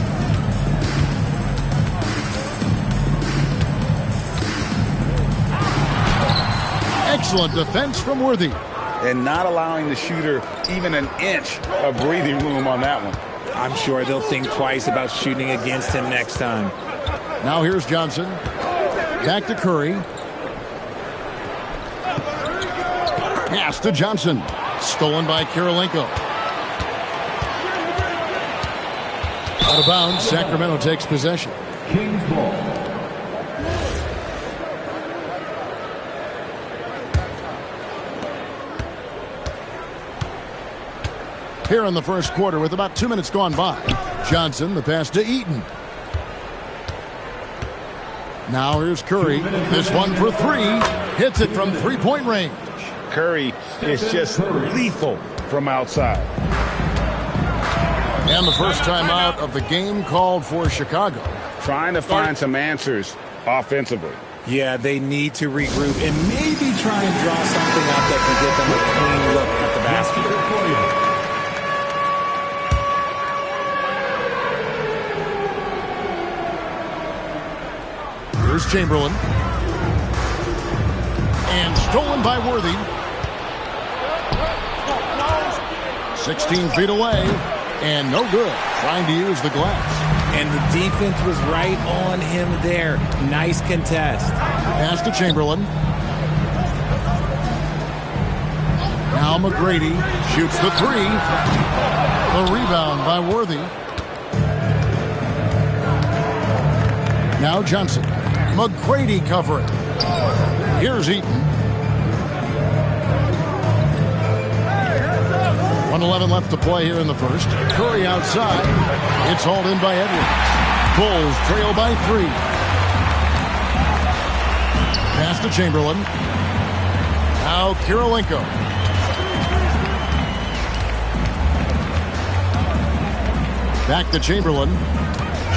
Excellent defense from Worthy. And not allowing the shooter even an inch of breathing room on that one. I'm sure they'll think twice about shooting against him next time. Now here's Johnson. Back to Curry. Pass to Johnson. Stolen by Kirilenko. Out of bounds. Sacramento takes possession. Kings ball. Here in the first quarter with about 2 minutes gone by. Johnson, the pass to Eaton. Now here's Curry. This one for 3. Hits it from three-point range. Curry is just lethal from outside. And the first time out of the game called for Chicago. Trying to find some answers offensively. Yeah, they need to regroup and maybe try and draw something up that can get them a clean look at the basket. Here's Chamberlain. And stolen by Worthy. 16 feet away. And no good. Trying to use the glass. And the defense was right on him there. Nice contest. Pass to Chamberlain. Now McGrady shoots the 3. The rebound by Worthy. Now Johnson. McGrady covering. Here's Eaton. 1:11 left to play here in the first. Curry outside. It's hauled in by Edwards. Bulls trail by 3. Pass to Chamberlain. Now Kirilenko. Back to Chamberlain.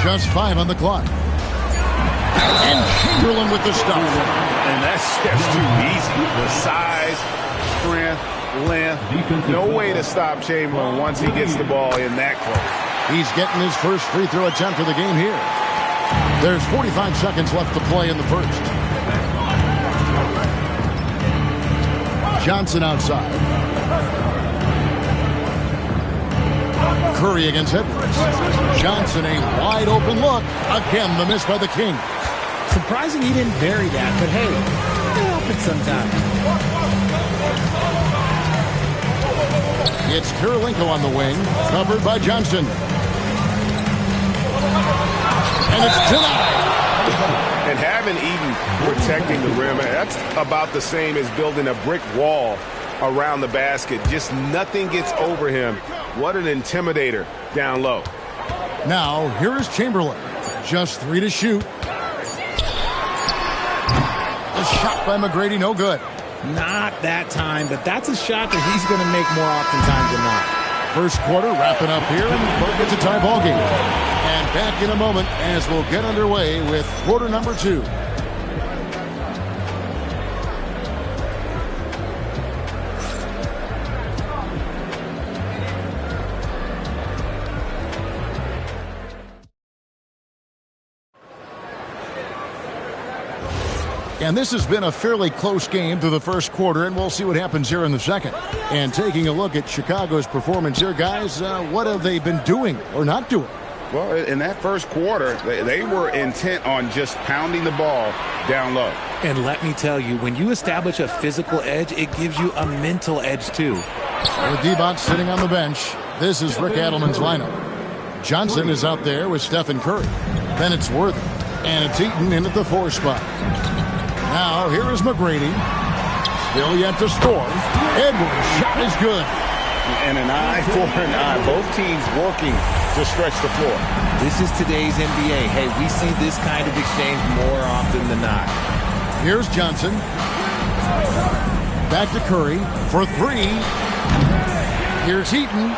Just 5 on the clock. And Chamberlain with the stuff. And that's just too easy. The size, strength, length. No way to stop Chamberlain once he gets the ball in that close. He's getting his first free throw attempt of the game here. There's 45 seconds left to play in the first. Johnson outside. Curry against Edwards. Johnson, a wide open look. Again, the miss by the Kings. Surprising he didn't bury that, but hey, it happens sometimes. It's Kirilenko on the wing, covered by Johnson. And it's denied. And having Eaton protecting the rim, that's about the same as building a brick wall around the basket. Just nothing gets over him. What an intimidator down low. Now, here is Chamberlain. Just 3 to shoot. A shot by McGrady, no good. Not that time, but that's a shot that he's going to make more oftentimes than not. First quarter wrapping up here, and it's a tie ball game. And back in a moment as we'll get underway with quarter number 2. And this has been a fairly close game through the first quarter, and we'll see what happens here in the second. And taking a look at Chicago's performance here, guys, what have they been doing or not doing? Well, in that first quarter, they were intent on just pounding the ball down low. And let me tell you, when you establish a physical edge, it gives you a mental edge too. With D-Bot sitting on the bench, this is Rick Adelman's lineup. Johnson is out there with Stephen Curry. Then it's Worthy. And it's Eaton in at the 4 spot. Now, here is McGrady. Still yet to score. Edwards' shot is good. And an eye for an eye. Both teams working to stretch the floor. This is today's NBA. Hey, we see this kind of exchange more often than not. Here's Johnson. Back to Curry for 3. Here's Eaton.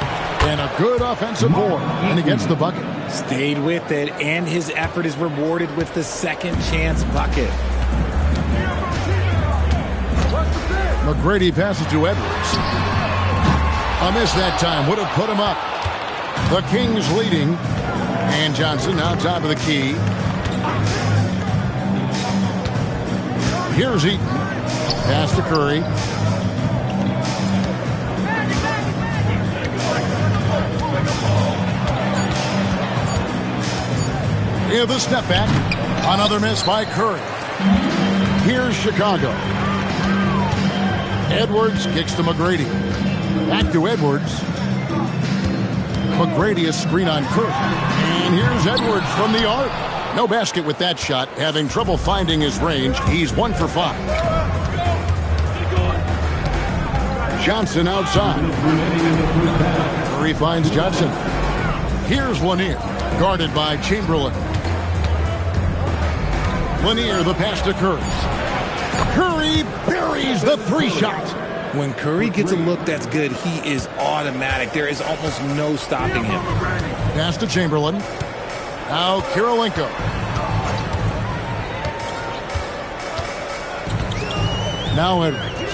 And a good offensive board. And he gets the bucket. Stayed with it, and his effort is rewarded with the second chance bucket. McGrady passes to Edwards. A miss that time would have put him up. The Kings leading. And Johnson now top of the key. Here's Eaton. Pass to Curry. Here's the step back. Another miss by Curry. Here's Chicago. Edwards kicks to McGrady. Back to Edwards. McGrady, a screen on Curry. And here's Edwards from the arc. No basket with that shot. Having trouble finding his range. He's 1 for 5. Johnson outside. Curry finds Johnson. Here's Lanier. Guarded by Chamberlain. Lanier, the pass to Curry. Curry buries the 3 shot. When Curry gets a look that's good, he is automatic. There is almost no stopping him. Pass to Chamberlain. Now Kirilenko. Now Edwards.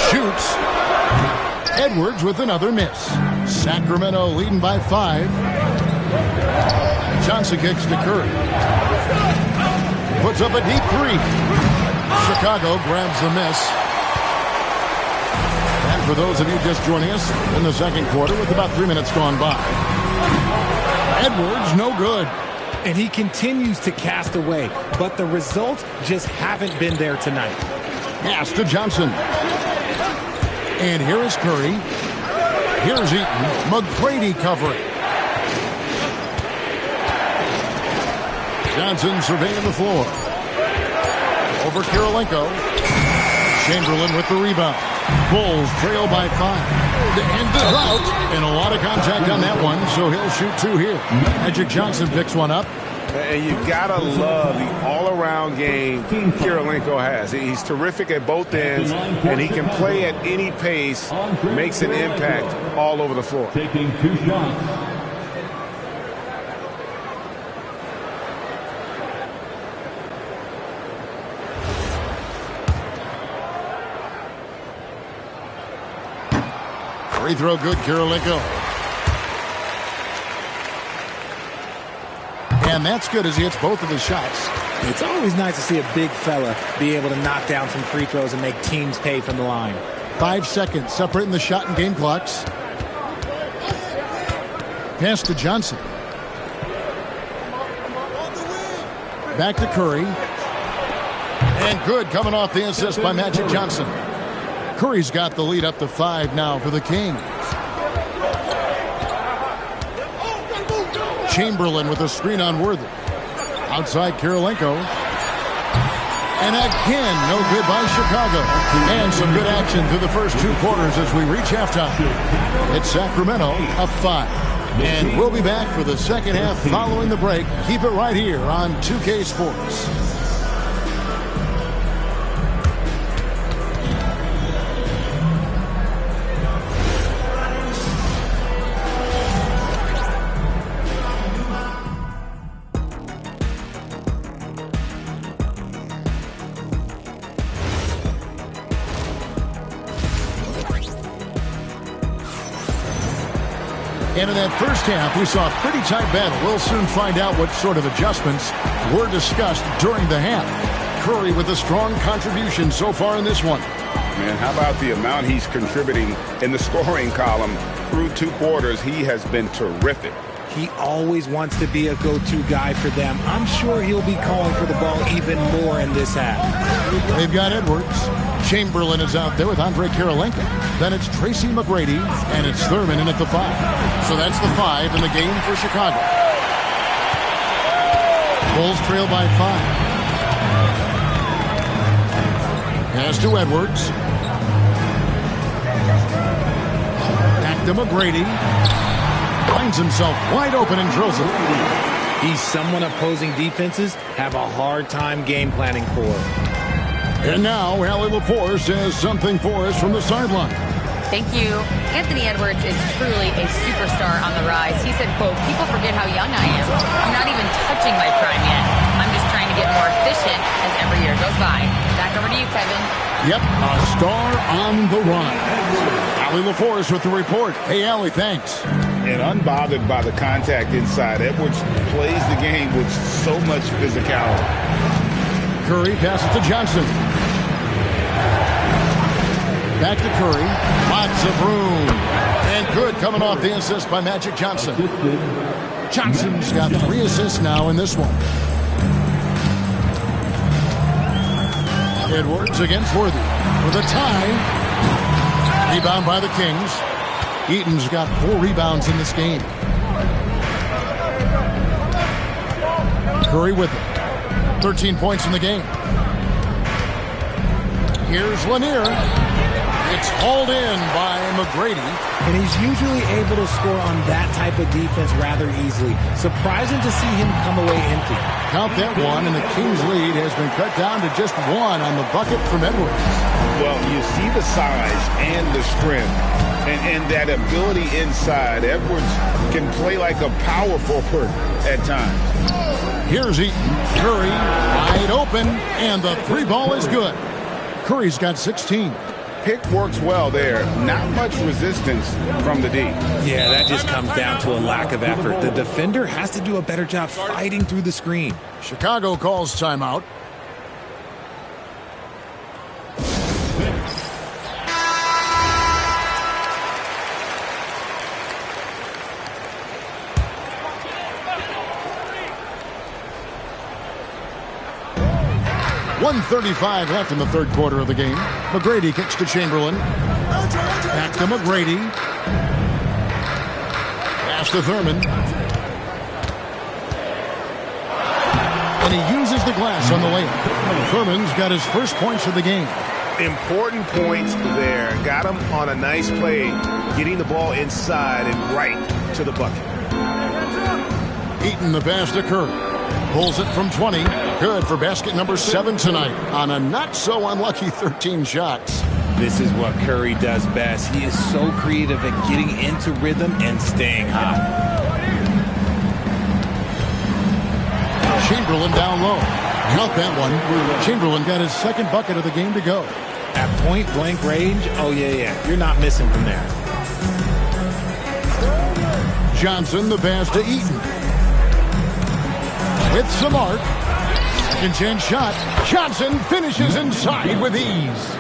Shoots. Edwards with another miss. Sacramento leading by 5. Johnson kicks to Curry. Puts up a deep 3. Chicago grabs the miss. And for those of you just joining us in the second quarter with about 3 minutes gone by. Edwards, no good. And he continues to cast away, but the results just haven't been there tonight. Pass to Johnson. And here is Curry. Here's Eaton. McGrady covering. Johnson surveying the floor. Over Kirilenko. Chamberlain with the rebound. Bulls trail by 5. To end the drought. And a lot of contact on that one, so he'll shoot 2 here. Magic Johnson picks one up. And you gotta love the all-around game Kirilenko has. He's terrific at both ends, and he can play at any pace, makes an impact all over the floor. Taking 2 shots. Free throw good, Kirilenko. And that's good as he hits both of his shots. It's always nice to see a big fella be able to knock down some free throws and make teams pay from the line. 5 seconds separating the shot and game clocks. Pass to Johnson. Back to Curry. And good coming off the assist by Magic Johnson. Curry's got the lead up to 5 now for the Kings. Chamberlain with a screen on Worthy. Outside Kirilenko. And again, no good by Chicago. And some good action through the first 2 quarters as we reach halftime. It's Sacramento up 5. And we'll be back for the second half following the break. Keep it right here on 2K Sports. And in that first half, we saw a pretty tight battle. We'll soon find out what sort of adjustments were discussed during the half. Curry with a strong contribution so far in this one. Man, how about the amount he's contributing in the scoring column through 2 quarters? He has been terrific. He always wants to be a go-to guy for them. I'm sure he'll be calling for the ball even more in this half. They've got Edwards. Chamberlain is out there with Andre Kirilenko. Then it's Tracy McGrady, and it's Thurman in at the 5. So that's the 5 in the game for Chicago. Bulls trail by 5. Pass to Edwards. Back to McGrady. Finds himself wide open and drills it. He's someone opposing defenses have a hard time game planning for. And now, Allie LaForce has something for us from the sideline. Thank you. Anthony Edwards is truly a superstar on the rise. He said, quote, "People forget how young I am. I'm not even touching my prime yet. I'm just trying to get more efficient as every year goes by." Back over to you, Kevin. Yep, a star on the run. Allie LaForce with the report. Hey, Allie, thanks. And unbothered by the contact inside, Edwards plays the game with so much physicality. Curry passes to Johnson. Back to Curry. Lots of room. And good coming off the assist by Magic Johnson. Johnson's got 3 assists now in this one. Edwards against Worthy for the tie. Rebound by the Kings. Eaton's got 4 rebounds in this game. Curry with it. 13 points in the game. Here's Lanier. It's hauled in by McGrady. And he's usually able to score on that type of defense rather easily. Surprising to see him come away empty. Count that 1, and the Kings' lead has been cut down to just 1 on the bucket from Edwards. Well, you see the size and the strength and that ability inside. Edwards can play like a power forward at times. Here's Eaton. Curry wide open, and the 3 ball is good. Curry's got 16. Pick works well there. Not much resistance from the D. Yeah, that just comes down to a lack of effort. The defender has to do a better job fighting through the screen. Chicago calls timeout. .135 left in the third quarter of the game. McGrady kicks to Chamberlain. Back to McGrady. Pass to Thurman. And he uses the glass on the layup. Thurman's got his first points of the game. Important points there. Got him on a nice play, getting the ball inside and right to the bucket. Eaton the pass to Curry. Pulls it from 20. Good for basket number 7 tonight on a not-so-unlucky 13 shots. This is what Curry does best. He is so creative at getting into rhythm and staying hot. Chamberlain down low. Count that one. Chamberlain got his second bucket of the game to go. At point-blank range, oh, yeah. You're not missing from there. Johnson the pass to Eaton. With some arc. Second chance shot. Johnson finishes inside with ease.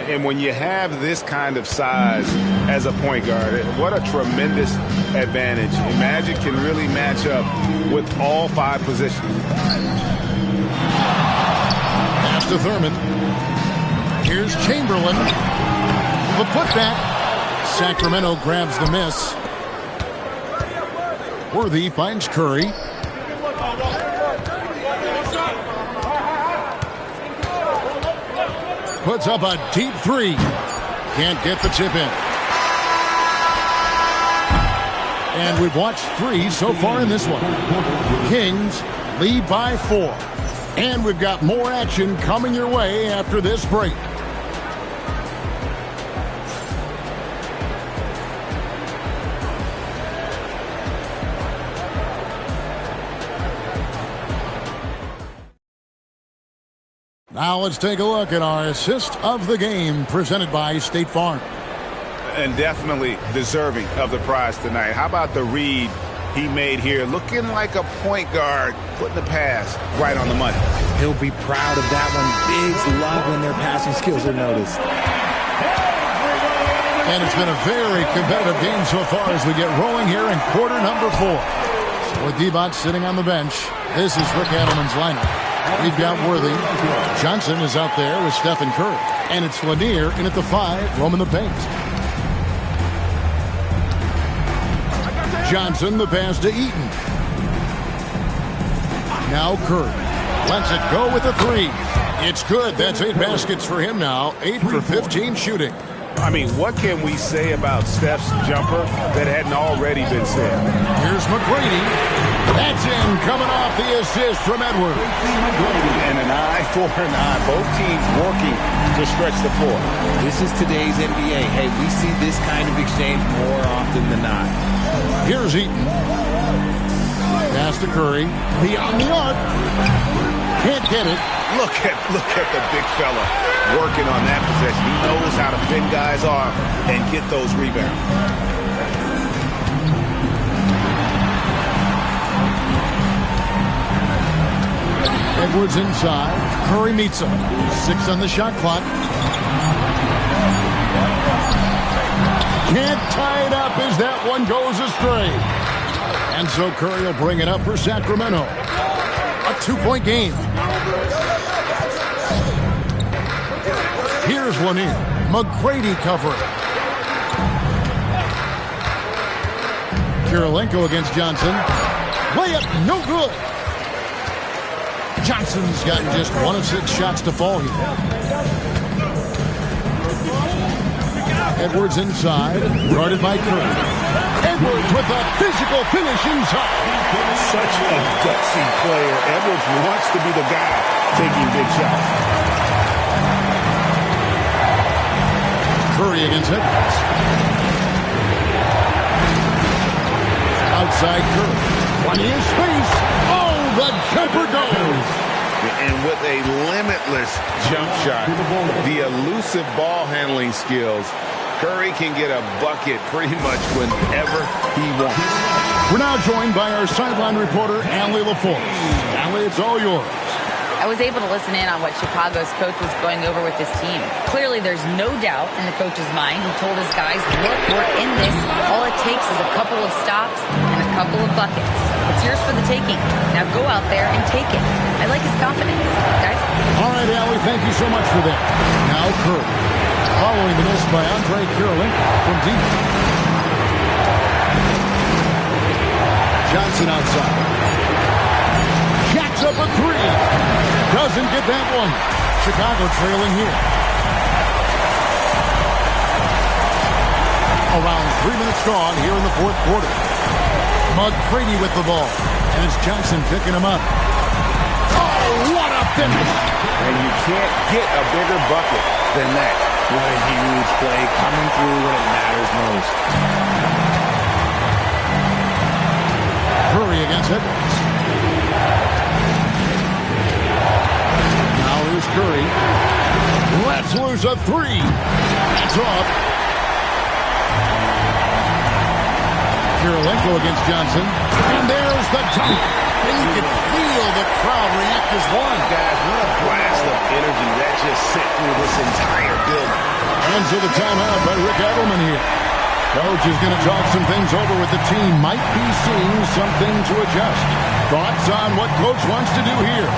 And when you have this kind of size as a point guard, what a tremendous advantage. And Magic can really match up with all 5 positions. Pass to Thurman. Here's Chamberlain. The putback. Sacramento grabs the miss. Worthy finds Curry. Puts up a deep 3. Can't get the tip in. And we've watched 3 so far in this one. Kings lead by 4. And we've got more action coming your way after this break. Now let's take a look at our assist of the game presented by State Farm. And definitely deserving of the prize tonight. How about the read he made here? Looking like a point guard, putting the pass right on the money. He'll be proud of that one. Bigs love when their passing skills are noticed. And it's been a very competitive game so far as we get rolling here in quarter number 4. So with Divac sitting on the bench, this is Rick Adelman's lineup. We've got Worthy. Johnson is out there with Stephen Curry. And it's Lanier in at the 5, roaming the paint. Johnson, the pass to Eaton. Now Curry. Lets it go with a 3. It's good. That's 8 baskets for him now. 8 for 15 shooting. I mean, what can we say about Steph's jumper that hadn't already been said? Here's McGrady. That's in, coming off the assist from Edwards. And an eye for an eye. Both teams working to stretch the floor. This is today's NBA. Hey, we see this kind of exchange more often than not. Here's Eaton. Pass to Curry. Beyond the arc. Can't get it. Look at the big fella working on that possession. He knows how to fit guys off and get those rebounds. Edwards inside. Curry meets him. 6 on the shot clock. Can't tie it up as that one goes astray. And so Curry will bring it up for Sacramento. A 2-point game. Here's Lanier. McGrady covering. Kirilenko against Johnson. Layup, no good. Johnson's gotten just 1 of 6 shots to fall here. Edwards inside, guarded by Curry. Edwards with a physical finish inside. Such a gutsy player. Edwards wants to be the guy taking big shots. Curry against Edwards. Outside Curry. Plenty of space. Oh, the jumper goes. And with a limitless jump shot, the elusive ball handling skills, Curry can get a bucket pretty much whenever he wants. We're now joined by our sideline reporter, Allie LaForce. Allie, it's all yours. I was able to listen in on what Chicago's coach was going over with this team. Clearly, there's no doubt in the coach's mind. He told his guys, look, we're in this. All it takes is a couple of stops and a couple of buckets. It's yours for the taking. Now go out there and take it. I like his confidence, guys. All right, Allie, thank you so much for that. Now Curry. Following the miss by Andre Kirilenko from deep. Johnson outside. Jacks up a 3. Doesn't get that one. Chicago trailing here. Around 3 minutes gone here in the 4th quarter. McGrady with the ball. And it's Johnson picking him up. Oh, what a finish. And you can't get a bigger bucket than that. What a huge play coming through when it matters most. Curry against Edwards. Now here's Curry. Let's lose a 3. That's off. Kirilenko against Johnson. And there's the dunk. And you can feel the crowd react as one. Guys, what a blast of energy that just sent through this entire building. And so the timeout by Rick Adelman here. Coach is going to talk some things over with the team. Might be seeing something to adjust. Thoughts on what Coach wants to do here?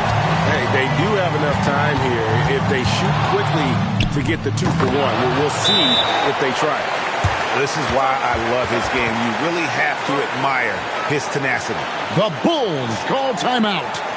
Hey, they do have enough time here if they shoot quickly to get the 2 for 1. We'll see if they try it. This is why I love his game. You really have to admire his tenacity. The Bulls call timeout.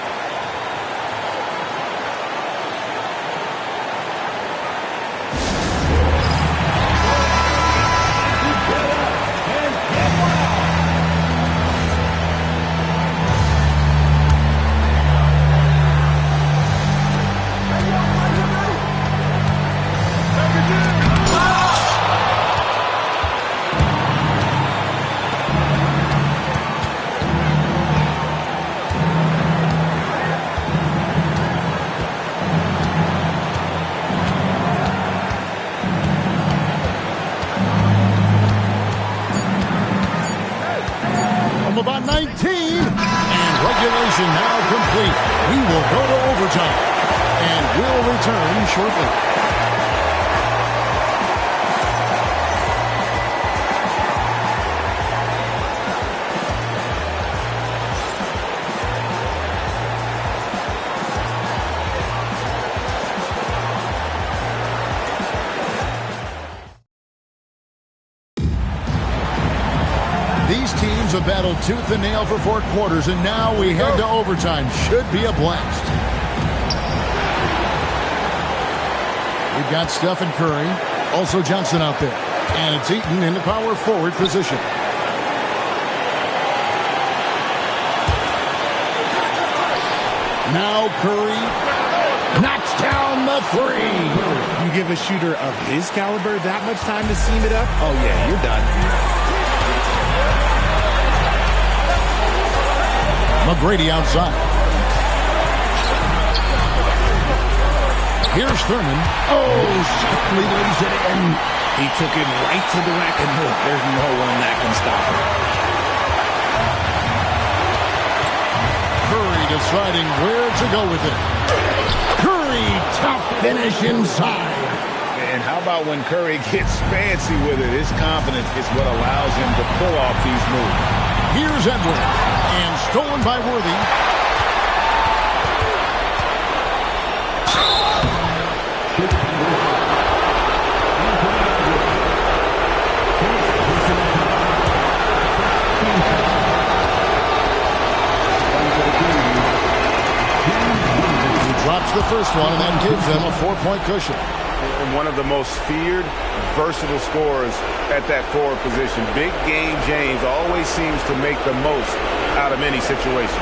go to overtime. And we'll return shortly. These teams have battled tooth and nail for 4 quarters, and now we head to overtime. Should be a blast. We've got Stephen Curry, also Johnson out there, and it's Eaton in the power forward position. Now Curry knocks down the 3. You give a shooter of his caliber that much time to seam it up? Oh, yeah, you're done. McGrady outside. Here's Thurman. Oh, softly lays it in. He took it right to the rack and hook. There's no one that can stop him. Curry deciding where to go with it. Curry, tough finish inside. And how about when Curry gets fancy with it? His confidence is what allows him to pull off these moves. Here's Edwards. And stolen by Worthy. He drops the first one, and that gives them a 4-point cushion. And one of the most feared, versatile scorers at that forward position. Big game James always seems to make the most out of any situation.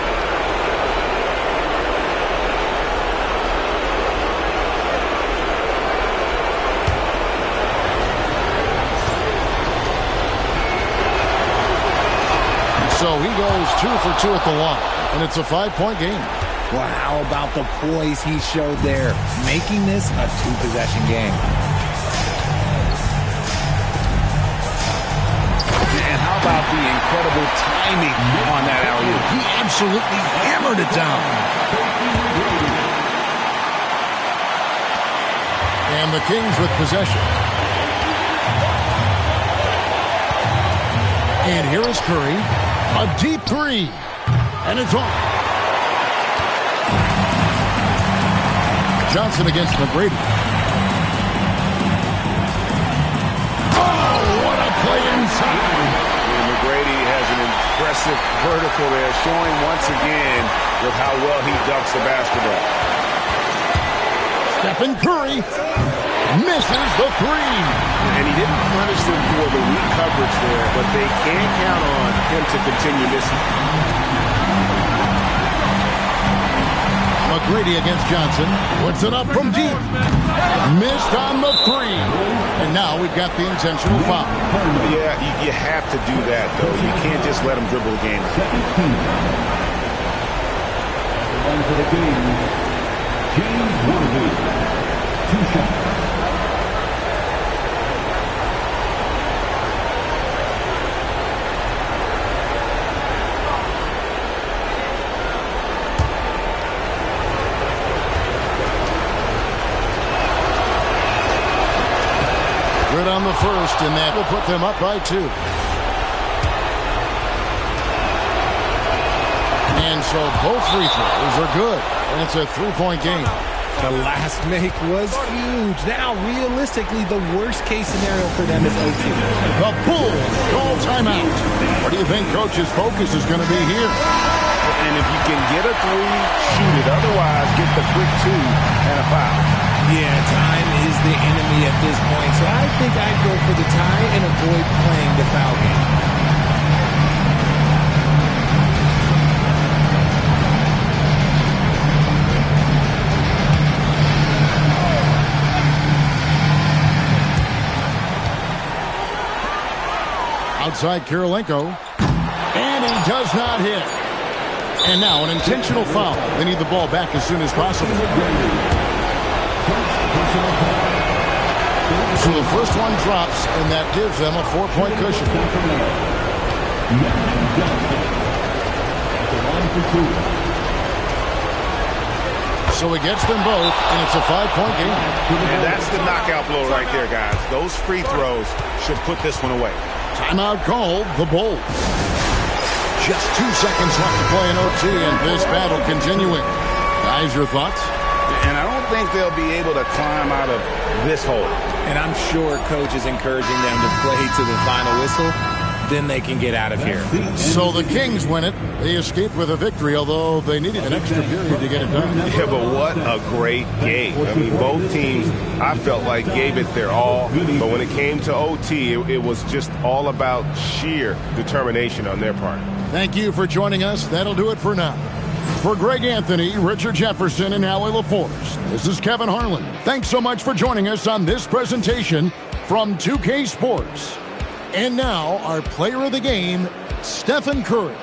So he goes 2 for 2 at the line, and it's a 5-point game. Well, how about the poise he showed there, making this a 2-possession game. And how about the incredible timing on that alley-oop? He absolutely hammered it down. And the Kings with possession. And here is Curry. A deep 3. And it's off. Johnson against McGrady. Oh, what a play inside. And McGrady has an impressive vertical there, showing once again with how well he dunks the basketball. Stephen Curry misses the 3. And he didn't punish them for the weak coverage there, but they can't count on him to continue missing. McGrady against Johnson. Puts it up from deep. Missed on the 3. And now we've got the intentional foul. Yeah, you have to do that, though. You can't just let him dribble the game. One for the game, James Worthy. 2 shots. Good on the first, and that will put them up by 2. And so both free throws are good, and it's a 3-point game. The last make was huge. Now, realistically, the worst-case scenario for them is OT. The Bulls call timeout. What do you think Coach's focus is going to be here? And if you can get a 3, shoot it. Otherwise, get the quick 2 and a foul. Yeah, time is the enemy at this point, so I think I'd go for the tie and avoid playing the foul game. Outside Kirilenko. And he does not hit. And now an intentional foul. They need the ball back as soon as possible. So the first one drops, and that gives them a 4-point cushion. So he gets them both, and it's a 5-point game. And that's the knockout blow right there, guys. Those free throws should put this one away. Timeout called, the Bulls. Just 2 seconds left to play in OT, and this battle continuing. Guys, your thoughts? And I don't think they'll be able to climb out of this hole. And I'm sure coach is encouraging them to play to the final whistle. Then they can get out of here. So the Kings win it. They escaped with a victory, although they needed an extra period to get it done. Yeah, but what a great game. I mean, both teams, I felt like, gave it their all. But when it came to OT, it was just all about sheer determination on their part. Thank you for joining us. That'll do it for now. For Greg Anthony, Richard Jefferson, and Howie LaForce, this is Kevin Harlan. Thanks so much for joining us on this presentation from 2K Sports. And now, our player of the game, Stephen Curry.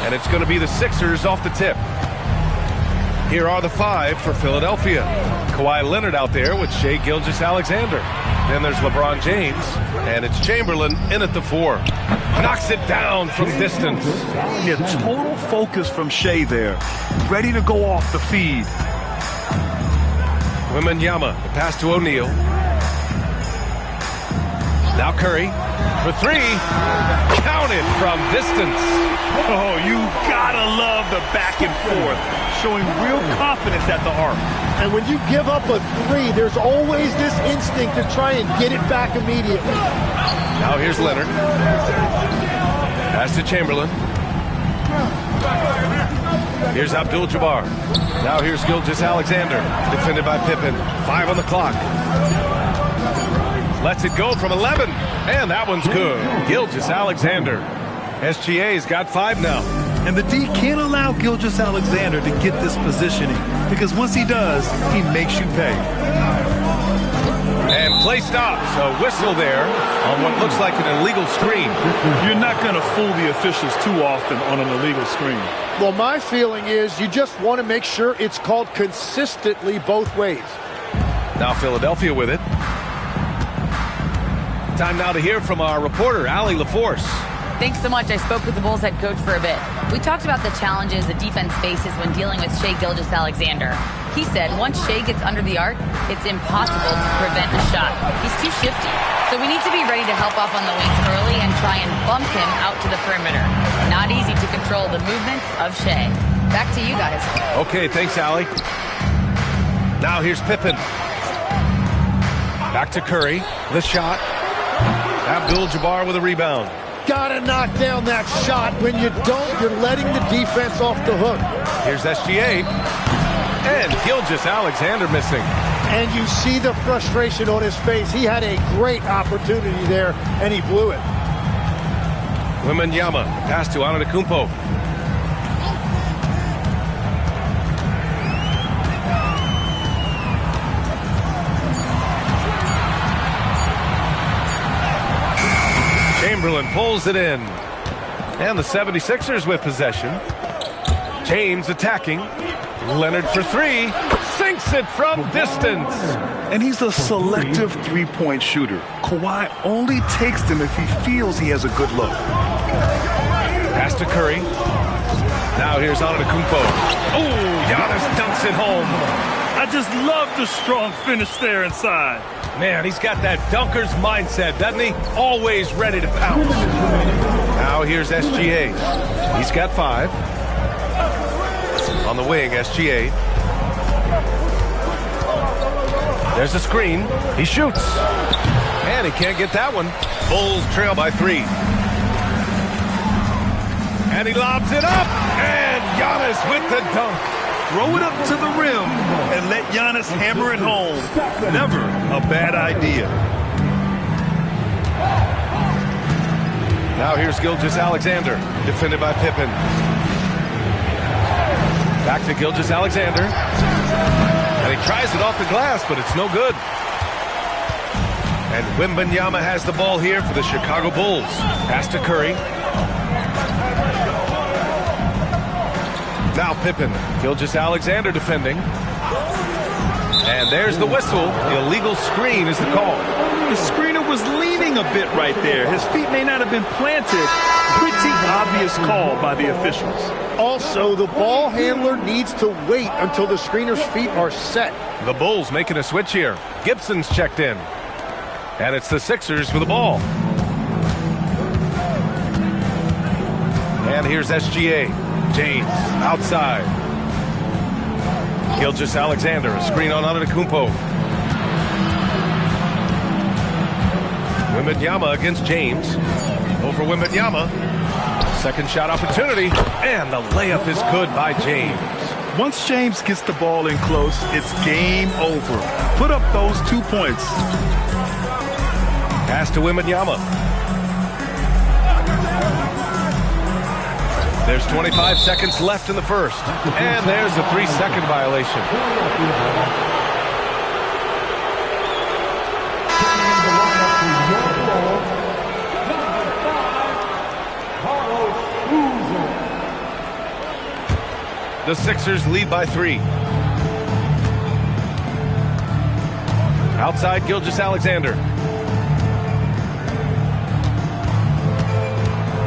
And it's going to be the Sixers off the tip. Here are the 5 for Philadelphia. Kawhi Leonard out there with Shai Gilgeous-Alexander. Then there's LeBron James, and it's Chamberlain in at the 4. Knocks it down from distance. Yeah, total focus from Shai there. Ready to go off the feed. Wembanyama, the pass to O'Neal. Now Curry for 3. Counted from distance. Oh, you gotta love the back and forth. Showing real confidence at the arc. And when you give up a 3, there's always this instinct to try and get it back immediately. Now here's Leonard. Pass to Chamberlain. Here's Abdul-Jabbar. Now here's Gilgeous-Alexander. Defended by Pippen. 5 on the clock. Lets it go from 11. And that one's good. Gilgeous-Alexander. SGA's got 5 now. And the D can't allow Gilgeous-Alexander to get this positioning, because once he does, he makes you pay. And play stops. A whistle there on what looks like an illegal screen. You're not going to fool the officials too often on an illegal screen. Well, my feeling is you just want to make sure it's called consistently both ways. Now Philadelphia with it. Time now to hear from our reporter, Allie LaForce. Thanks so much. I spoke with the Bulls head coach for a bit. We talked about the challenges the defense faces when dealing with Shai Gilgeous-Alexander. He said once Shai gets under the arc, it's impossible to prevent a shot. He's too shifty. So we need to be ready to help off on the wings early and try and bump him out to the perimeter. Not easy to control the movements of Shai. Back to you guys. Okay, thanks, Allie. Now here's Pippen. Back to Curry. The shot. Abdul-Jabbar with a rebound. Gotta knock down that shot. When you don't, you're letting the defense off the hook. Here's SGA. And Gilgeous-Alexander missing. And you see the frustration on his face. He had a great opportunity there, and he blew it. Wembanyama, pass to Antetokounmpo. Chamberlain pulls it in. And the 76ers with possession. James attacking. Leonard for 3. Sinks it from distance. And he's a selective three-point shooter. Kawhi only takes them if he feels he has a good look. Pass to Curry. Now here's Antetokounmpo. Oh, Giannis dunks it home. I just love the strong finish there inside. Man, he's got that dunker's mindset, doesn't he? Always ready to pounce. Now here's SGA. He's got 5. On the wing, SGA. There's a screen. He shoots. And he can't get that one. Bulls trail by 3. And he lobs it up. And Giannis with the dunk. Throw it up to the rim and let Giannis hammer it home. Never a bad idea. Now here's Gilgeous-Alexander, defended by Pippen. Back to Gilgeous-Alexander. And he tries it off the glass, but it's no good. And Wembanyama has the ball here for the Chicago Bulls. Pass to Curry. Now Pippen. Gilgeous-Alexander defending. And there's the whistle. Illegal screen is the call. The screener was leaning a bit right there. His feet may not have been planted. Pretty obvious call by the officials. Also, the ball handler needs to wait until the screener's feet are set. The Bulls making a switch here. Gibson's checked in. And it's the Sixers with the ball. And here's SGA. James outside. Gilgeous-Alexander, a screen on Antetokounmpo. Wembanyama against James. Over Wembanyama. Second shot opportunity. And the layup is good by James. Once James gets the ball in close, it's game over. Put up those 2 points. Pass to Wembanyama. There's 25 seconds left in the first. And there's a 3-second violation. The Sixers lead by 3. Outside Gilgeous-Alexander.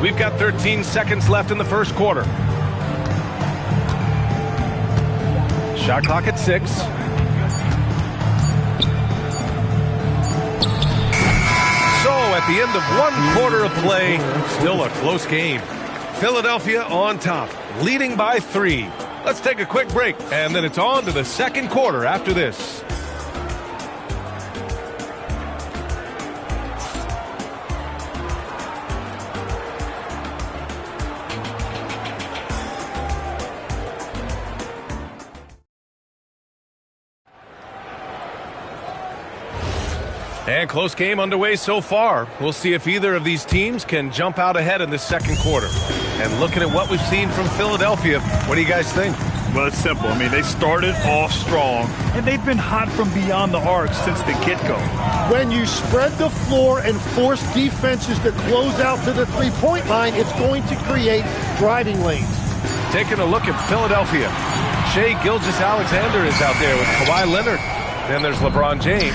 We've got 13 seconds left in the first quarter. Shot clock at 6. So at the end of 1 quarter of play, still a close game. Philadelphia on top, leading by 3. Let's take a quick break, and then it's on to the second quarter after this. And close game underway so far. We'll see if either of these teams can jump out ahead in the second quarter. And looking at what we've seen from Philadelphia, what do you guys think? Well, it's simple. I mean, they started off strong, and they've been hot from beyond the arc since the get-go. When you spread the floor and force defenses to close out to the three-point line, it's going to create driving lanes. Taking a look at Philadelphia. Shai Gilgeous-Alexander is out there with Kawhi Leonard. Then there's LeBron James.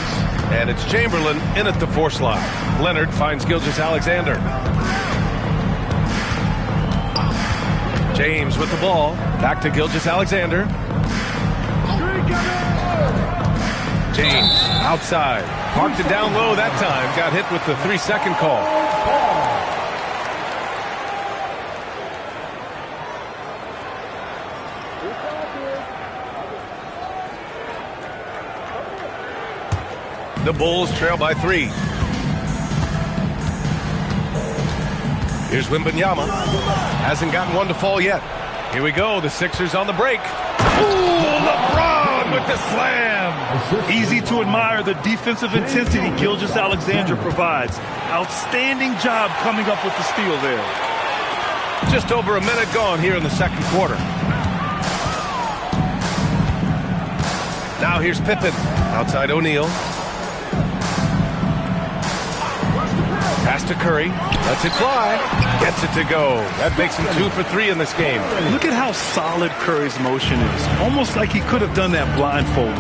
And it's Chamberlain in at the 4 slot. Leonard finds Gilgeous-Alexander. James with the ball. Back to Gilgeous-Alexander. James outside. Parked it down low that time. Got hit with the 3-second call. The Bulls trail by 3. Here's Wembanyama. Hasn't gotten one to fall yet. Here we go. The Sixers on the break. Ooh, LeBron with the slam. Easy to admire the defensive intensity Gilgeous-Alexander provides. Outstanding job coming up with the steal there. Just over a minute gone here in the second quarter. Now here's Pippen. Outside O'Neal. Pass to Curry. Lets it fly. Gets it to go. That makes him 2 for 3 in this game. Look at how solid Curry's motion is. Almost like he could have done that blindfolded.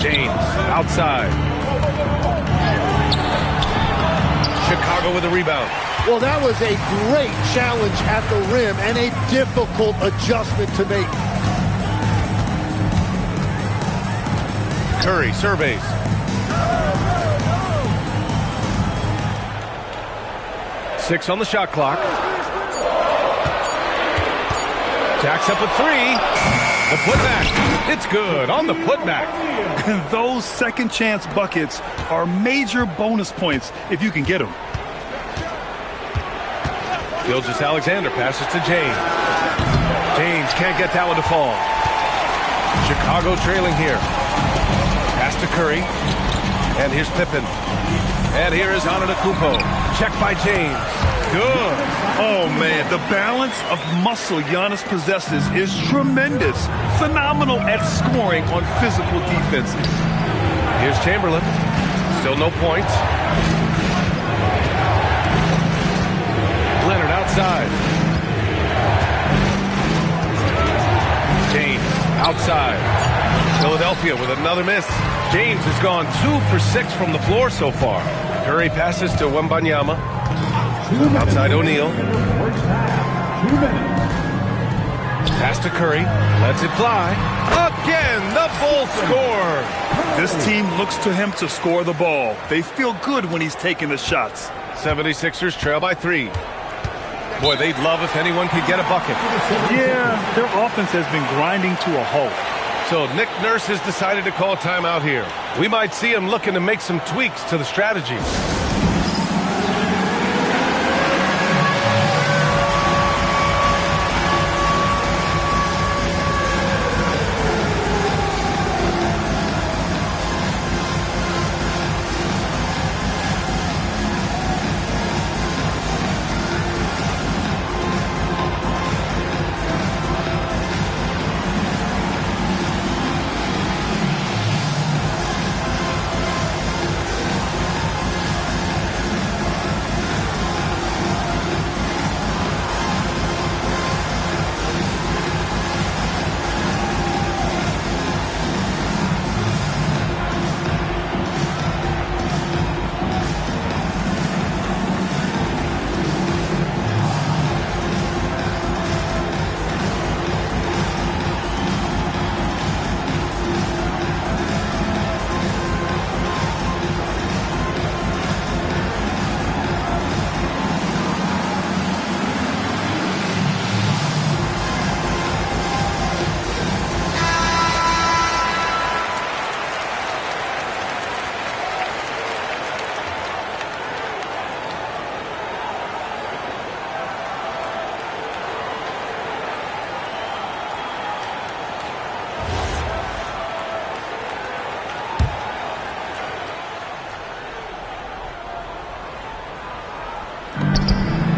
James outside. Chicago with a rebound. Well, that was a great challenge at the rim and a difficult adjustment to make. Curry surveys. Six on the shot clock. Jacks up a 3. The putback. It's good on the putback. And those second chance buckets are major bonus points if you can get them. Gilgeous-Alexander passes to James. James can't get that one to fall. Chicago trailing here. Pass to Curry. And here's Pippen. And here is Antetokounmpo. Check by James. Good. Oh, man, the balance of muscle Giannis possesses is tremendous. Phenomenal at scoring on physical defenses. Here's Chamberlain. Still no points. Leonard outside. James outside. Philadelphia with another miss. James has gone 2 for 6 from the floor so far. Curry passes to Wembanyama. Outside O'Neal. Pass to Curry. Lets it fly. Again, the Bulls score. This team looks to him to score the ball. They feel good when he's taking the shots. 76ers trail by 3. Boy, they'd love if anyone could get a bucket. Yeah, their offense has been grinding to a halt. So Nick Nurse has decided to call timeout here. We might see him looking to make some tweaks to the strategy.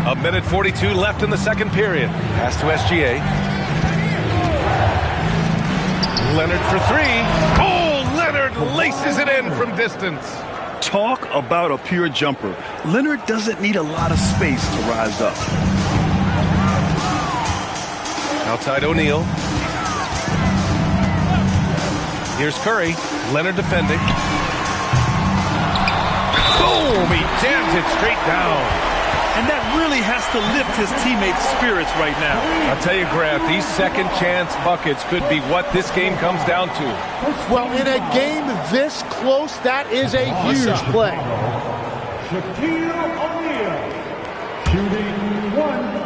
A minute 42 left in the second period. Pass to SGA. Leonard for 3. Oh, Leonard laces it in from distance. Talk about a pure jumper. Leonard doesn't need a lot of space to rise up. Outside O'Neal. Here's Curry. Leonard defending. Boom! He jams it straight down. And that really has to lift his teammates' spirits right now. I'll tell you, Grant, these second chance buckets could be what this game comes down to. Well, in a game this close, that is a huge play. Shaquille O'Neal, shooting 1.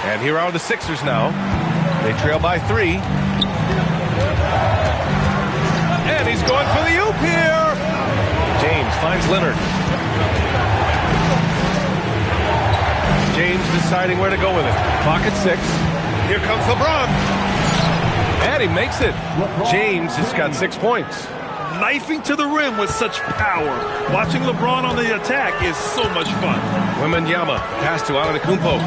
And here are the Sixers now. They trail by 3. And he's going for the oop here. James finds Leonard. James deciding where to go with it. Clock at 6. Here comes LeBron. And he makes it. James has got 6 points. Knifing to the rim with such power. Watching LeBron on the attack is so much fun. Wembanyama pass to Antetokounmpo.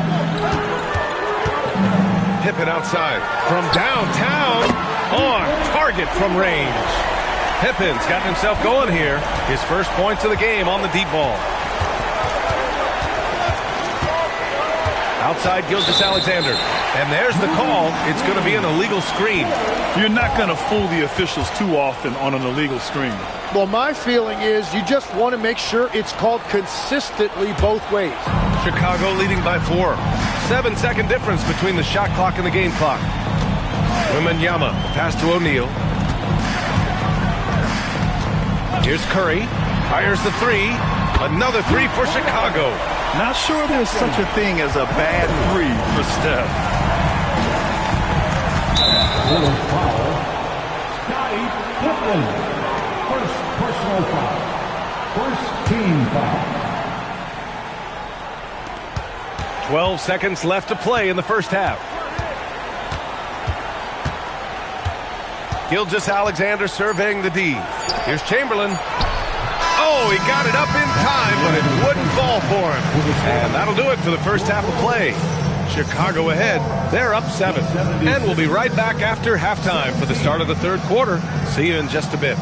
Pippen outside from downtown on target from range. Pippen's got himself going here. His first points of the game on the deep ball. Outside Gilgeous-Alexander. And there's the call. It's going to be an illegal screen. You're not going to fool the officials too often on an illegal screen. Well, my feeling is you just want to make sure it's called consistently both ways. Chicago leading by 4. 7-second difference between the shot clock and the game clock. Wembanyama, pass to O'Neal. Here's Curry. Fires the three. Another three for Chicago. Not sure there's such a thing as a bad three for Steph. Scottie Pippen. First personal foul. First team foul. 12 seconds left to play in the first half. Gilgeous-Alexander surveying the D. Here's Chamberlain. Oh, he got it up in time, but it wouldn't fall for him. And that'll do it for the first half of play. Chicago ahead. They're up 7. And we'll be right back after halftime for the start of the third quarter. See you in just a bit.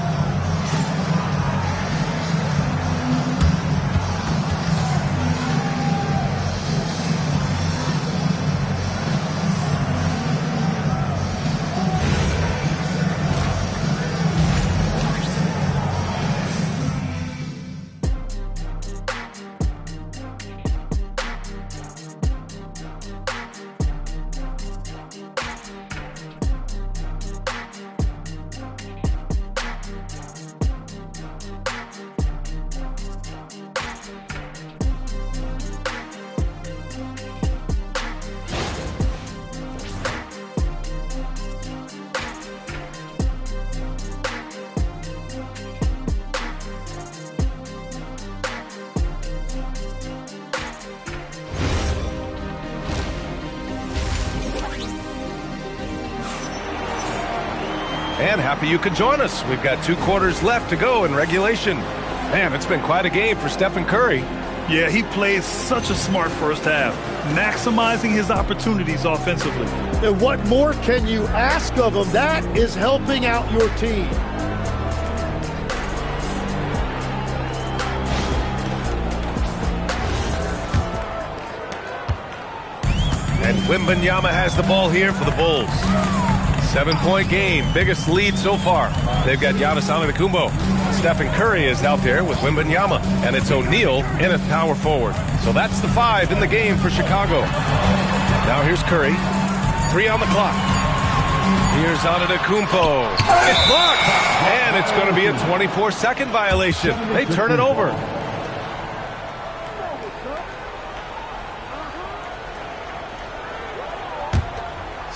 And happy you could join us. We've got 2 quarters left to go in regulation. Man, it's been quite a game for Stephen Curry. Yeah, he played such a smart first half, maximizing his opportunities offensively. And what more can you ask of him? That is helping out your team. And Wembanyama has the ball here for the Bulls. 7-point game, biggest lead so far. They've got Giannis Antetokounmpo. Stephen Curry is out there with Wembanyama, and it's O'Neal in at power forward. So that's the 5 in the game for Chicago. Now here's Curry. 3 on the clock. Here's Antetokounmpo. It's blocked, and it's going to be a 24-second violation. They turn it over.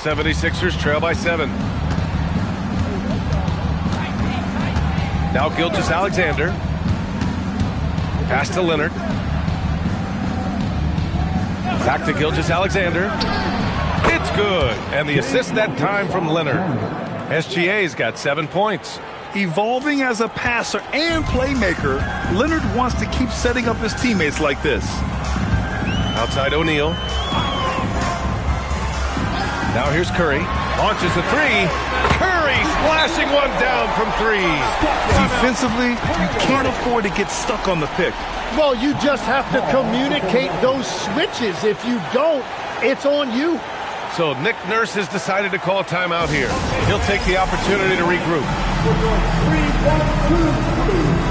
'76ers trail by 7. Now Gilgeous-Alexander. Pass to Leonard. Back to Gilgeous-Alexander. It's good. And the assist that time from Leonard. SGA's got 7 points. Evolving as a passer and playmaker, Leonard wants to keep setting up his teammates like this. Outside O'Neal. Now here's Curry. Launches a 3. Curry splashing one down from 3. Defensively, you can't afford to get stuck on the pick. Well, you just have to communicate those switches. If you don't, it's on you. So Nick Nurse has decided to call a timeout here. He'll take the opportunity to regroup. 3-1-2.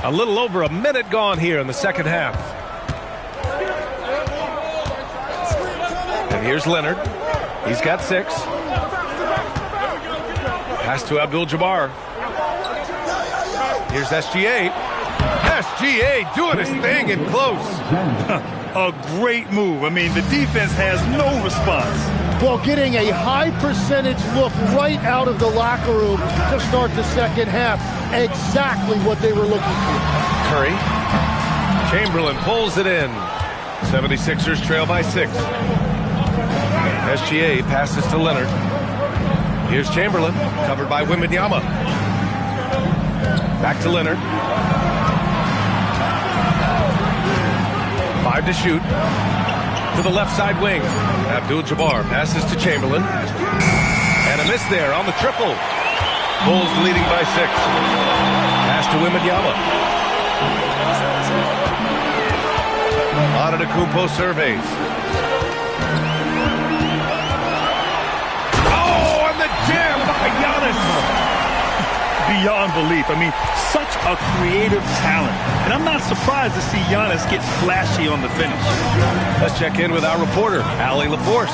A little over a minute gone here in the second half. And here's Leonard. He's got 6. Pass to Abdul-Jabbar. Here's SGA. SGA doing his thing in close. A great move. I mean, the defense has no response. Well, getting a high percentage look right out of the locker room to start the second half. Exactly what they were looking for. Curry. Chamberlain pulls it in. 76ers trail by 6. SGA passes to Leonard. Here's Chamberlain, covered by Wembanyama. Back to Leonard. 5 to shoot. To the left side wing. Abdul-Jabbar passes to Chamberlain. And a miss there on the triple. Bulls leading by 6. Pass to Wembanyama. Antetokounmpo surveys. Oh, and the jam by Giannis. Beyond belief. I mean, such a creative talent. And I'm not surprised to see Giannis get flashy on the finish. Let's check in with our reporter, Allie LaForce.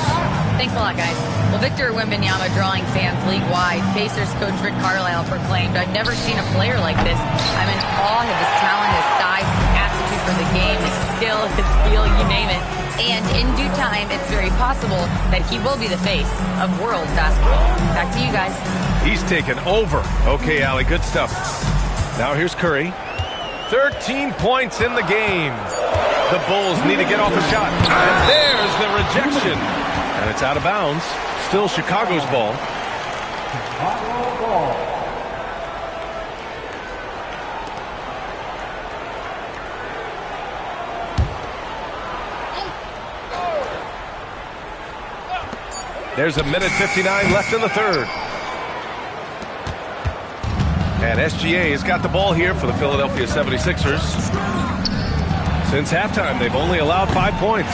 Thanks a lot, guys. Well, Victor Wembanyama drawing fans league-wide. Pacers coach Rick Carlisle proclaimed, "I've never seen a player like this. I'm in awe of his talent, his size, his aptitude for the game, his skill, his feel, you name it. And in due time, it's very possible that he will be the face of world basketball." Back to you guys. He's taken over. Okay, Allie, good stuff. Now here's Curry. 13 points in the game. The Bulls need to get off a shot. And there's the rejection. And it's out of bounds. Still Chicago's ball. There's a minute 59 left in the third. And SGA has got the ball here for the Philadelphia 76ers. Since halftime, they've only allowed 5 points.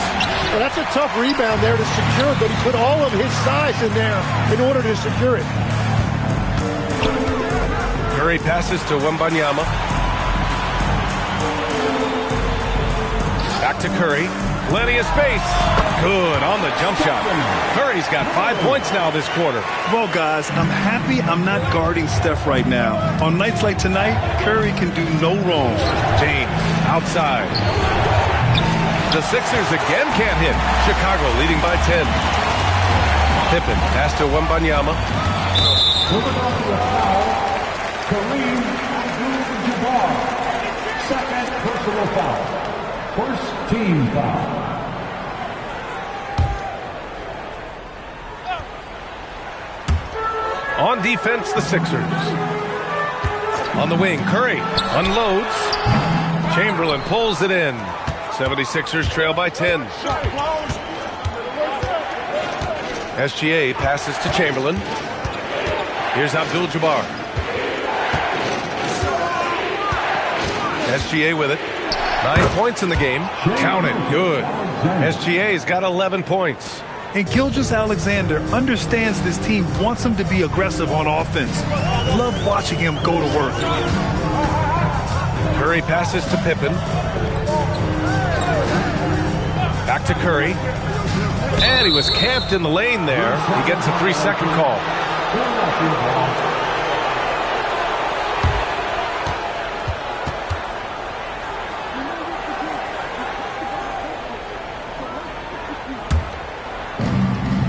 Well, that's a tough rebound there to secure, but he put all of his size in there in order to secure it. Curry passes to Wembanyama. Back to Curry. Plenty of space. Good on the jump shot. Curry's got 5 points now this quarter. Well, guys, I'm happy I'm not guarding Steph right now. On nights like tonight, Curry can do no wrong. James outside. The Sixers again can't hit. Chicago leading by 10. Pippen pass to Wembanyama. Philadelphia foul. Kareem Abdul-Jabbar. Second personal foul. First team foul. On defense, the Sixers. On the wing, Curry unloads. Chamberlain pulls it in. 76ers trail by 10. SGA passes to Chamberlain. Here's Abdul-Jabbar. SGA with it. 9 points in the game. Count it. Good. SGA's got 11 points. And Gilgeous-Alexander understands this team wants him to be aggressive on offense. Love watching him go to work. Curry passes to Pippen. Back to Curry. And he was camped in the lane there. He gets a 3-second call.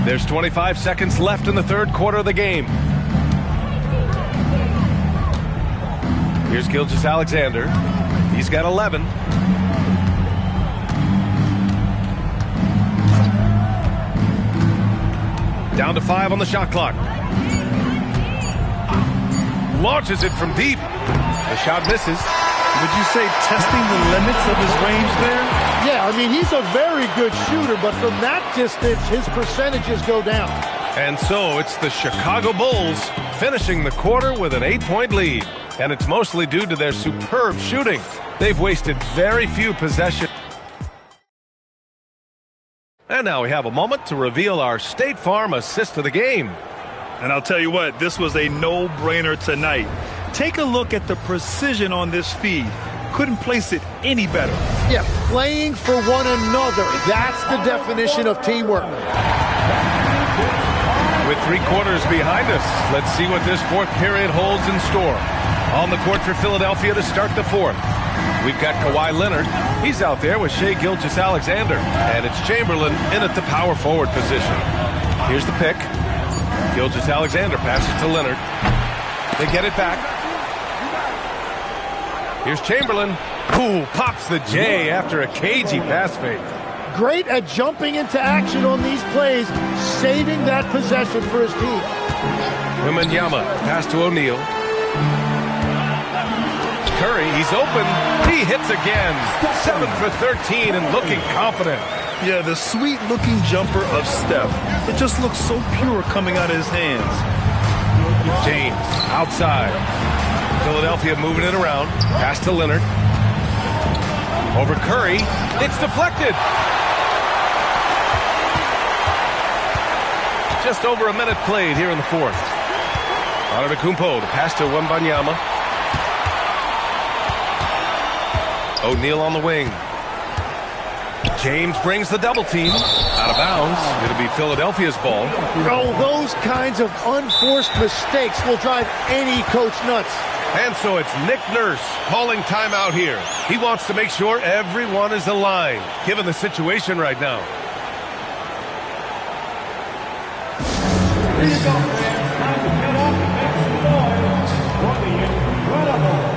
There's 25 seconds left in the third quarter of the game. Here's Gilgeous-Alexander. He's got 11. Down to 5 on the shot clock. Launches it from deep. The shot misses. Would you say testing the limits of his range there? Yeah, I mean, he's a very good shooter, but from that distance, his percentages go down. And so it's the Chicago Bulls finishing the quarter with an 8-point lead. And it's mostly due to their superb shooting. They've wasted very few possessions. And now we have a moment to reveal our State Farm assist of the game. And I'll tell you what, this was a no-brainer tonight. Take a look at the precision on this feed. Couldn't place it any better. Yeah, playing for one another. That's the definition of teamwork. With 3 quarters behind us, let's see what this fourth period holds in store. On the court for Philadelphia to start the fourth. We've got Kawhi Leonard. He's out there with Shai Gilgeous-Alexander. And it's Chamberlain in at the power forward position. Here's the pick. Gilgeous-Alexander passes to Leonard. They get it back. Here's Chamberlain. Ooh, pops the J after a cagey pass fake. Great at jumping into action on these plays, saving that possession for his team. Wembanyama, pass to O'Neal. Curry, he's open. He hits again. 7 for 13 and looking confident. Yeah, the sweet-looking jumper of Steph. It just looks so pure coming out of his hands. James, outside. Philadelphia moving it around. Pass to Leonard. Over Curry. It's deflected. Just over a minute played here in the fourth. Antetokounmpo, the pass to Wembanyama. O'Neal on the wing. James brings the double team. Out of bounds. It'll be Philadelphia's ball. Oh, those kinds of unforced mistakes will drive any coach nuts. And so it's Nick Nurse calling timeout here. He wants to make sure everyone is aligned, given the situation right now. Here you go, man. Time to get off the bench and boys. Looking incredible.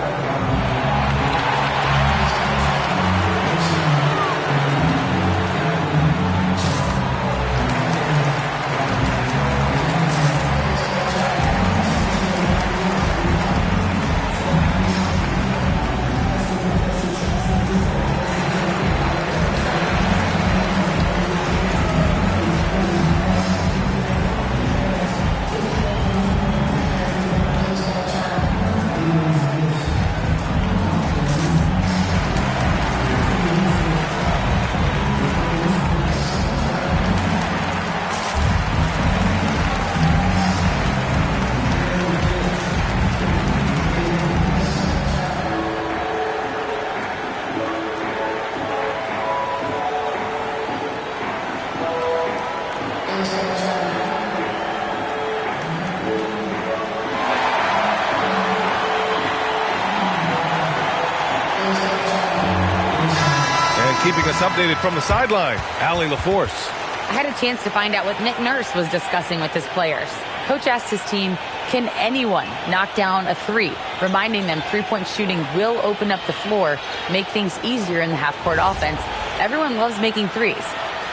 Keeping us updated from the sideline, Allie LaForce. I had a chance to find out what Nick Nurse was discussing with his players. Coach asked his team, can anyone knock down a three? Reminding them three-point shooting will open up the floor, make things easier in the half-court offense. Everyone loves making threes.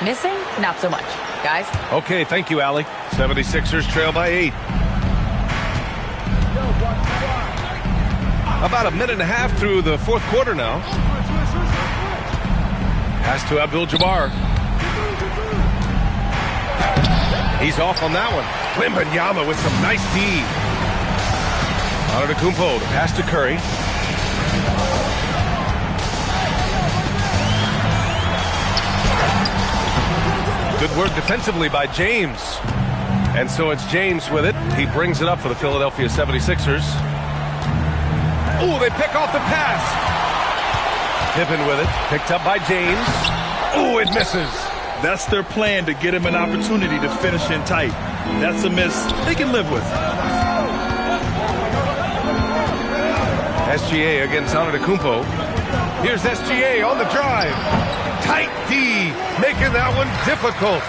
Missing? Not so much. Guys? Okay, thank you, Allie. 76ers trail by 8. About a minute and a half through the fourth quarter now. Pass to Abdul-Jabbar. He's off on that one. Wembanyama with some nice D. Antetokounmpo, the pass to Curry. Good work defensively by James. And so it's James with it. He brings it up for the Philadelphia 76ers. Oh, they pick off the pass. Pippen with it, picked up by James. Oh, it misses. That's their plan, to get him an opportunity to finish in tight. That's a miss they can live with. SGA against Antetokounmpo. Here's SGA on the drive. Tight D, making that one difficult.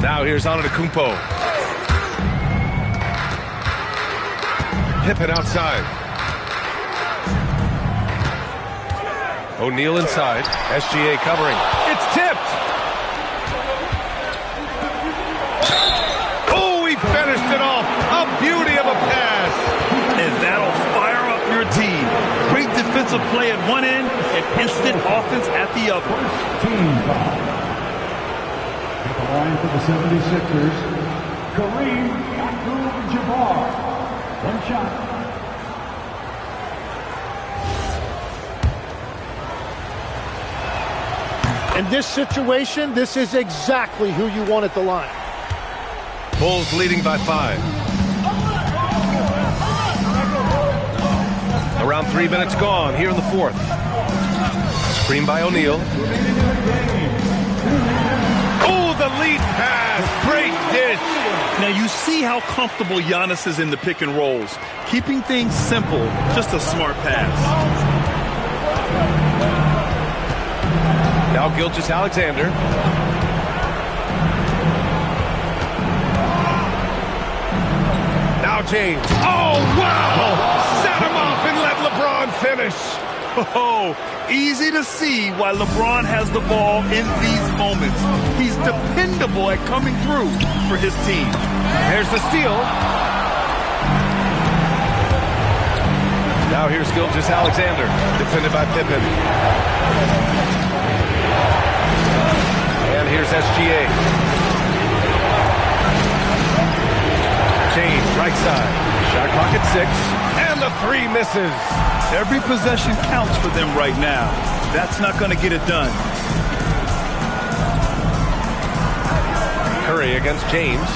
Now here's Antetokounmpo. Pippen outside. O'Neal inside. SGA covering. It's tipped. Oh, he finished it off. A beauty of a pass. And that'll fire up your team. Great defensive play at one end and instant offense at the other. Team foul. At the line for the 76ers, Kareem Abdul-Jabbar. One shot. In this situation, this is exactly who you want at the line. Bulls leading by 5. Around 3 minutes gone here in the fourth. Screen by O'Neal. Oh, the Now you see how comfortable Giannis is in the pick and rolls. Keeping things simple, just a smart pass. Now Gilgeous-Alexander. Now James. Oh, wow! Set him up and let LeBron finish. Oh, easy to see why LeBron has the ball in these moments. He's dependable at coming through for his team. There's the steal. Now here's Gilgeous-Alexander, defended by Pippen. And here's SGA. James, right side. Shot clock at 6. And the 3 misses. Every possession counts for them right now. That's not going to get it done. Curry against James.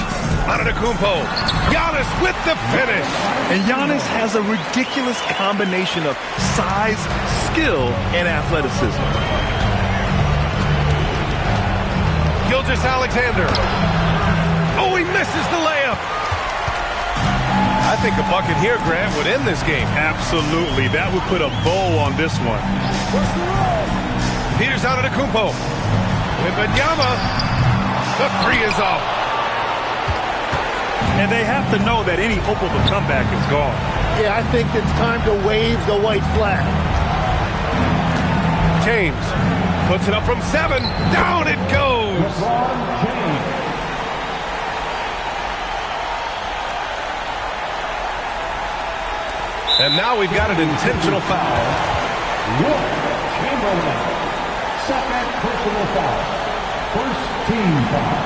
Antetokounmpo. Giannis with the finish. And Giannis has a ridiculous combination of size, skill, and athleticism. Gilgeous-Alexander. Oh, he misses the layup. I think a bucket here, Grant, would end this game. Absolutely. That would put a bow on this one. Here's Antetokounmpo. Wembanyama. The 3 is off. And they have to know that any hope of a comeback is gone. Yeah, I think it's time to wave the white flag. James puts it up from 7. Down it goes. And now we've got an intentional foul. Wilt Chamberlain. Second personal foul. First team foul.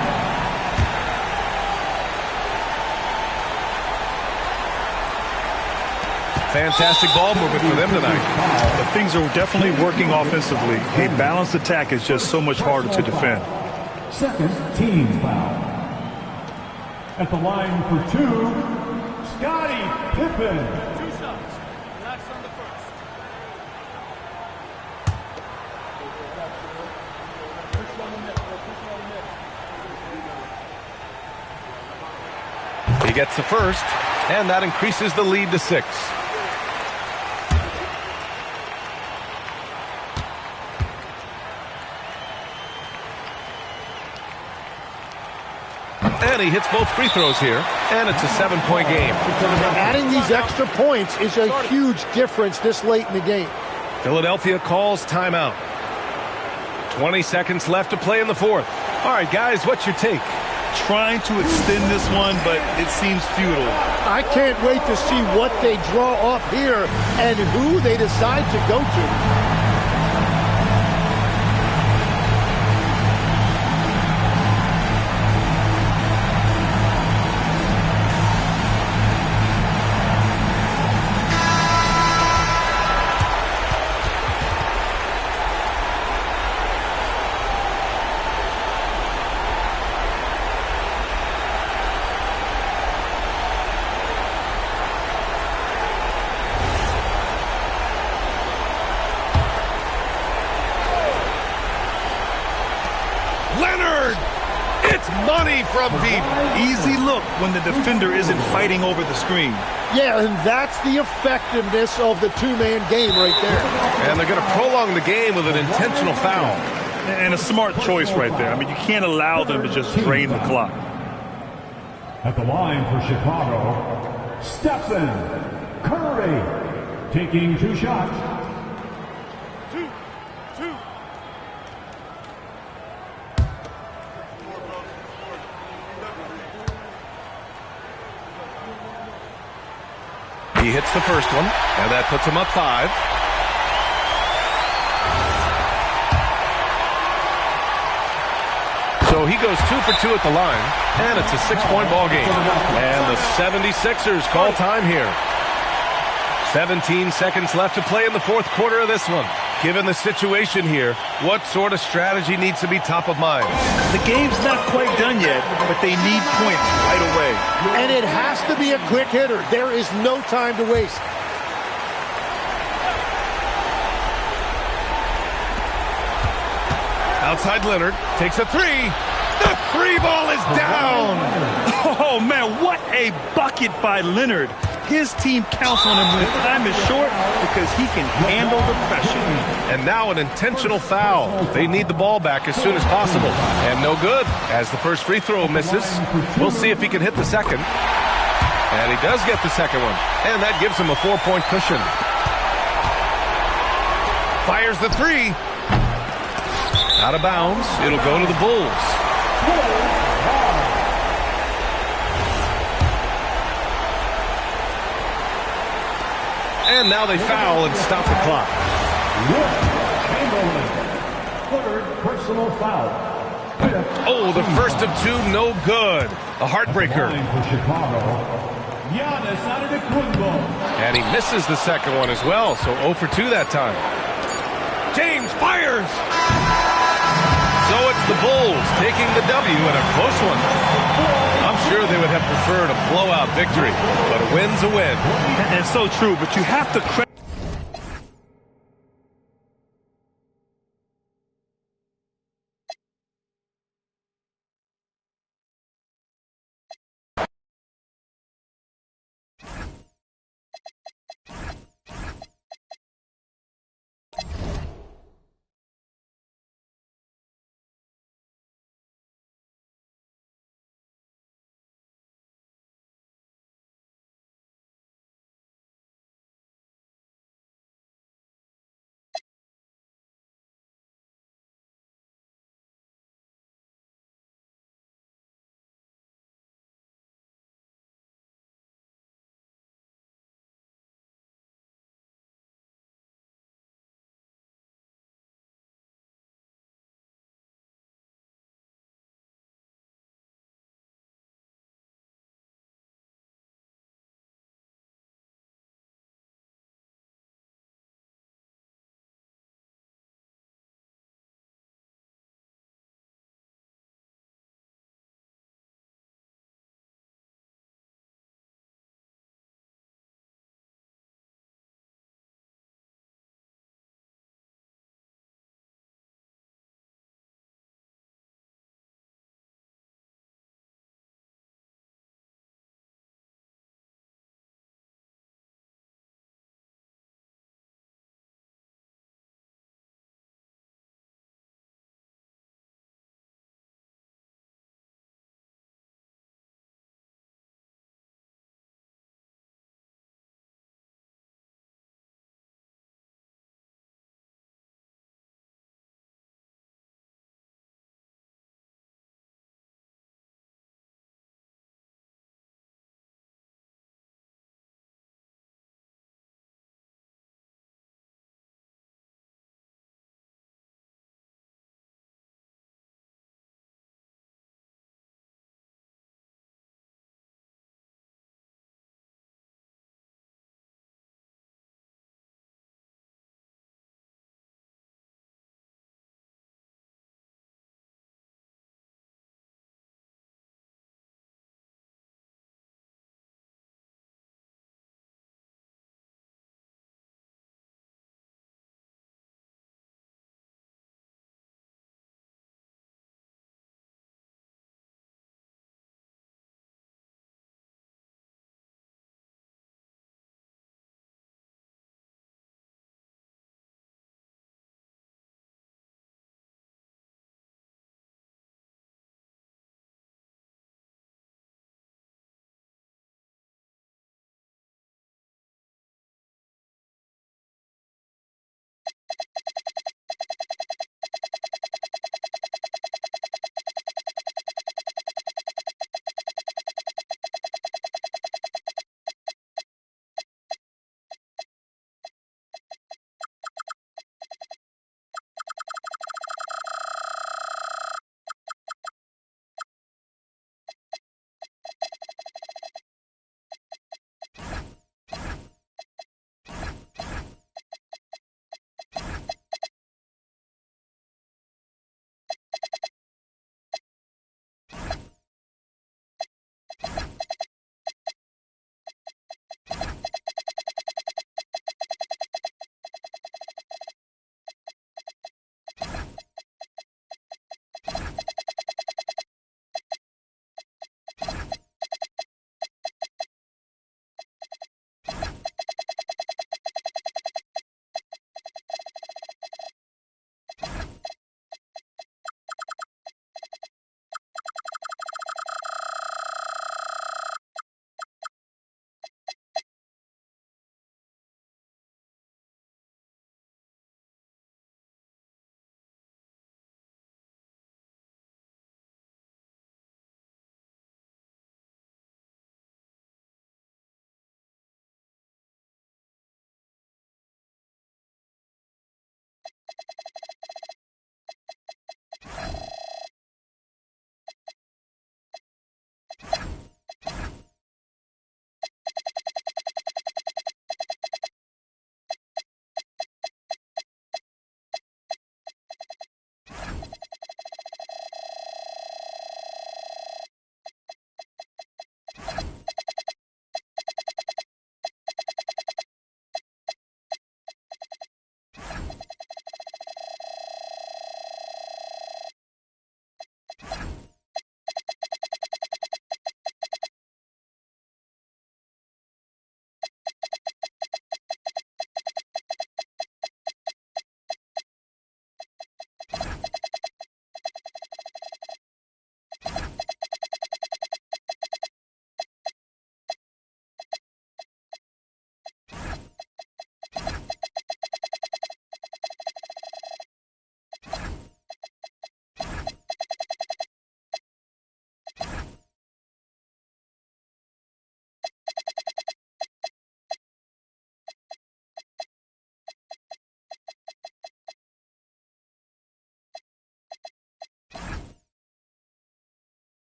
Fantastic ball movement for them tonight. But things are definitely working offensively. A balanced attack is just so much harder to defend. Second team foul. At the line for 2, Scottie Pippen. 2 shots. Last on the first. He gets the first, and that increases the lead to 6. And he hits both free throws here, and it's a 7-point game. Adding these extra points is a huge difference this late in the game. Philadelphia calls timeout. 20 seconds left to play in the 4th. All right, guys, what's your take? Trying to extend this one, but it seems futile. I can't wait to see what they draw up here and who they decide to go to. Money from deep. Easy look when the defender isn't fighting over the screen. Yeah, and that's the effectiveness of the two-man game right there. And they're going to prolong the game with an intentional foul. And a smart choice right there. I mean, you can't allow them to just drain the clock. At the line for Chicago, Stephen Curry taking 2 shots. He hits the first one, and that puts him up 5. So he goes 2 for 2 at the line, and it's a 6-point ball game. And the 76ers call time here. 17 seconds left to play in the 4th quarter of this one. Given the situation here, what sort of strategy needs to be top of mind? The game's not quite done yet, but they need points right away. And it has to be a quick hitter. There is no time to waste. Outside Leonard takes a 3. The three ball is down. Oh, man, what a bucket by Leonard. His team counts on him when time is short because he can handle the pressure. And now an intentional foul. They need the ball back as soon as possible. And no good, as the first free throw misses. We'll see if he can hit the second. And he does get the second one. And that gives him a 4-point cushion. Fires the three. Out of bounds. It'll go to the Bulls. And now they foul and stop the clock. Third personal foul. Oh, the first of two, no good. A heartbreaker. For Chicago, Giannis Antetokounmpo. And he misses the second one as well, so 0 for 2 that time. James fires! So it's the Bulls taking the W in a close one. I'm sure they would have preferred a blowout victory, but a win's a win. And so true, but you have to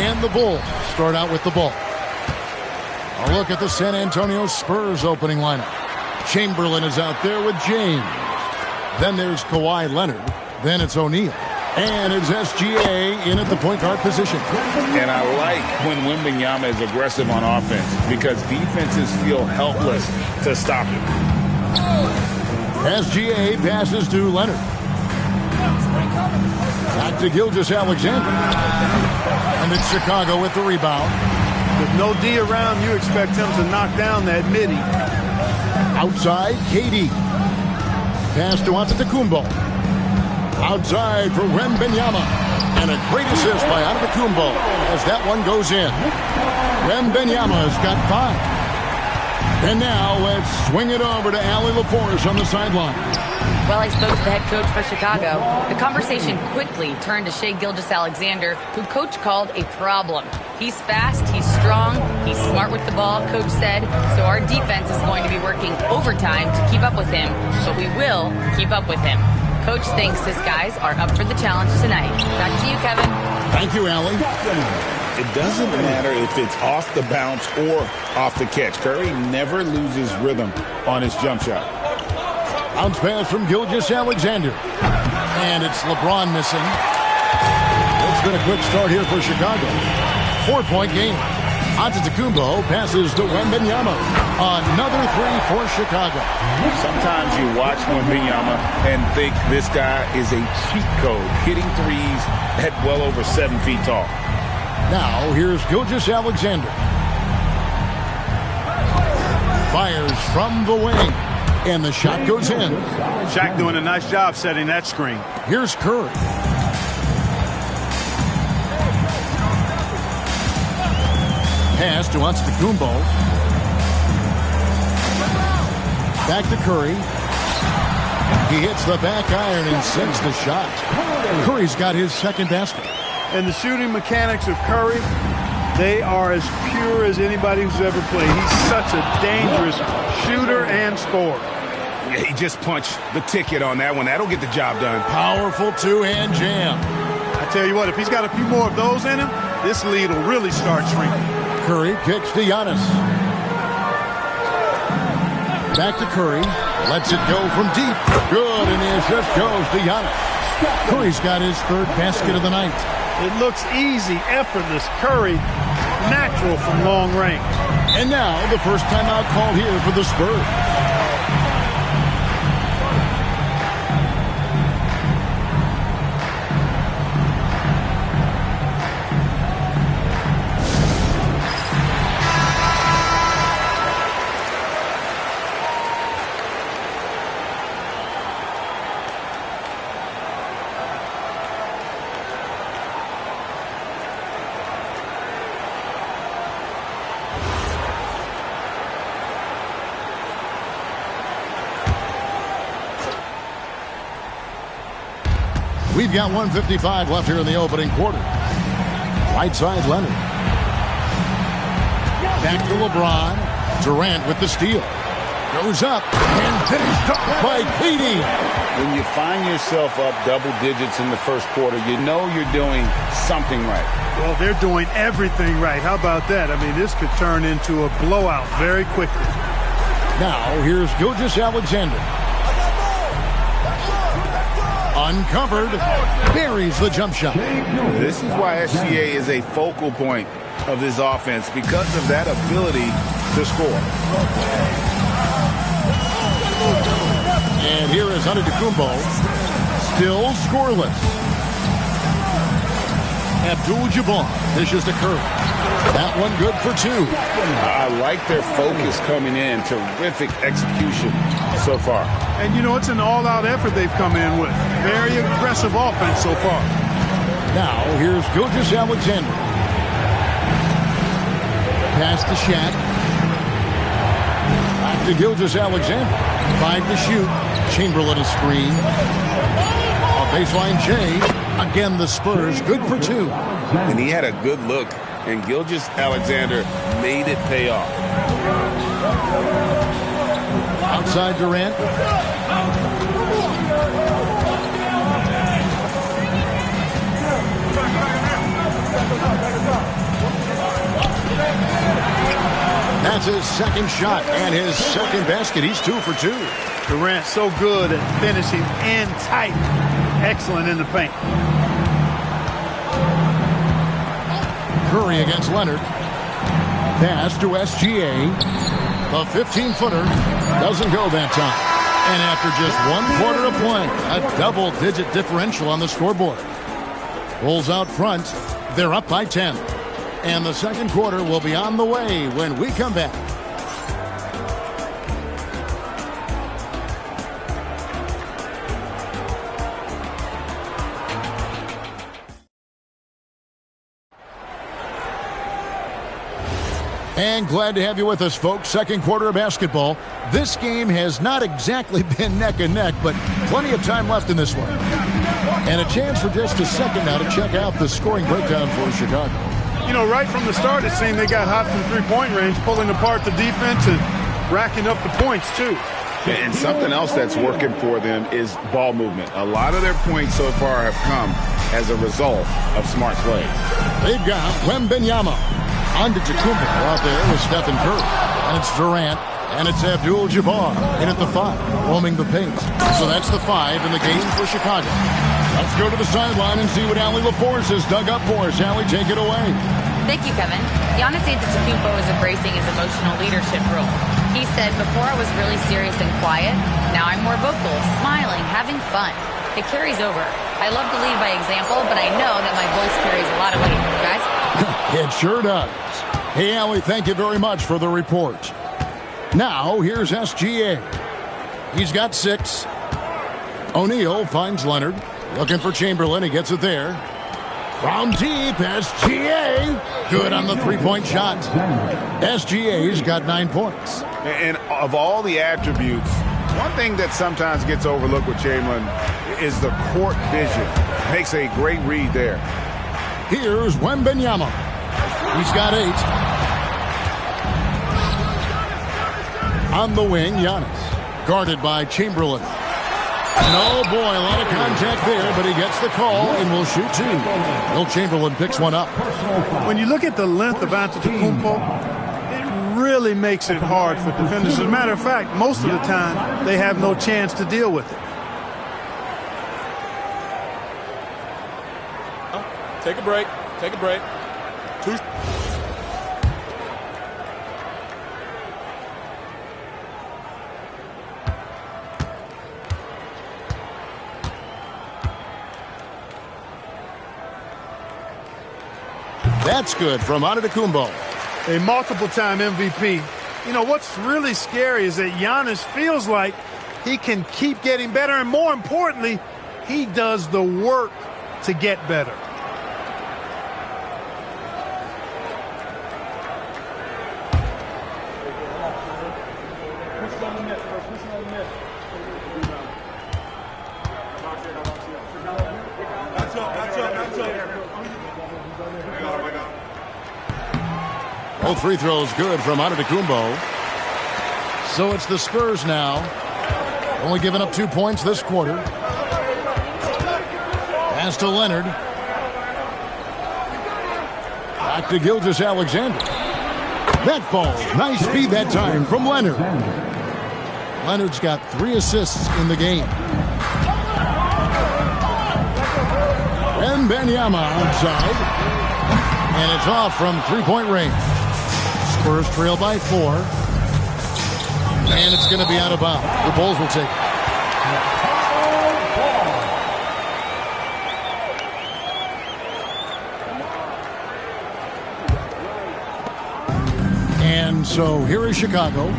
And the Bulls start out with the ball. A look at the San Antonio Spurs opening lineup. Chamberlain is out there with James. Then there's Kawhi Leonard. Then it's O'Neal. And it's SGA in at the point guard position. And I like when Wembanyama is aggressive on offense because defenses feel helpless to stop him. SGA passes to Leonard. Back to Gilgeous-Alexander. And it's Chicago with the rebound. With no D around, you expect him to knock down that midi. Outside, KD. Pass to Antetokounmpo. Outside for Wembanyama. And a great assist by Antetokounmpo as that one goes in. Wembanyama's got 5. And now let's swing it over to Allie LaForce on the sideline. Well, I spoke to the head coach for Chicago. The conversation quickly turned to Shai Gilgeous-Alexander, who coach called a problem. He's fast, he's strong, he's smart with the ball, coach said, so our defense is going to be working overtime to keep up with him, but we will keep up with him. Coach thinks his guys are up for the challenge tonight. Back to you, Kevin. Thank you, Allie. It doesn't matter if it's off the bounce or off the catch. Curry never loses rhythm on his jump shot. Bounce pass from Gilgeous-Alexander. And it's LeBron missing. It's been a quick start here for Chicago. 4-point game. Antetokounmpo passes to Wembanyama. Another 3 for Chicago. Sometimes you watch Wembanyama and think this guy is a cheat code, hitting threes at well over 7 feet tall. Now, here's Gilgeous-Alexander. Fires from the wing. And the shot goes in. Shaq doing a nice job setting that screen. Here's Curry. Pass to Antetokounmpo. Back to Curry. He hits the back iron and sends the shot. Curry's got his second basket. And the shooting mechanics of Curry, they are as pure as anybody who's ever played. He's such a dangerous shooter and scorer. Yeah, he just punched the ticket on that one. That'll get the job done. Powerful two-hand jam. I tell you what, if he's got a few more of those in him, this lead will really start shrinking. Curry kicks to Giannis. Back to Curry. Lets it go from deep. Good, and the assist goes to Giannis. Curry's got his third basket of the night. It looks easy, effortless. Curry, natural from long range. And now the first timeout called here for the Spurs. We've got 1:55 left here in the opening quarter. Right side, Leonard. Back to LeBron. Durant with the steal. Goes up and finished up by KD. When you find yourself up double digits in the first quarter, you know you're doing something right. Well, they're doing everything right. How about that? I mean, this could turn into a blowout very quickly. Now, here's Gilgeous-Alexander. Uncovered, buries the jump shot. This is why SGA is a focal point of this offense, because of that ability to score. And here is Antetokounmpo, still scoreless. Abdul-Jabbar dishes to Curry. That one good for 2. I like their focus coming in. Terrific execution so far. And, you know, it's an all-out effort they've come in with. Very aggressive offense so far. Now, here's Gilgeous-Alexander. Pass to Shaq. Back to Gilgeous-Alexander. 5 to shoot. Chamberlain a screen. A baseline J. Again, the Spurs good for 2. And he had a good look, and Gilgeous-Alexander made it pay off. Outside Durant. That's his second shot and his second basket. He's 2 for 2. Durant so good at finishing in tight. Excellent in the paint. Curry against Leonard. Pass to SGA. The 15-footer doesn't go that time. And after just 1 quarter of play, a double-digit differential on the scoreboard. Bulls out front. They're up by 10. And the second quarter will be on the way when we come back. And glad to have you with us, folks. Second quarter of basketball. This game has not exactly been neck and neck, but plenty of time left in this one. And a chance for just a second now to check out the scoring breakdown for Chicago. You know, right from the start, it seemed they got hot from three-point range, pulling apart the defense and racking up the points, too. And something else that's working for them is ball movement. A lot of their points so far have come as a result of smart plays. They've got Wembanyama. Antetokounmpo out there with Stephen Curry. And it's Durant. And it's Abdul-Jabbar in at the 5, roaming the paint. So that's the 5 in the game for Chicago. Let's go to the sideline and see what Allie LaForce has dug up for us. Allie, take it away. Thank you, Kevin. Giannis Antetokounmpo is embracing his emotional leadership role. He said, before I was really serious and quiet, now I'm more vocal, smiling, having fun. It carries over. I love to lead by example, but I know that my voice carries a lot of weight, guys. It sure does. Hey, Allie, thank you very much for the report. Now, here's SGA. He's got 6. O'Neal finds Leonard. Looking for Chamberlain. He gets it there. From deep, SGA. Good on the three-point shot. SGA's got 9 points. And of all the attributes, one thing that sometimes gets overlooked with Chamberlain is the court vision. Makes a great read there. Here's Wembanyama. He's got 8. On the wing, Giannis. Guarded by Chamberlain. No, boy, a lot of contact there, but he gets the call and will shoot 2. Will Chamberlain picks one up. When you look at the length of Antetokounmpo, it really makes it hard for defenders. As a matter of fact, most of the time, they have no chance to deal with it. Take a break. Take a break. 2. That's good from Antetokounmpo. A multiple-time MVP. You know, what's really scary is that Giannis feels like he can keep getting better, and more importantly, he does the work to get better. Both free throws good from Antetokounmpo. So it's the Spurs now. Only giving up 2 points this quarter. Pass to Leonard. Back to Gilgeous-Alexander. That falls. Nice speed that time from Leonard. Leonard's got 3 assists in the game. Wembanyama outside. And it's off from three-point range. Spurs trail by 4. And it's going to be out of bounds. The Bulls will take it. And so here is Chicago.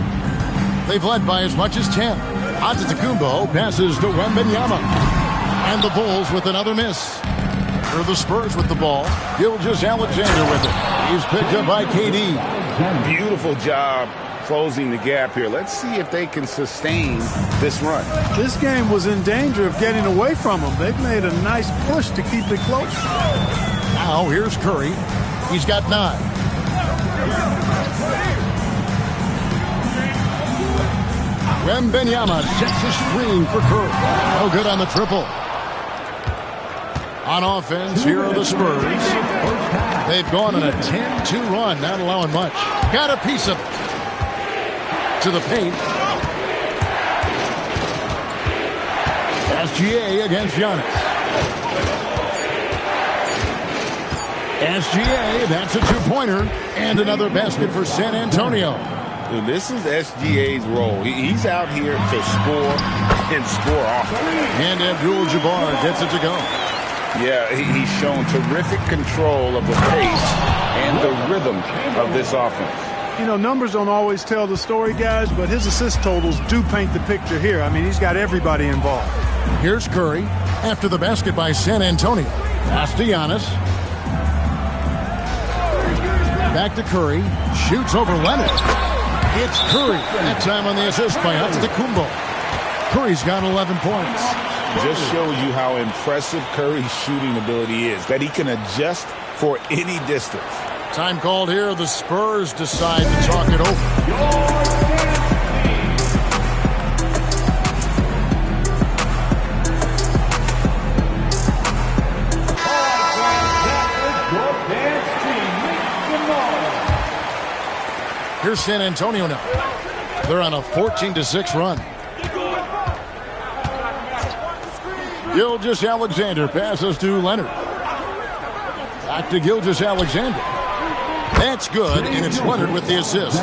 They've led by as much as 10. Antetokounmpo passes to Wembanyama. And the Bulls with another miss. For the Spurs with the ball. Gilgeous-Alexander with it. He's picked up by KD. Beautiful job closing the gap here. Let's see if they can sustain this run. This game was in danger of getting away from them. They've made a nice push to keep it close. Now here's Curry. He's got 9. Wembanyama sets a screen for Curry. No good on the triple. On offense, here are the Spurs. They've gone on a 10-2 run, not allowing much. Got a piece of it. to the paint. SGA against Giannis. SGA, that's a two-pointer. And another basket for San Antonio. And this is SGA's role. He's out here to score and score often. And Abdul-Jabbar gets it to go. Yeah, he's shown terrific control of the pace and the rhythm of this offense. You know, numbers don't always tell the story, guys, but his assist totals do paint the picture here. I mean, he's got everybody involved. Here's Curry after the basket by San Antonio. Pass to Giannis. Back to Curry. Shoots over Leonard. It's Curry. That time on the assist by Antetokounmpo. Curry's got 11 points. Just shows you how impressive Curry's shooting ability is, that he can adjust for any distance. Time called here. The Spurs decide to talk it over. Here's San Antonio now. They're on a 14-6 run. Gilgeous-Alexander passes to Leonard. Back to Gilgeous-Alexander. That's good, and it's Leonard with the assist.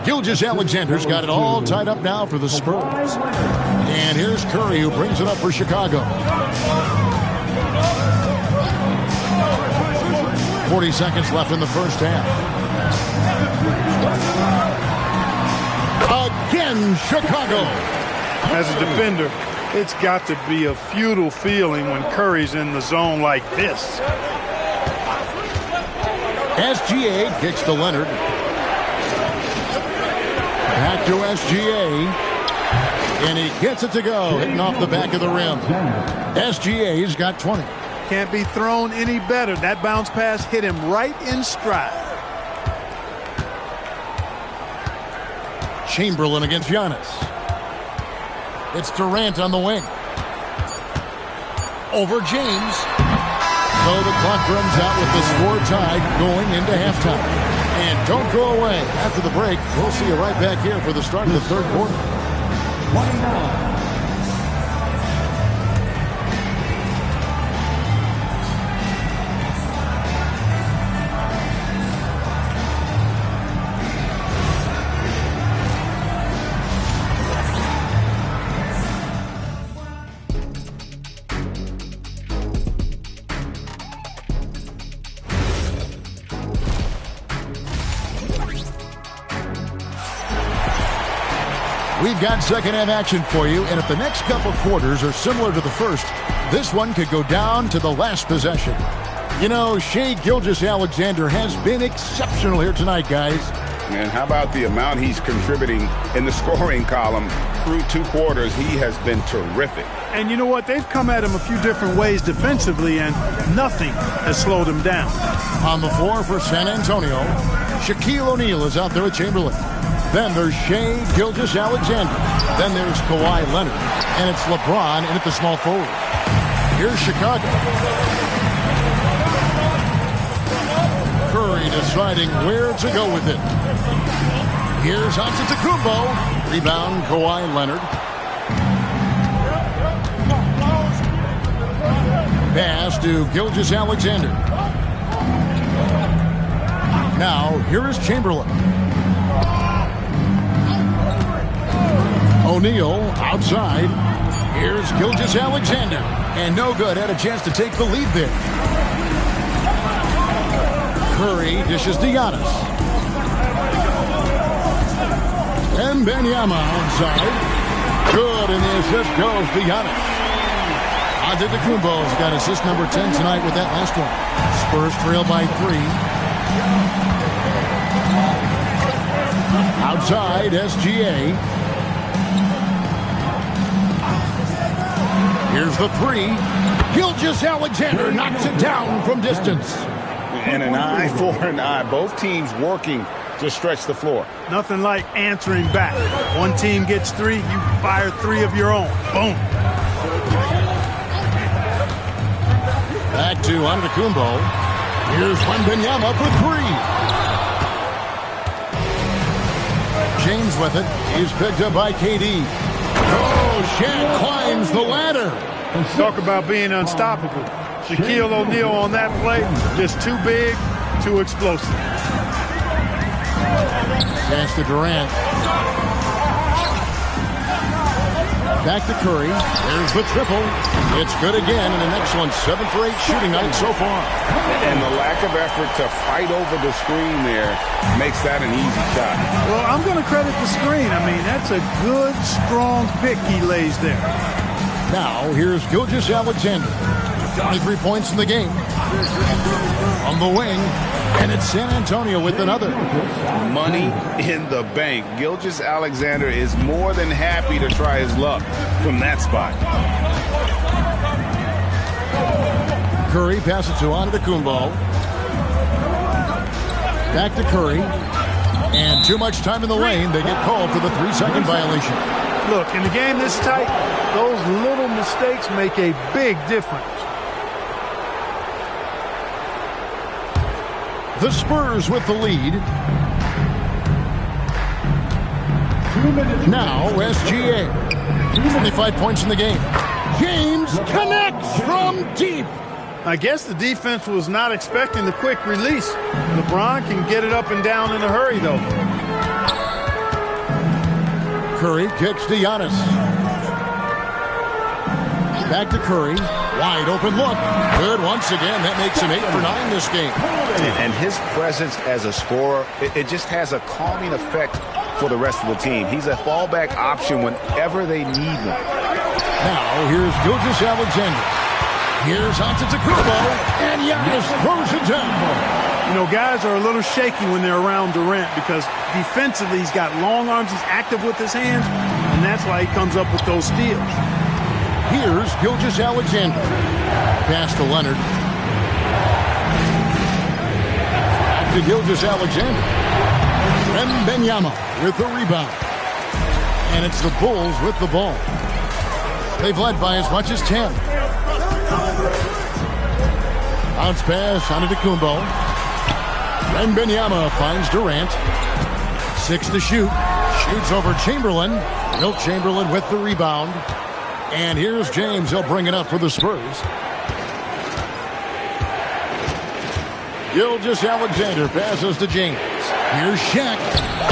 Gilgeous-Alexander's got it all tied up now for the Spurs. And here's Curry, who brings it up for Chicago. 40 seconds left in the first half. Again, Chicago. As a defender, it's got to be a futile feeling when Curry's in the zone like this. SGA kicks to Leonard. Back to SGA. And he gets it to go, hitting off the back of the rim. SGA's got 20. Can't be thrown any better. That bounce pass hit him right in stride. Chamberlain against Giannis. It's Durant on the wing. Over James. So the clock runs out with the score tied going into halftime. And don't go away. After the break, we'll see you right back here for the start of the third quarter. 29. We've got second half action for you, and if the next couple quarters are similar to the first, this one could go down to the last possession. You know, Shai Gilgeous-Alexander has been exceptional here tonight, guys. And how about the amount he's contributing in the scoring column through two quarters? He has been terrific. And you know what? They've come at him a few different ways defensively, and nothing has slowed him down. On the floor for San Antonio, Shaquille O'Neal is out there with Chamberlain. Then there's Shai Gilgeous-Alexander. Then there's Kawhi Leonard. And it's LeBron in at the small forward. Here's Chicago. Curry deciding where to go with it. Here's Antetokounmpo. Rebound, Kawhi Leonard. Pass to Gilgeous-Alexander. Now, here is Chamberlain. O'Neal outside. Here's Gilgeous-Alexander. And no good. Had a chance to take the lead there. Curry dishes to Giannis. And Wembanyama outside. Good, and the assist goes to Giannis. Antetokounmpo's got assist number 10 tonight with that last one. Spurs trail by 3. Outside, SGA. Here's the 3. Gilgeous-Alexander knocks it down from distance. And an eye for an eye. Both teams working to stretch the floor. Nothing like answering back. One team gets 3, you fire 3 of your own. Boom. Back to Antetokounmpo. Here's Wembanyama for 3. James with it. He's picked up by KD. Oh, Shaq climbs the ladder. Talk about being unstoppable. Shaquille O'Neal on that play, just too big, too explosive. Pass to Durant. Back to Curry. There's the triple. It's good again, and an excellent 7 for 8 shooting night so far. And the lack of effort to fight over the screen there makes that an easy shot. Well, I'm going to credit the screen. I mean, that's a good, strong pick he lays there. Now, here's Gilgeous-Alexander. 23 points in the game. On the wing, and it's San Antonio with another. Money in the bank. Gilgeous-Alexander is more than happy to try his luck from that spot. Curry passes to Antetokounmpo. Back to Curry. And too much time in the lane. They get called for the 3-second violation. Look, in a game this tight, those little mistakes make a big difference. The Spurs with the lead. Now SGA. 25 points in the game. James connects from deep. I guess the defense was not expecting the quick release. LeBron can get it up and down in a hurry, though. Curry kicks to Giannis. Back to Curry. Wide open look. Good once again. That makes him 8 for 9 this game. And his presence as a scorer, it just has a calming effect for the rest of the team. He's a fallback option whenever they need one. Now, here's Gilgeous-Alexander. Here's Antetokounmpo, and Giannis throws it down. You know, guys are a little shaky when they're around Durant because defensively he's got long arms, he's active with his hands, and that's why he comes up with those steals. Here's Gilgeous-Alexander. Pass to Leonard. Back to Gilgeous-Alexander. Wembanyama with the rebound. And it's the Bulls with the ball. They've led by as much as 10. Bounce pass, Antetokounmpo. Wembanyama finds Durant. 6 to shoot. Shoots over Chamberlain. Wilt Chamberlain with the rebound. And here's James. He'll bring it up for the Spurs. Gilgeous-Alexander passes to James. Here's Shaq.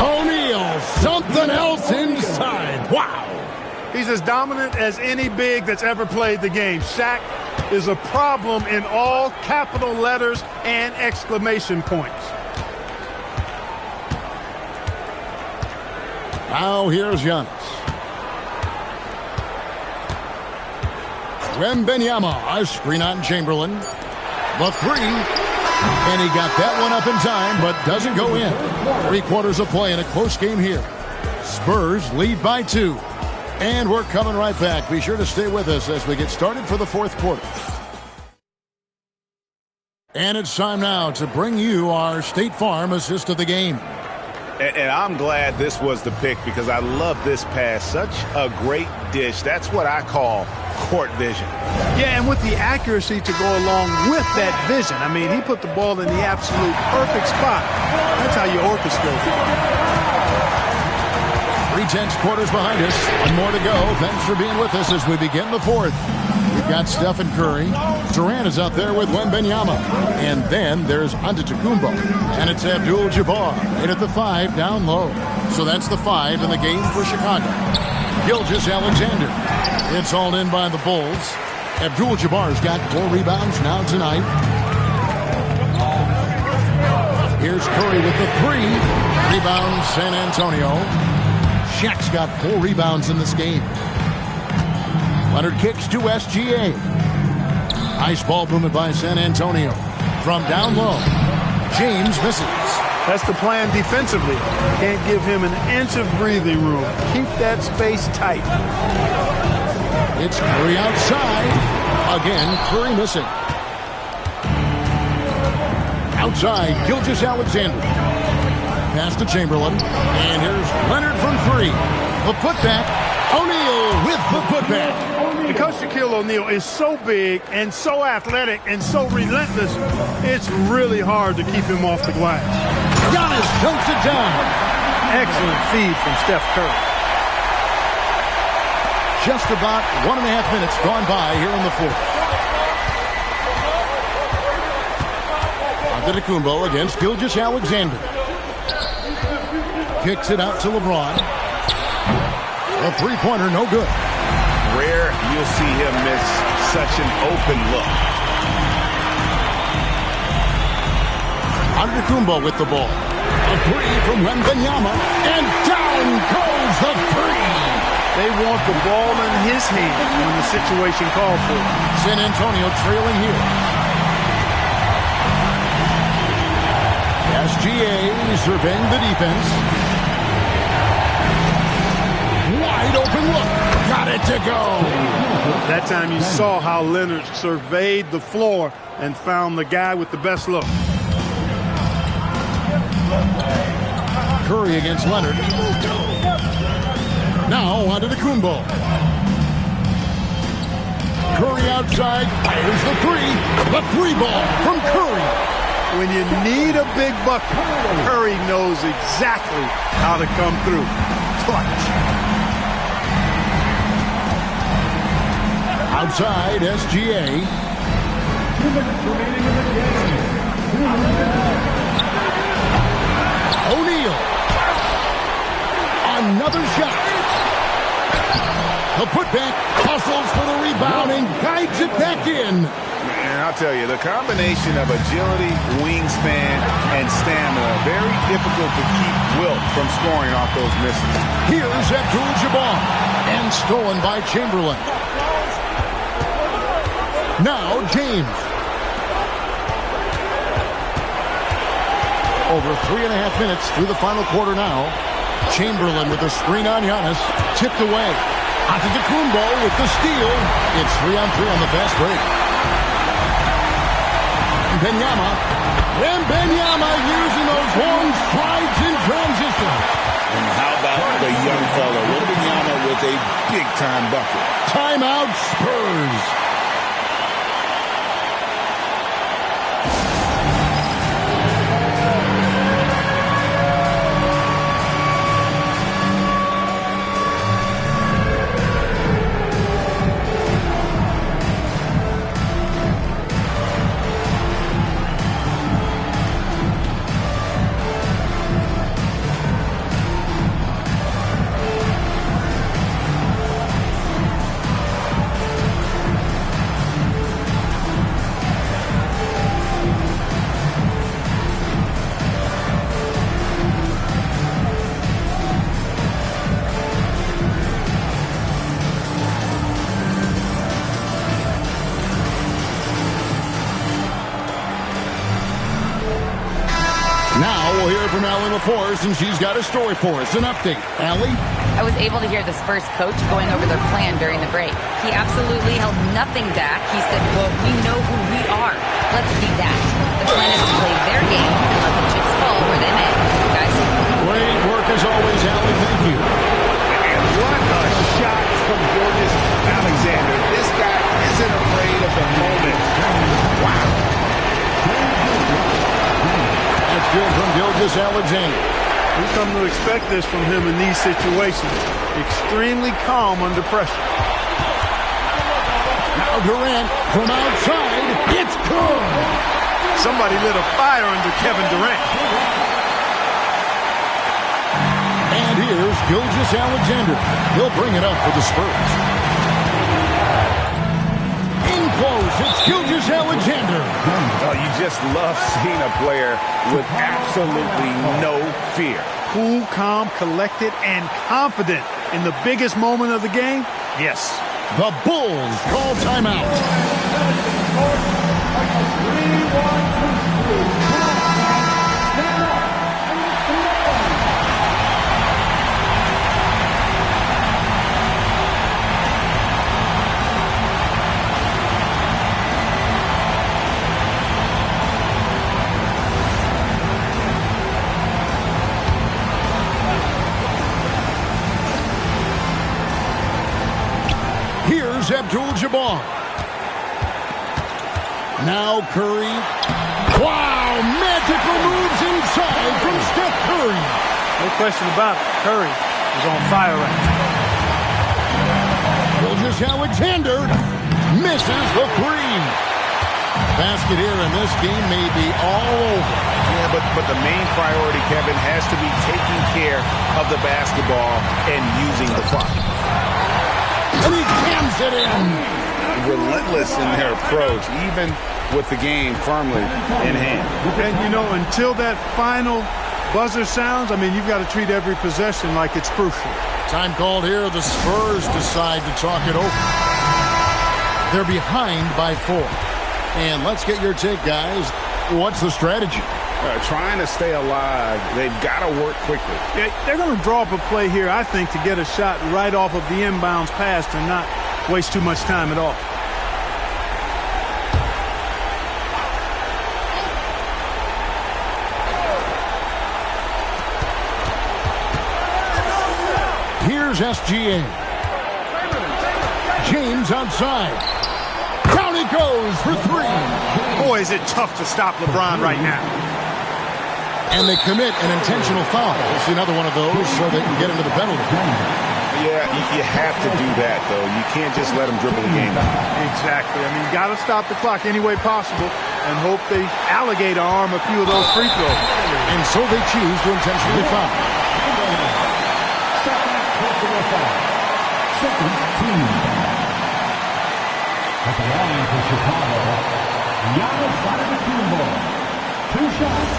O'Neal. Something else inside. Wow. He's as dominant as any big that's ever played the game. Shaq is a problem in all capital letters and exclamation points. Now here's Giannis. Wembanyama, a screen on Chamberlain. The 3. And he got that one up in time, but doesn't go in. 3 quarters of play in a close game here. Spurs lead by 2. And we're coming right back. Be sure to stay with us as we get started for the 4th quarter. And it's time now to bring you our State Farm assist of the game. And I'm glad this was the pick because I love this pass. Such a great dish. That's what I call court vision. Yeah, and with the accuracy to go along with that vision. I mean, he put the ball in the absolute perfect spot. That's how you orchestrate it. 3/10 quarters behind us. 1 more to go. Thanks for being with us as we begin the 4th. We've got Stephen Curry. Durant is out there with Wembanyama. And then there's Antetokounmpo. And it's Abdul-Jabbar right at the 5 down low. So that's the 5 in the game for Chicago. Gilgeous-Alexander. It's hauled in by the Bulls. Abdul-Jabbar's got 4 rebounds now tonight. Here's Curry with the 3. Rebound San Antonio. Shaq's got 4 rebounds in this game. Leonard kicks to SGA. Nice ball movement by San Antonio. From down low, James misses. That's the plan defensively. Can't give him an inch of breathing room. Keep that space tight. It's Curry outside. Again, Curry missing. Outside, Gilgeous-Alexander. Pass to Chamberlain. And here's Leonard from 3. The putback. O'Neal with the putback. Because Shaquille O'Neal is so big and so athletic and so relentless, it's really hard to keep him off the glass. Giannis dunks it down. Excellent feed from Steph Curry. Just about 1.5 minutes gone by here in the fourth. Antetokounmpo against Gilgeous-Alexander. Kicks it out to LeBron. A three-pointer, no good. Rare you'll see him miss such an open look. Antetokounmpo with the ball. A three from Wembanyama, and down goes the three. They want the ball in his hands when the situation calls for it. San Antonio trailing here. SGA surveying the defense. Wide open look. Got it to go. That time you saw how Leonard surveyed the floor and found the guy with the best look. Curry against Leonard. Now Antetokounmpo. Curry outside. Fires the three. The three ball from Curry. When you need a big bucket, Curry knows exactly how to come through. Clutch. Outside, SGA. O'Neal. Another shot. The putback hustles for the rebound and guides it back in. And I'll tell you, the combination of agility, wingspan, and stamina, very difficult to keep Wilt from scoring off those misses. Here's Abdul-Jabbar, and stolen by Chamberlain. Now James. Over 3.5 minutes through the final quarter now. Chamberlain with a screen on Giannis. Tipped away. Antetokounmpo with the steal. It's 3-on-3 on the fast break. Wembanyama using those long strides in transition. And how about the young fella, Wembanyama with a big-time bucket. Timeout Spurs. And she's got a story for us, an update. Allie? I was able to hear the Spurs coach going over their plan during the break. He absolutely held nothing back. He said, quote, "We know who we are. Let's be that." The plan is to play their game and let the chips fall where they may. Guys? Great work as always, Allie. Thank you. And what a shot from Gilgeous-Alexander. This guy isn't afraid of the moment. Wow. That's good from Gilgeous-Alexander. We come to expect this from him in these situations. Extremely calm under pressure. Now Durant from outside. It's good. Somebody lit a fire under Kevin Durant. And here's Gilgeous-Alexander. He'll bring it up for the Spurs. In close, it's Gilgeous-Alexander. Oh, you just love seeing a player with absolutely no fear. Cool, calm, collected, and confident in the biggest moment of the game? Yes. The Bulls call timeout. Abdul-Jabbar. Now Curry. Wow, magical moves inside from Steph Curry. No question about it. Curry is on fire right now. Gilgeous-Alexander misses the three. Basket here, and this game may be all over. Yeah, but the main priority, Kevin, has to be taking care of the basketball and using the clock. And he jams it in. Relentless in their approach, even with the game firmly in hand. And, you know, until that final buzzer sounds, I mean, you've got to treat every possession like it's crucial. Time called here. The Spurs decide to talk it over. They're behind by 4. And let's get your take, guys. What's the strategy? Trying to stay alive. They've got to work quickly. They're going to draw up a play here, I think, to get a shot right off of the inbounds pass and not waste too much time at all. Here's SGA. James outside. Down he goes for 3. Boy, is it tough to stop LeBron right now. And they commit an intentional foul. See another one of those so they can get into the penalty. Yeah, you have to do that, though. You can't just let them dribble the game. Exactly. I mean, you got to stop the clock any way possible and hope they alligator arm a few of those free throws. And so they choose to intentionally foul. Second team. At the line for Chicago, Giannis Antetokounmpo. 2 shots.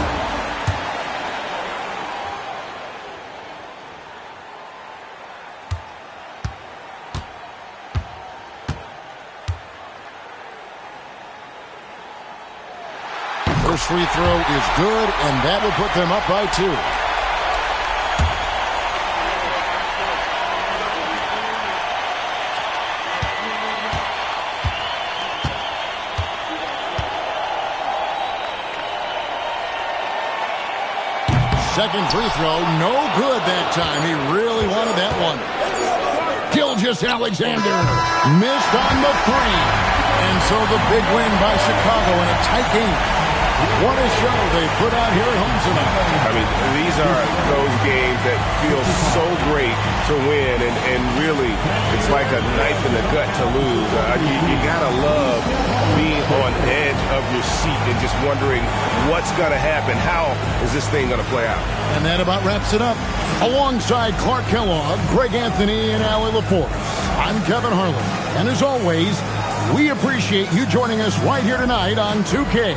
First free throw is good, and that will put them up by 2. Second free throw, no good that time. He really wanted that one. Gilgeous-Alexander missed on the 3. And so the big win by Chicago in a tight game. What a show they put out here at home tonight. I mean, these are those games that feel so great to win, and really, it's like a knife in the gut to lose. You gotta love being on edge of your seat and just wondering what's gonna happen. How is this thing gonna play out? And that about wraps it up. Alongside Clark Kellogg, Greg Anthony, and Allie LaForce, I'm Kevin Harlan. And as always, we appreciate you joining us right here tonight on 2K.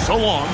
So long.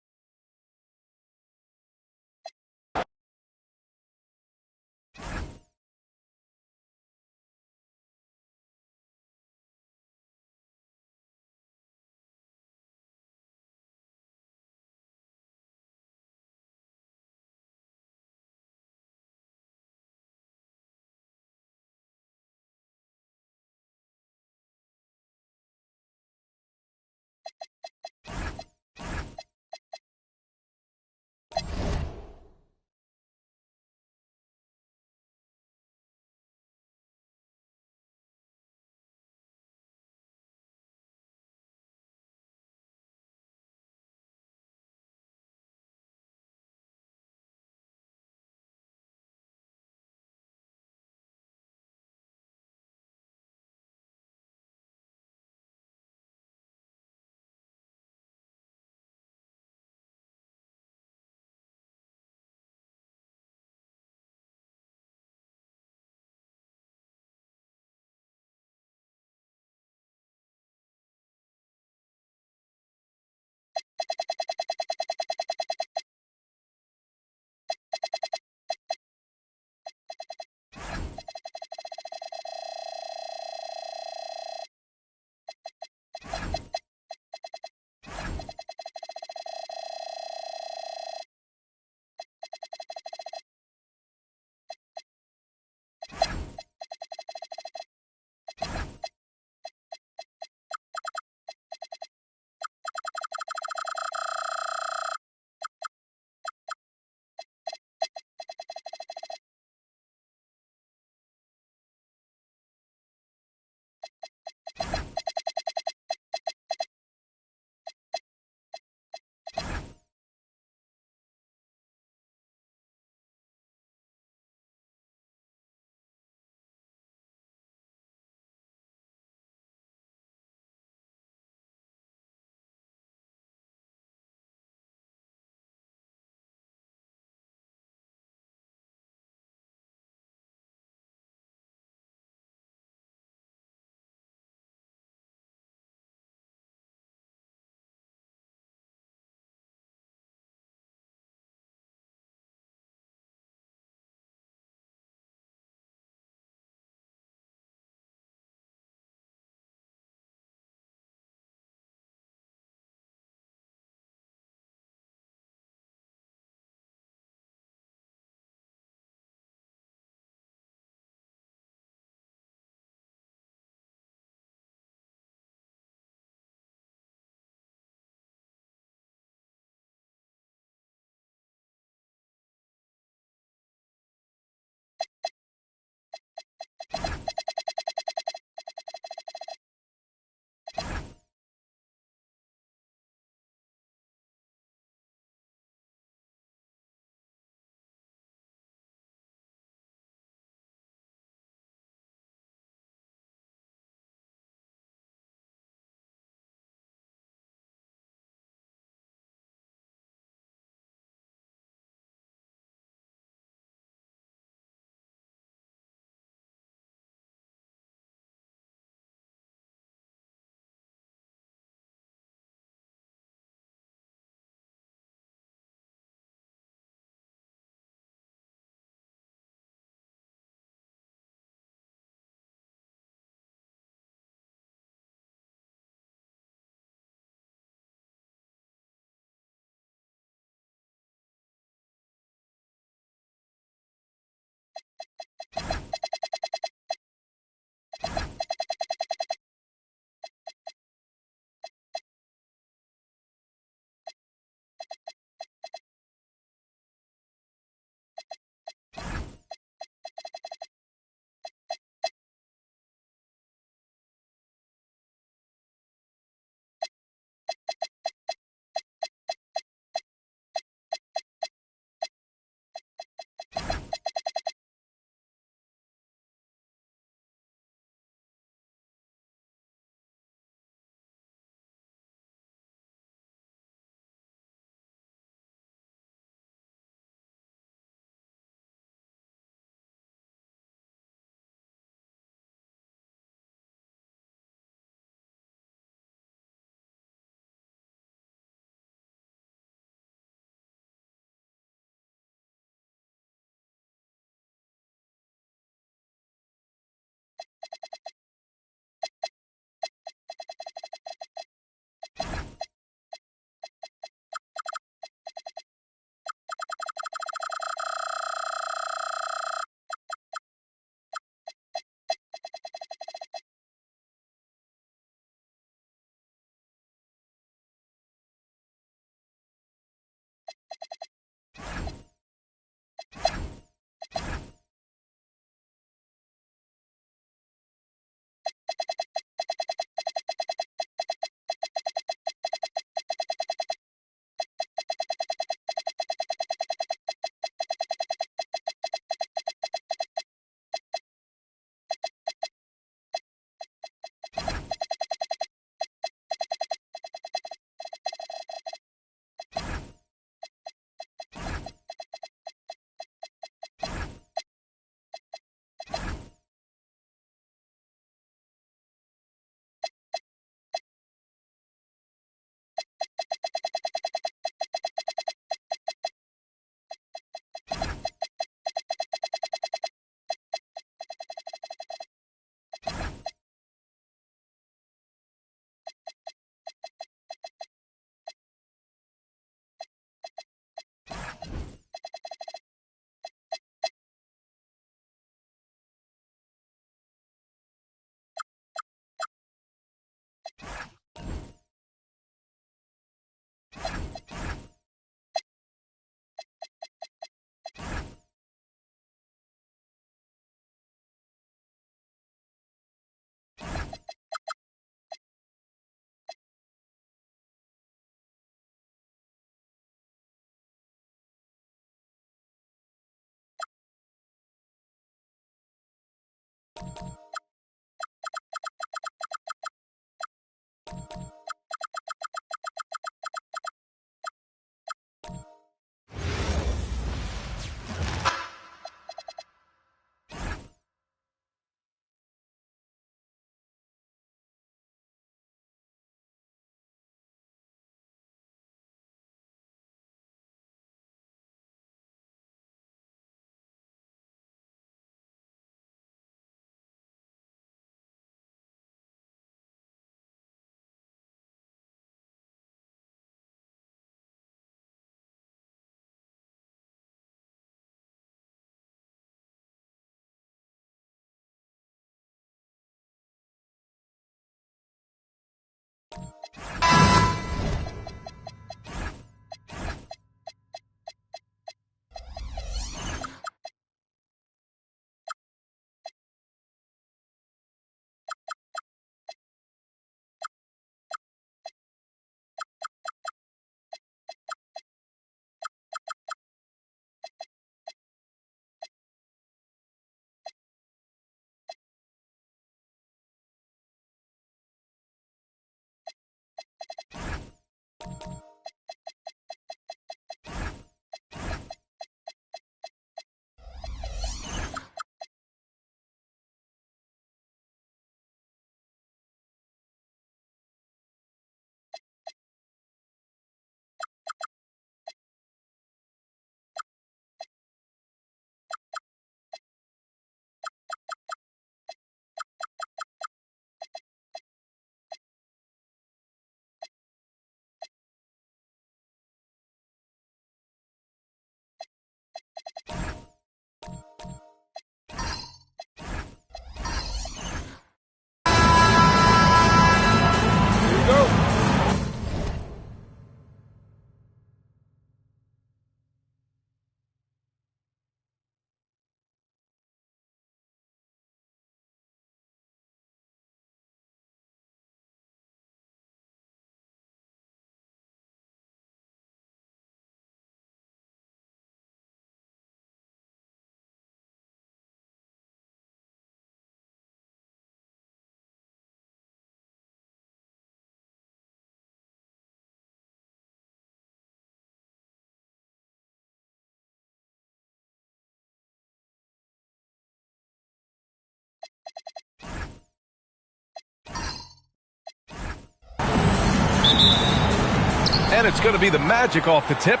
And it's going to be the Magic off the tip.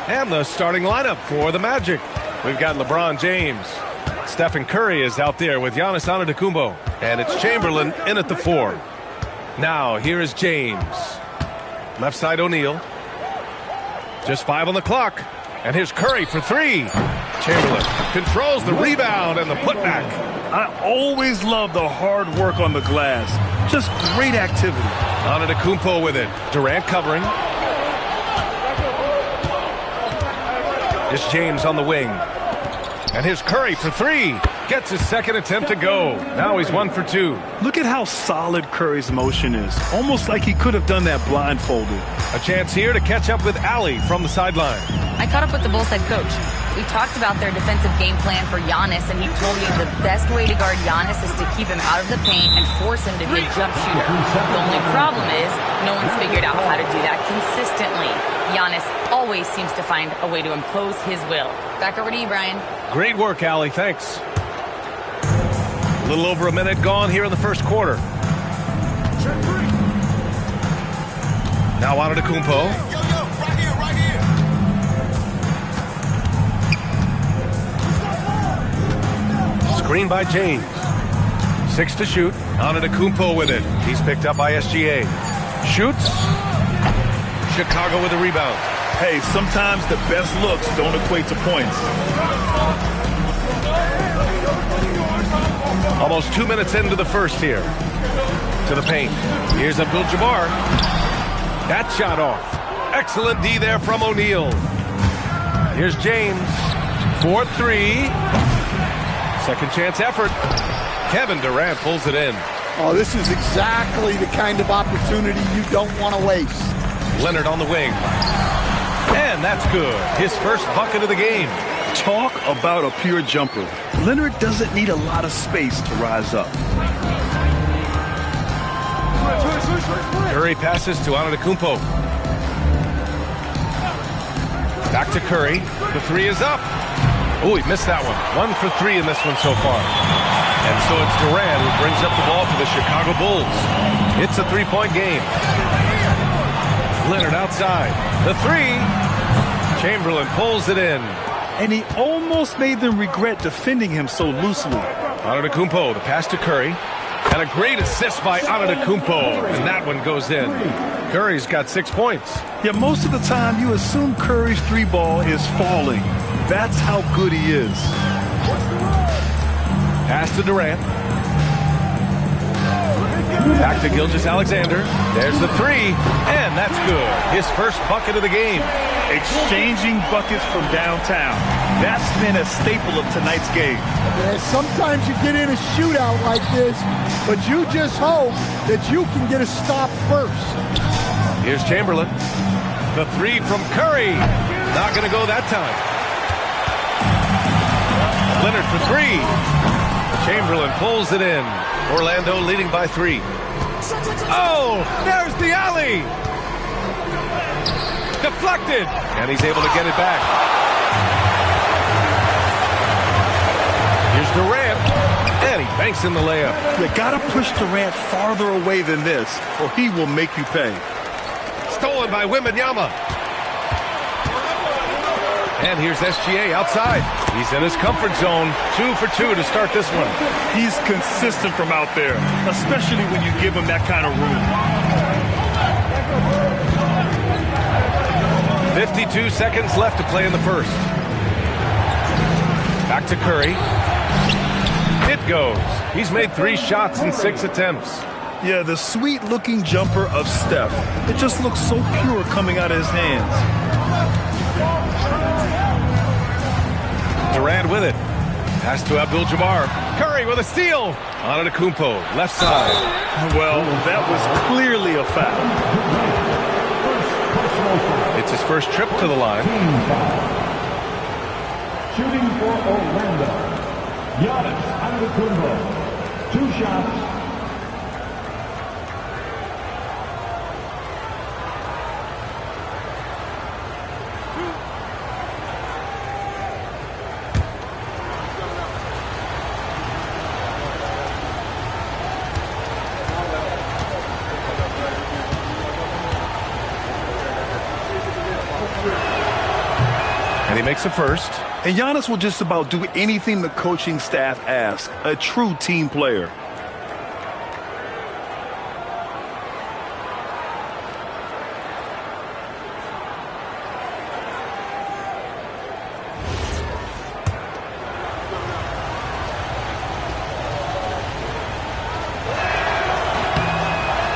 And the starting lineup for the Magic. We've got LeBron James. Stephen Curry is out there with Giannis Antetokounmpo. And it's Chamberlain in at the 4. Now, here is James. Left side O'Neal. Just 5 on the clock. And here's Curry for 3. Chamberlain controls the rebound and the putback. I always love the hard work on the glass. Just great activity. Antetokounmpo with it. Durant covering. It's James on the wing. And here's Curry for 3. Gets his second attempt to go. Now he's 1 for 2. Look at how solid Curry's motion is. Almost like he could have done that blindfolded. A chance here to catch up with Allie from the sideline. I caught up with the Bulls head coach. We talked about their defensive game plan for Giannis, and he told me the best way to guard Giannis is to keep him out of the paint and force him to be a jump shooter. The only problem is no one's figured out how to do that consistently. Giannis always seems to find a way to impose his will. Back over to you, Brian. Great work, Allie. Thanks. A little over a minute gone here in the first quarter. Now Antetokounmpo. Screen by James. 6 to shoot. Antetokounmpo with it. He's picked up by SGA. Shoots. Chicago with a rebound. Hey, sometimes the best looks don't equate to points. Almost 2 minutes into the first here. To the paint. Here's Abdul-Jabbar. That shot off. Excellent D there from O'Neal. Here's James. 4-3. Second chance effort. Kevin Durant pulls it in. Oh, this is exactly the kind of opportunity you don't want to waste. Leonard on the wing. And that's good. His first bucket of the game. Talk about a pure jumper. Leonard doesn't need a lot of space to rise up. Curry passes to Antetokounmpo. Back to Curry. The three is up. Oh, he missed that one. 1 for 3 in this one so far. And so it's Durant who brings up the ball for the Chicago Bulls. It's a 3-point game. Leonard outside. The three. Chamberlain pulls it in. And he almost made them regret defending him so loosely. Antetokounmpo, the pass to Curry. And a great assist by Antetokounmpo. And that one goes in. Curry's got 6 points. Yeah, most of the time you assume Curry's three ball is falling. That's how good he is. Pass to Durant. Back to Gilgeous-Alexander. There's the three. And that's good. His first bucket of the game. Exchanging buckets from downtown. That's been a staple of tonight's game. Yeah, sometimes you get in a shootout like this, but you just hope that you can get a stop first. Here's Chamberlain. The three from Curry. Not going to go that time. Leonard for three. Chamberlain pulls it in. Orlando leading by 3. Oh, there's the alley. Deflected. And he's able to get it back. Here's Durant. And he banks in the layup. You got to push Durant farther away than this, or he will make you pay. Stolen by Wembanyama. And here's SGA outside. He's in his comfort zone. 2 for 2 to start this one. He's consistent from out there, especially when you give him that kind of room. 52 seconds left to play in the first. Back to Curry. It goes. He's made 3 shots in 6 attempts. Yeah, the sweet-looking jumper of Steph. It just looks so pure coming out of his hands. Durant with it. Pass to Abdul-Jabbar. Curry with a steal. Antetokounmpo, left side. Well, that was clearly a foul. It's his first trip to the line. Shooting for Orlando, Giannis Antetokounmpo. 2 shots. And he makes the first. And Giannis will just about do anything the coaching staff asks. A true team player.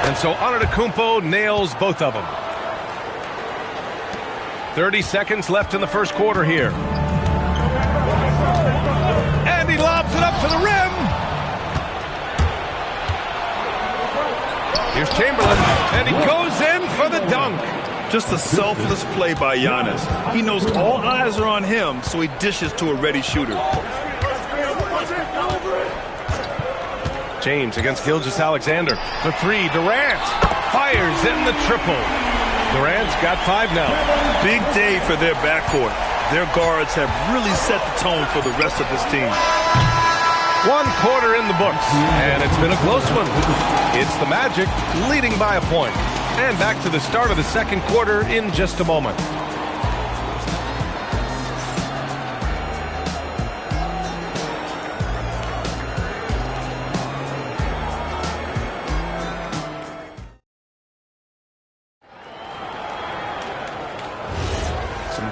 And so Antetokounmpo nails both of them. 30 seconds left in the first quarter here. And he lobs it up to the rim. Here's Chamberlain, and he goes in for the dunk. Just a selfless play by Giannis. He knows all eyes are on him, so he dishes to a ready shooter. James against Gilgeous-Alexander. The three, Durant fires in the triple. Durant's got 5 now. Big day for their backcourt. Their guards have really set the tone for the rest of this team. 1 quarter in the books, and it's been a close one. It's the Magic leading by a point. And back to the start of the second quarter in just a moment.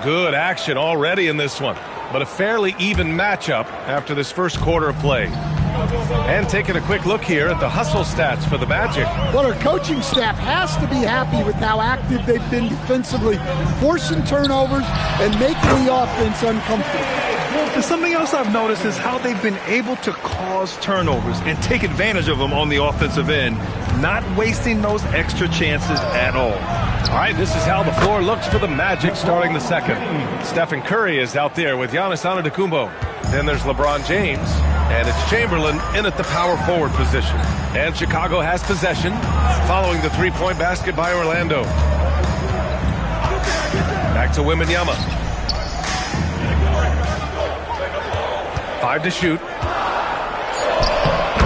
Good action already in this one, but a fairly even matchup after this first quarter of play. And taking a quick look here at the hustle stats for the Magic. Well, our coaching staff has to be happy with how active they've been defensively, forcing turnovers and making the offense uncomfortable. And something else I've noticed is how they've been able to cause turnovers and take advantage of them on the offensive end, not wasting those extra chances at all. All right, this is how the floor looks for the Magic starting the second. Stephen Curry is out there with Giannis Antetokounmpo. Then there's LeBron James, and it's Chamberlain in at the power forward position. And Chicago has possession following the three-point basket by Orlando. Back to Wembanyama. 5 to shoot.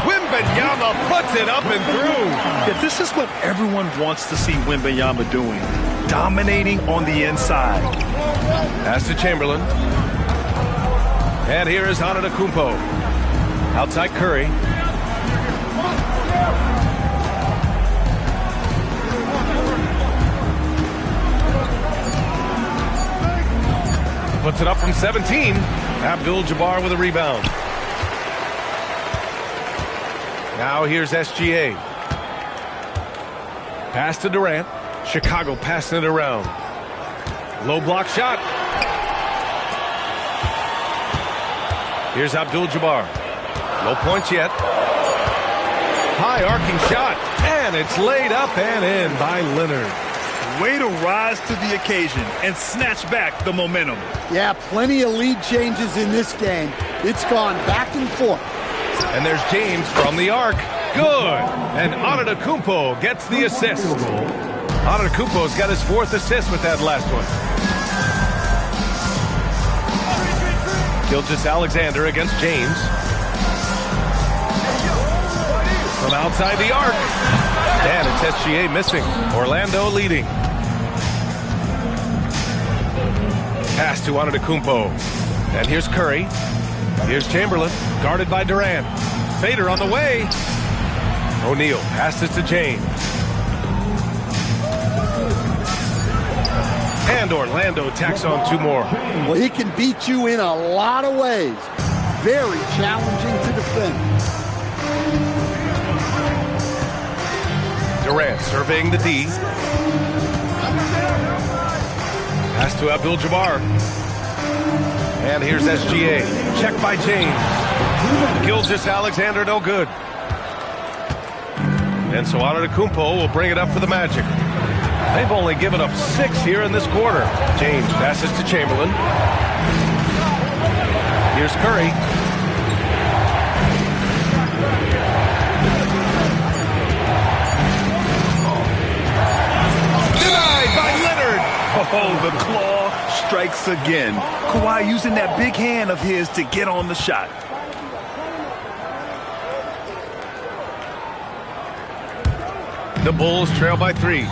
Wembanyama puts it up and through. Yeah, this is what everyone wants to see Wembanyama doing. Dominating on the inside. Pass to Chamberlain. And here is Antetokounmpo. Outside Curry. Puts it up from 17. Abdul-Jabbar with a rebound. Now here's SGA. Pass to Durant. Chicago passing it around. Low block shot. Here's Abdul-Jabbar. No points yet. High arcing shot. And it's laid up and in by Leonard. Way to rise to the occasion and snatch back the momentum. Yeah, plenty of lead changes in this game. It's gone back and forth. And there's James from the arc. Good. And Antetokounmpo gets the assist. Antetokounmpo's got his 4th assist with that last one. Gilgeous-Alexander against James. From outside the arc. And it's SGA missing. Orlando leading. Pass to Antetokounmpo. And here's Curry. Here's Chamberlain, guarded by Durant. Fader on the way. O'Neal passes to James. And Orlando tacks on 2 more. Well, he can beat you in a lot of ways. Very challenging to defend. Durant surveying the D. Pass to Abdul-Jabbar. And here's SGA. Check by James. Gilgeous-Alexander no good. And so Antetokounmpo will bring it up for the Magic. They've only given up 6 here in this quarter. James passes to Chamberlain. Here's Curry. Denied by Leonard. Oh, the claw strikes again. Kawhi using that big hand of his to get on the shot. The Bulls trail by 3.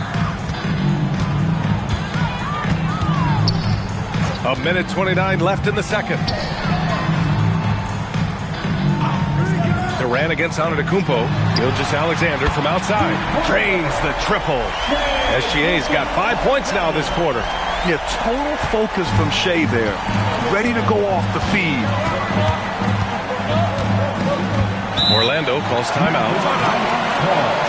1:29 left in the second. Durant against Antetokounmpo. Gilgeous-Alexander from outside. Drains the triple. SGA's got 5 points now this quarter. Yeah, total focus from Shea there. Ready to go off the feed. Orlando calls timeout.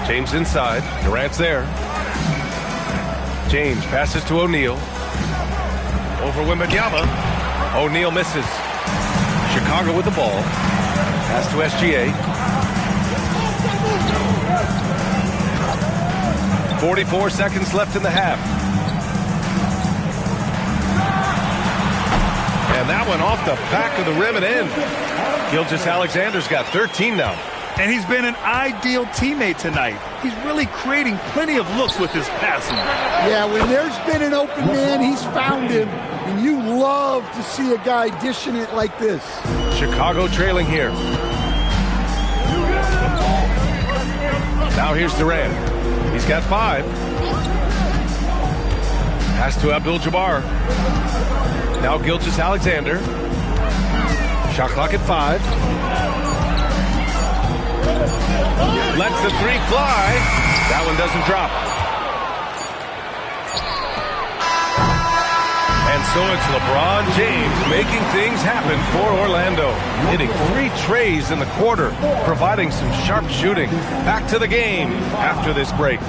James inside. Durant's there. James passes to O'Neal. Over Wembanyama. O'Neal misses. Chicago with the ball. Pass to SGA. 44 seconds left in the half. And that one off the back of the rim and in. Gilgeous-Alexander's got 13 now. And he's been an ideal teammate tonight. He's really creating plenty of looks with his passing. Yeah, when there's been an open man, he's found him. And you love to see a guy dishing it like this. Chicago trailing here. Now here's Durant. He's got 5. Pass to Abdul-Jabbar. Now Gilgeous-Alexander. Shot clock at 5. Lets the 3 fly. That one doesn't drop. And so it's LeBron James making things happen for Orlando. Hitting 3 trays in the quarter, providing some sharp shooting. Back to the game after this break.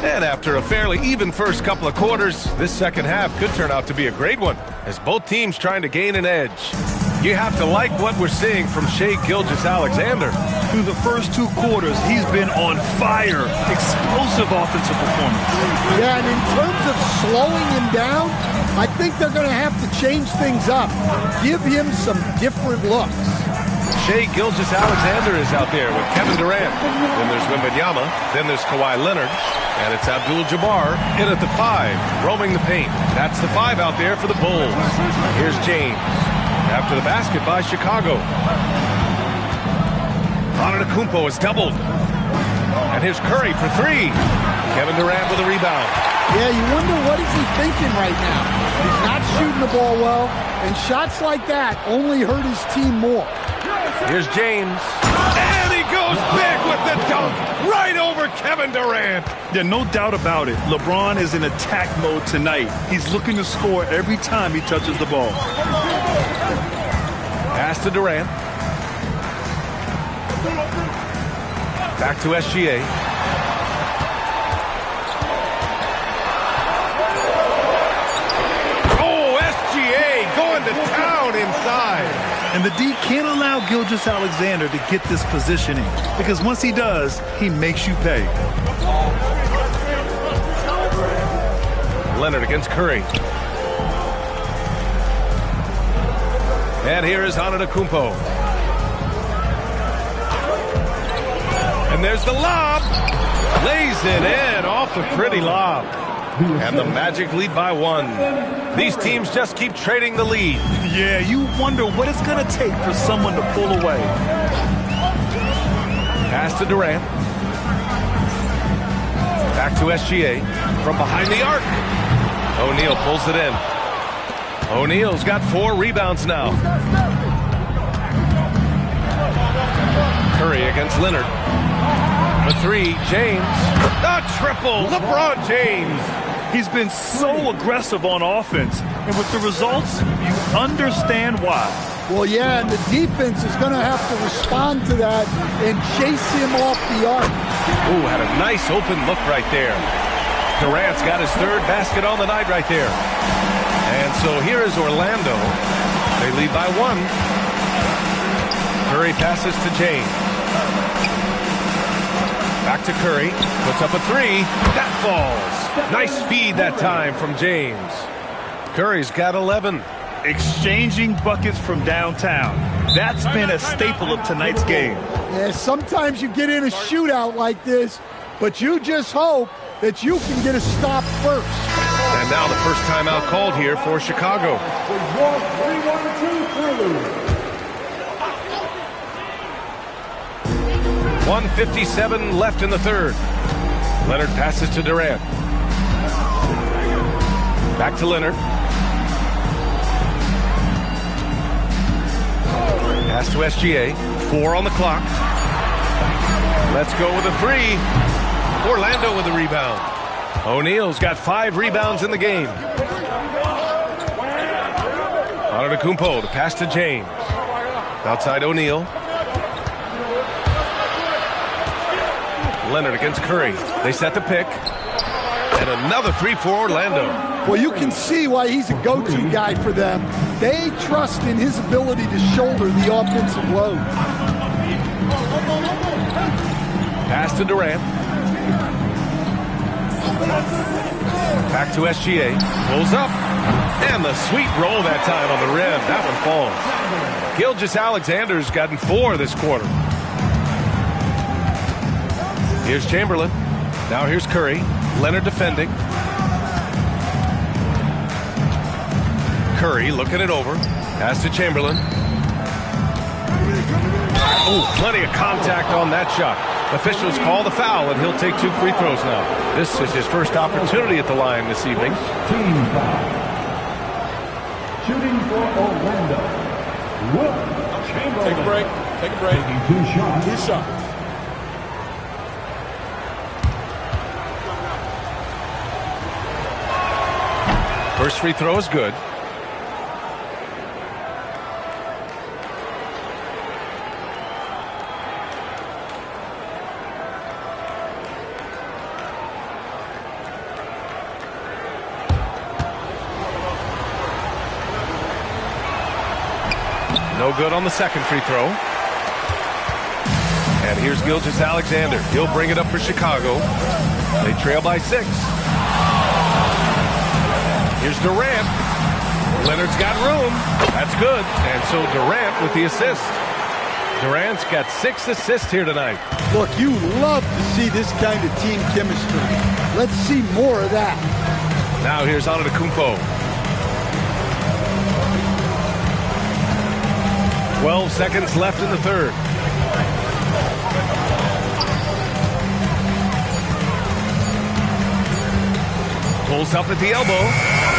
And after a fairly even first couple of quarters, this second half could turn out to be a great one, as both teams trying to gain an edge. You have to like what we're seeing from Shai Gilgeous-Alexander. Through the first 2 quarters, he's been on fire. Explosive offensive performance. Yeah, and in terms of slowing him down, I think they're going to have to change things up. Give him some different looks. Shai Gilgeous-Alexander is out there with Kevin Durant. Then there's Wembanyama. Then there's Kawhi Leonard. And it's Abdul-Jabbar in at the 5, roaming the paint. That's the 5 out there for the Bulls. Here's James. After the basket by Chicago. Antetokounmpo is doubled. And here's Curry for 3. Kevin Durant with a rebound. Yeah, you wonder what is he thinking right now. He's not shooting the ball well, and shots like that only hurt his team more. Here's James. And he goes big with the dunk right over Kevin Durant. Yeah, no doubt about it. LeBron is in attack mode tonight. He's looking to score every time he touches the ball. Pass to Durant. Back to SGA. Oh, SGA going to town inside. And the D can't allow Gilgeous-Alexander to get this positioning, because once he does, he makes you pay. Leonard against Curry. And here is Antetokounmpo. And there's the lob. Lays it in off the pretty lob. And the Magic lead by 1. These teams just keep trading the lead. Yeah, you wonder what it's going to take for someone to pull away. Pass to Durant. Back to SGA. From behind the arc. O'Neal pulls it in. O'Neal's got 4 rebounds now. Curry against Leonard. For 3, James. A triple, LeBron James. He's been so aggressive on offense, and with the results, you understand why. Well, yeah, and the defense is going to have to respond to that and chase him off the arc. Ooh, had a nice open look right there. Durant's got his 3rd basket on the night right there. And so here is Orlando. They lead by 1. Curry passes to James. Back to Curry. Puts up a 3. That falls. Nice feed that time from James. Curry's got 11. Exchanging buckets from downtown. That's been a staple of tonight's game. Yeah, sometimes you get in a shootout like this, but you just hope that you can get a stop first. And now the first timeout called here for Chicago. 1:57 left in the third. Leonard passes to Durant. Back to Leonard. Pass to SGA. 4 on the clock. Let's go with a 3. Orlando with the rebound. O'Neal's got 5 rebounds in the game. Antetokounmpo to pass to James. Outside O'Neal. Leonard against Curry. They set the pick. And another 3 for Orlando. Well, you can see why he's a go-to guy for them. They trust in his ability to shoulder the offensive load. Pass to Durant. Back to SGA. Pulls up. And the sweet roll that time on the rim. That one falls. Gilgeous-Alexander's gotten 4 this quarter. Here's Chamberlain. Now here's Curry. Leonard defending. Curry looking it over. Pass to Chamberlain. Oh, plenty of contact on that shot. Officials call the foul, and he'll take 2 free throws now. This is his first opportunity at the line this evening. Team foul. Shooting for Orlando. Wilt Chamberlain. Take a break. Take a break. Taking 2 shots. 2 shots. First free throw is good. No good on the second free throw. And here's Gilgeous-Alexander. He'll bring it up for Chicago. They trail by 6. Here's Durant. Leonard's got room. That's good. And so Durant with the assist. Durant's got 6 assists here tonight. Look, you love to see this kind of team chemistry. Let's see more of that. Now here's Antetokounmpo. 12 seconds left in the third. Pulls up at the elbow.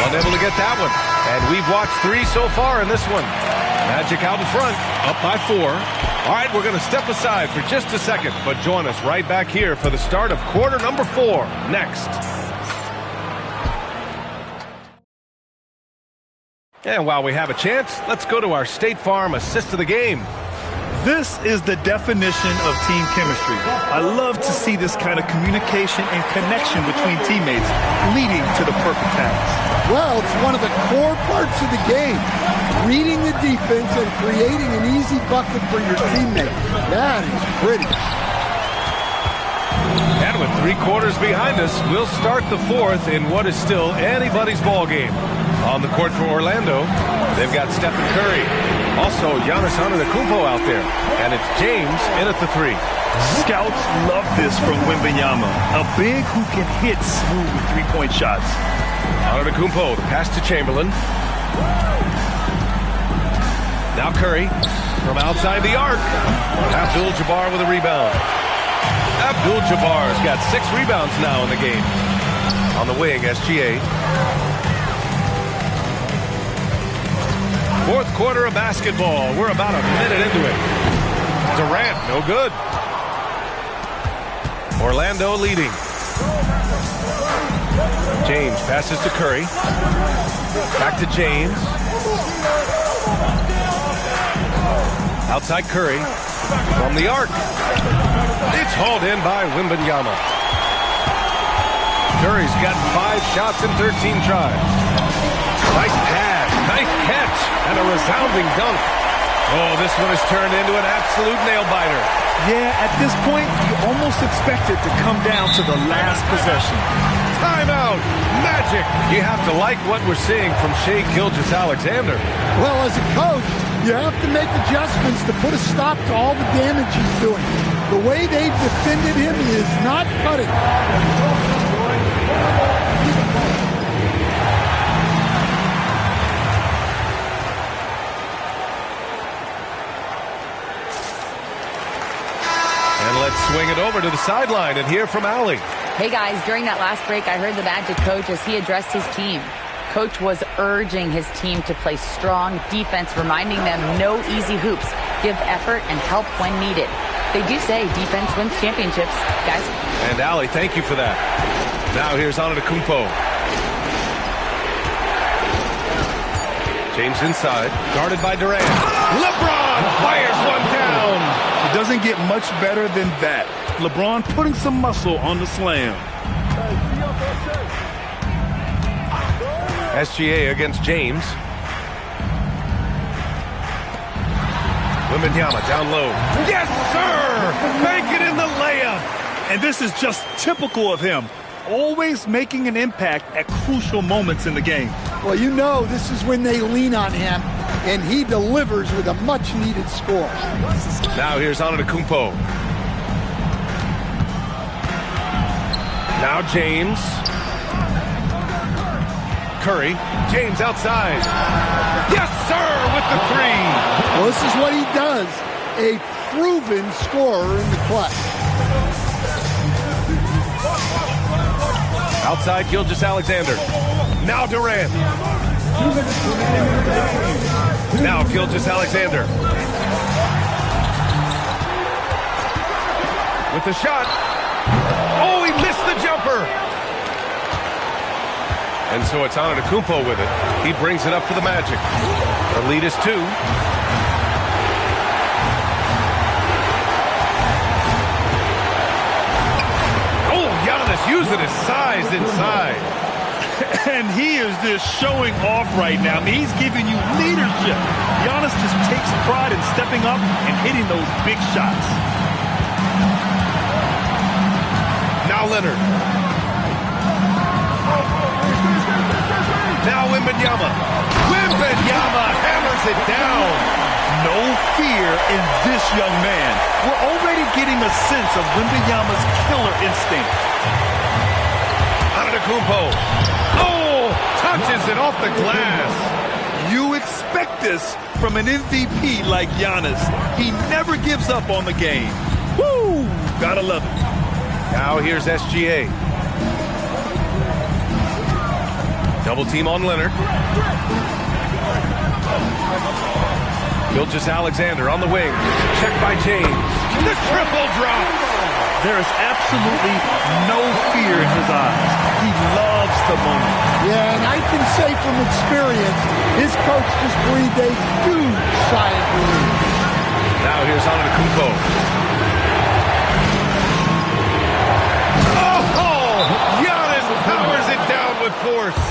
Unable to get that one. And we've watched 3 so far in this one. Magic out in front, up by 4. All right, we're going to step aside for just a second, but join us right back here for the start of quarter number 4 next. And while we have a chance, let's go to our State Farm assist of the game. This is the definition of team chemistry. I love to see this kind of communication and connection between teammates leading to the perfect pass. Well, it's one of the core parts of the game. Reading the defense and creating an easy bucket for your teammate. That is pretty. And with 3 quarters behind us, we'll start the 4th in what is still anybody's ball game. On the court for Orlando, they've got Stephen Curry. Also, Giannis Antetokounmpo out there. And it's James in at the 3. Scouts love this from Wembanyama. A big who can hit smooth 3-point shots. Antetokounmpo, the pass to Chamberlain. Now Curry from outside the arc. Abdul-Jabbar with a rebound. Abdul-Jabbar's got 6 rebounds now in the game. On the wing, SGA. 4th quarter of basketball. We're about a minute into it. Durant, no good. Orlando leading. James passes to Curry. Back to James. Outside Curry. From the arc. It's hauled in by Wembanyama. Curry's got 5 shots in 13 tries. Nice pass. Nice catch. And a resounding dunk. Oh, this one has turned into an absolute nail-biter. Yeah, at this point, you almost expect it to come down to the last possession. Timeout. Magic. You have to like what we're seeing from Shai Gilgeous-Alexander. Well, as a coach, you have to make adjustments to put a stop to all the damage he's doing. The way they've defended him is not cutting. Let's swing it over to the sideline and hear from Allie. Hey guys, during that last break, I heard the Magic coach as he addressed his team. Coach was urging his team to play strong defense, reminding them no easy hoops, give effort and help when needed. They do say defense wins championships, guys. And Allie, thank you for that. Now here's Antetokounmpo. James inside, guarded by Durant. LeBron fires one down. It doesn't get much better than that. LeBron putting some muscle on the slam. SGA against James. Wembanyama down low. Yes, sir! Make it in the layup. And this is just typical of him. Always making an impact at crucial moments in the game. Well, you know this is when they lean on him, and he delivers with a much-needed score. Now here's Antetokounmpo. Now James. Curry. James outside. Yes, sir, with the three. Well, this is what he does. A proven scorer in the clutch. Outside, Gilgeous-Alexander. Now Durant. Now Gilgeous-Alexander. With the shot. Oh, he missed the jumper. And so it's Antetokounmpo with it. He brings it up for the Magic. The lead is 2. Oh, Giannis using his size inside. And he is just showing off right now. I mean, he's giving you leadership. Giannis just takes pride in stepping up and hitting those big shots. Now Leonard. Now Wembanyama. Wembanyama hammers it down. No fear in this young man. We're already getting a sense of Wembanyama's killer instinct. Antetokounmpo. Oh, touches it off the glass. You expect this from an MVP like Giannis. He never gives up on the game. Woo! Gotta love it. Now here's SGA. Double team on Leonard. Gilgeous-Alexander on the wing. Checked by James. The triple drops. There is absolutely no fear in his eyes. He loves the moment. Yeah, and I can say from experience, his coach just breathed a huge sigh of relief. Now here's Antetokounmpo. Oh! Giannis powers it down with force.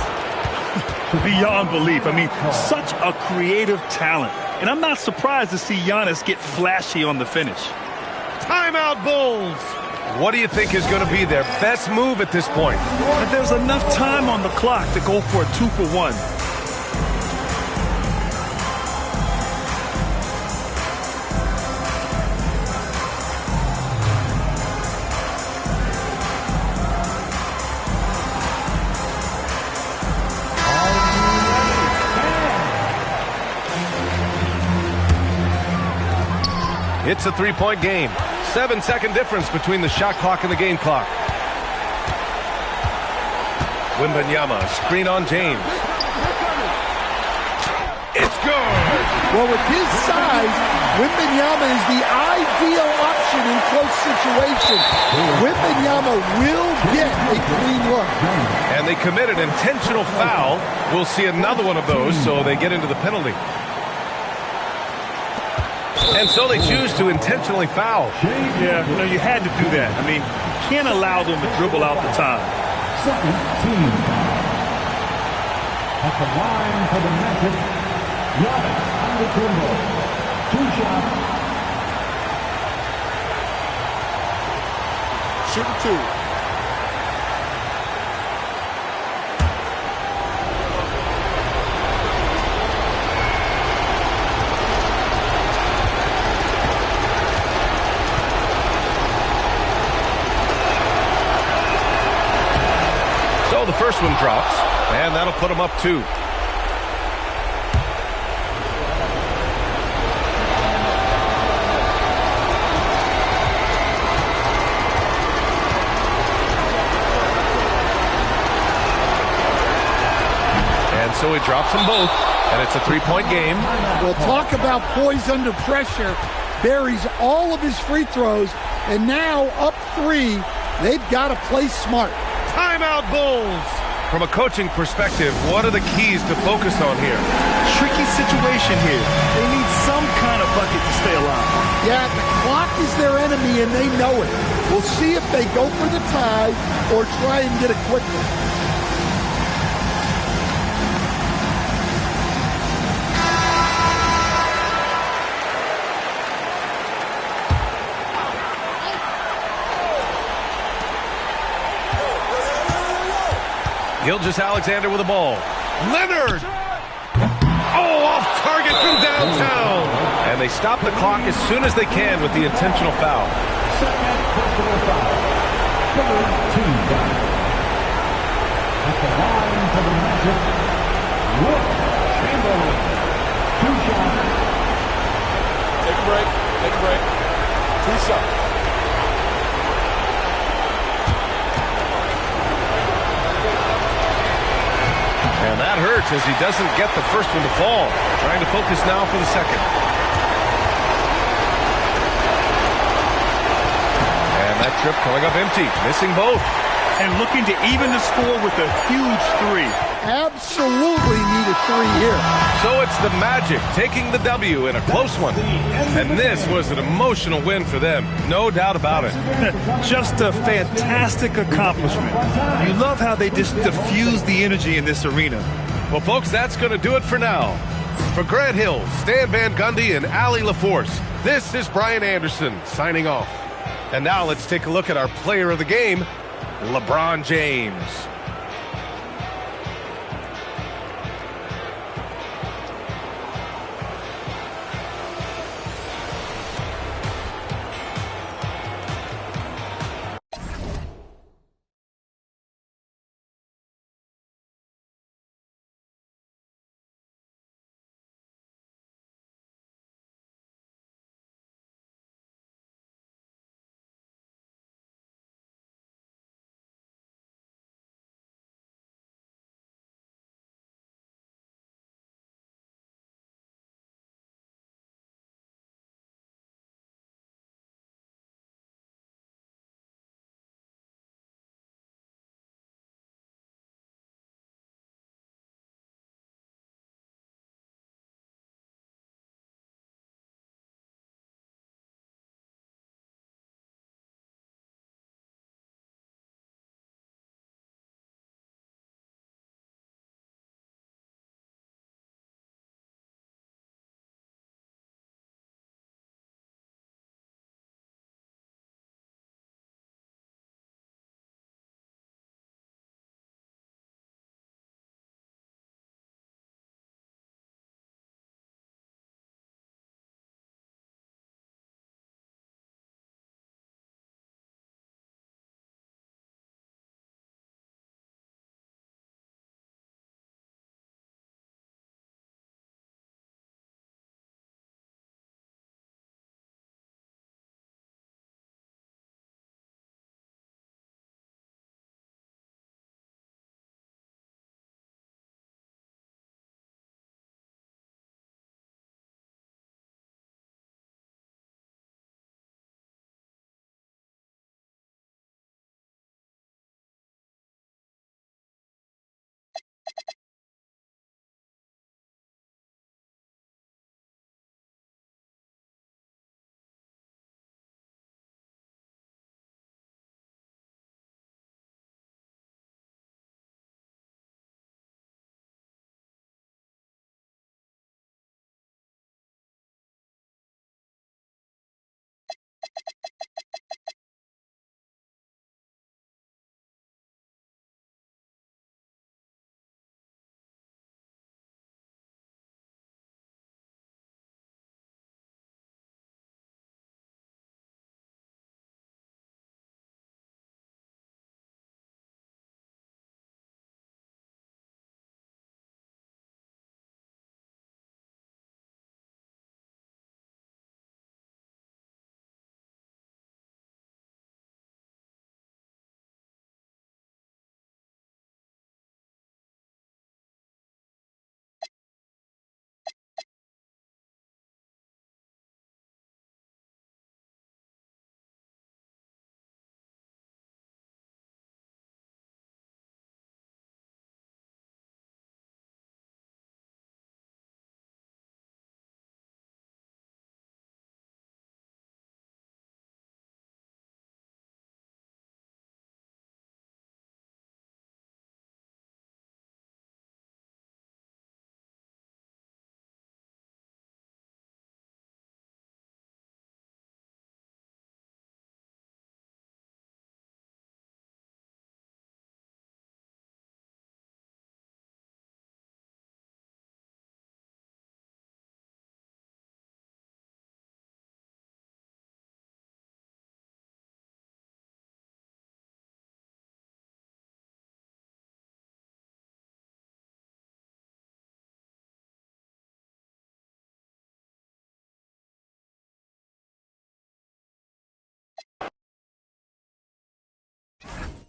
Beyond belief. I mean, such a creative talent. And I'm not surprised to see Giannis get flashy on the finish. Timeout, Bulls. What do you think is going to be their best move at this point? But there's enough time on the clock to go for a 2-for-1. It's a 3-point game. 7-second difference between the shot clock and the game clock. Wembanyama, screen on James. It's good. Well, with his size, Wembanyama is the ideal option in close situations. Wembanyama will get a clean look. And they commit an intentional foul. We'll see another one of those, so they get into the penalty. And so they choose to intentionally foul. Yeah, you know, you had to do that. I mean, you can't allow them to dribble out the time. Second team. At the line for the Magic, Giannis Antetokounmpo. 2 shots. Shooting 2. So the first one drops, and that'll put them up 2. so he drops them both, and it's a three-point game. Well, talk about poise under pressure. Buries all of his free throws, and now up 3, they've got to play smart. Timeout, Bulls! From a coaching perspective, what are the keys to focus on here? Tricky situation here. They need some kind of bucket to stay alive. Yeah, the clock is their enemy, and they know it. We'll see if they go for the tie or try and get a quick one. Gilgeous-Alexander with the ball. Leonard! Oh, off target from downtown! And they stop the clock as soon as they can with the intentional foul. Second personal foul. Number 2. At the line for the Magic, Wilt Chamberlain. 2 shots. Take a break. Take a break. 2 shots. And that hurts as he doesn't get the first one to fall. Trying to focus now for the second. And that trip coming up empty, missing both. And looking to even the score with a huge 3. Absolutely need a 3 here. So it's the Magic taking the W in a close one. And this was an emotional win for them, no doubt about it. Just a fantastic accomplishment. You love how they just diffuse the energy in this arena. Well, folks, that's going to do it for now. For Grant Hill, Stan Van Gundy, and Allie LaForce, this is Brian Anderson signing off. And now let's take a look at our player of the game, LeBron James.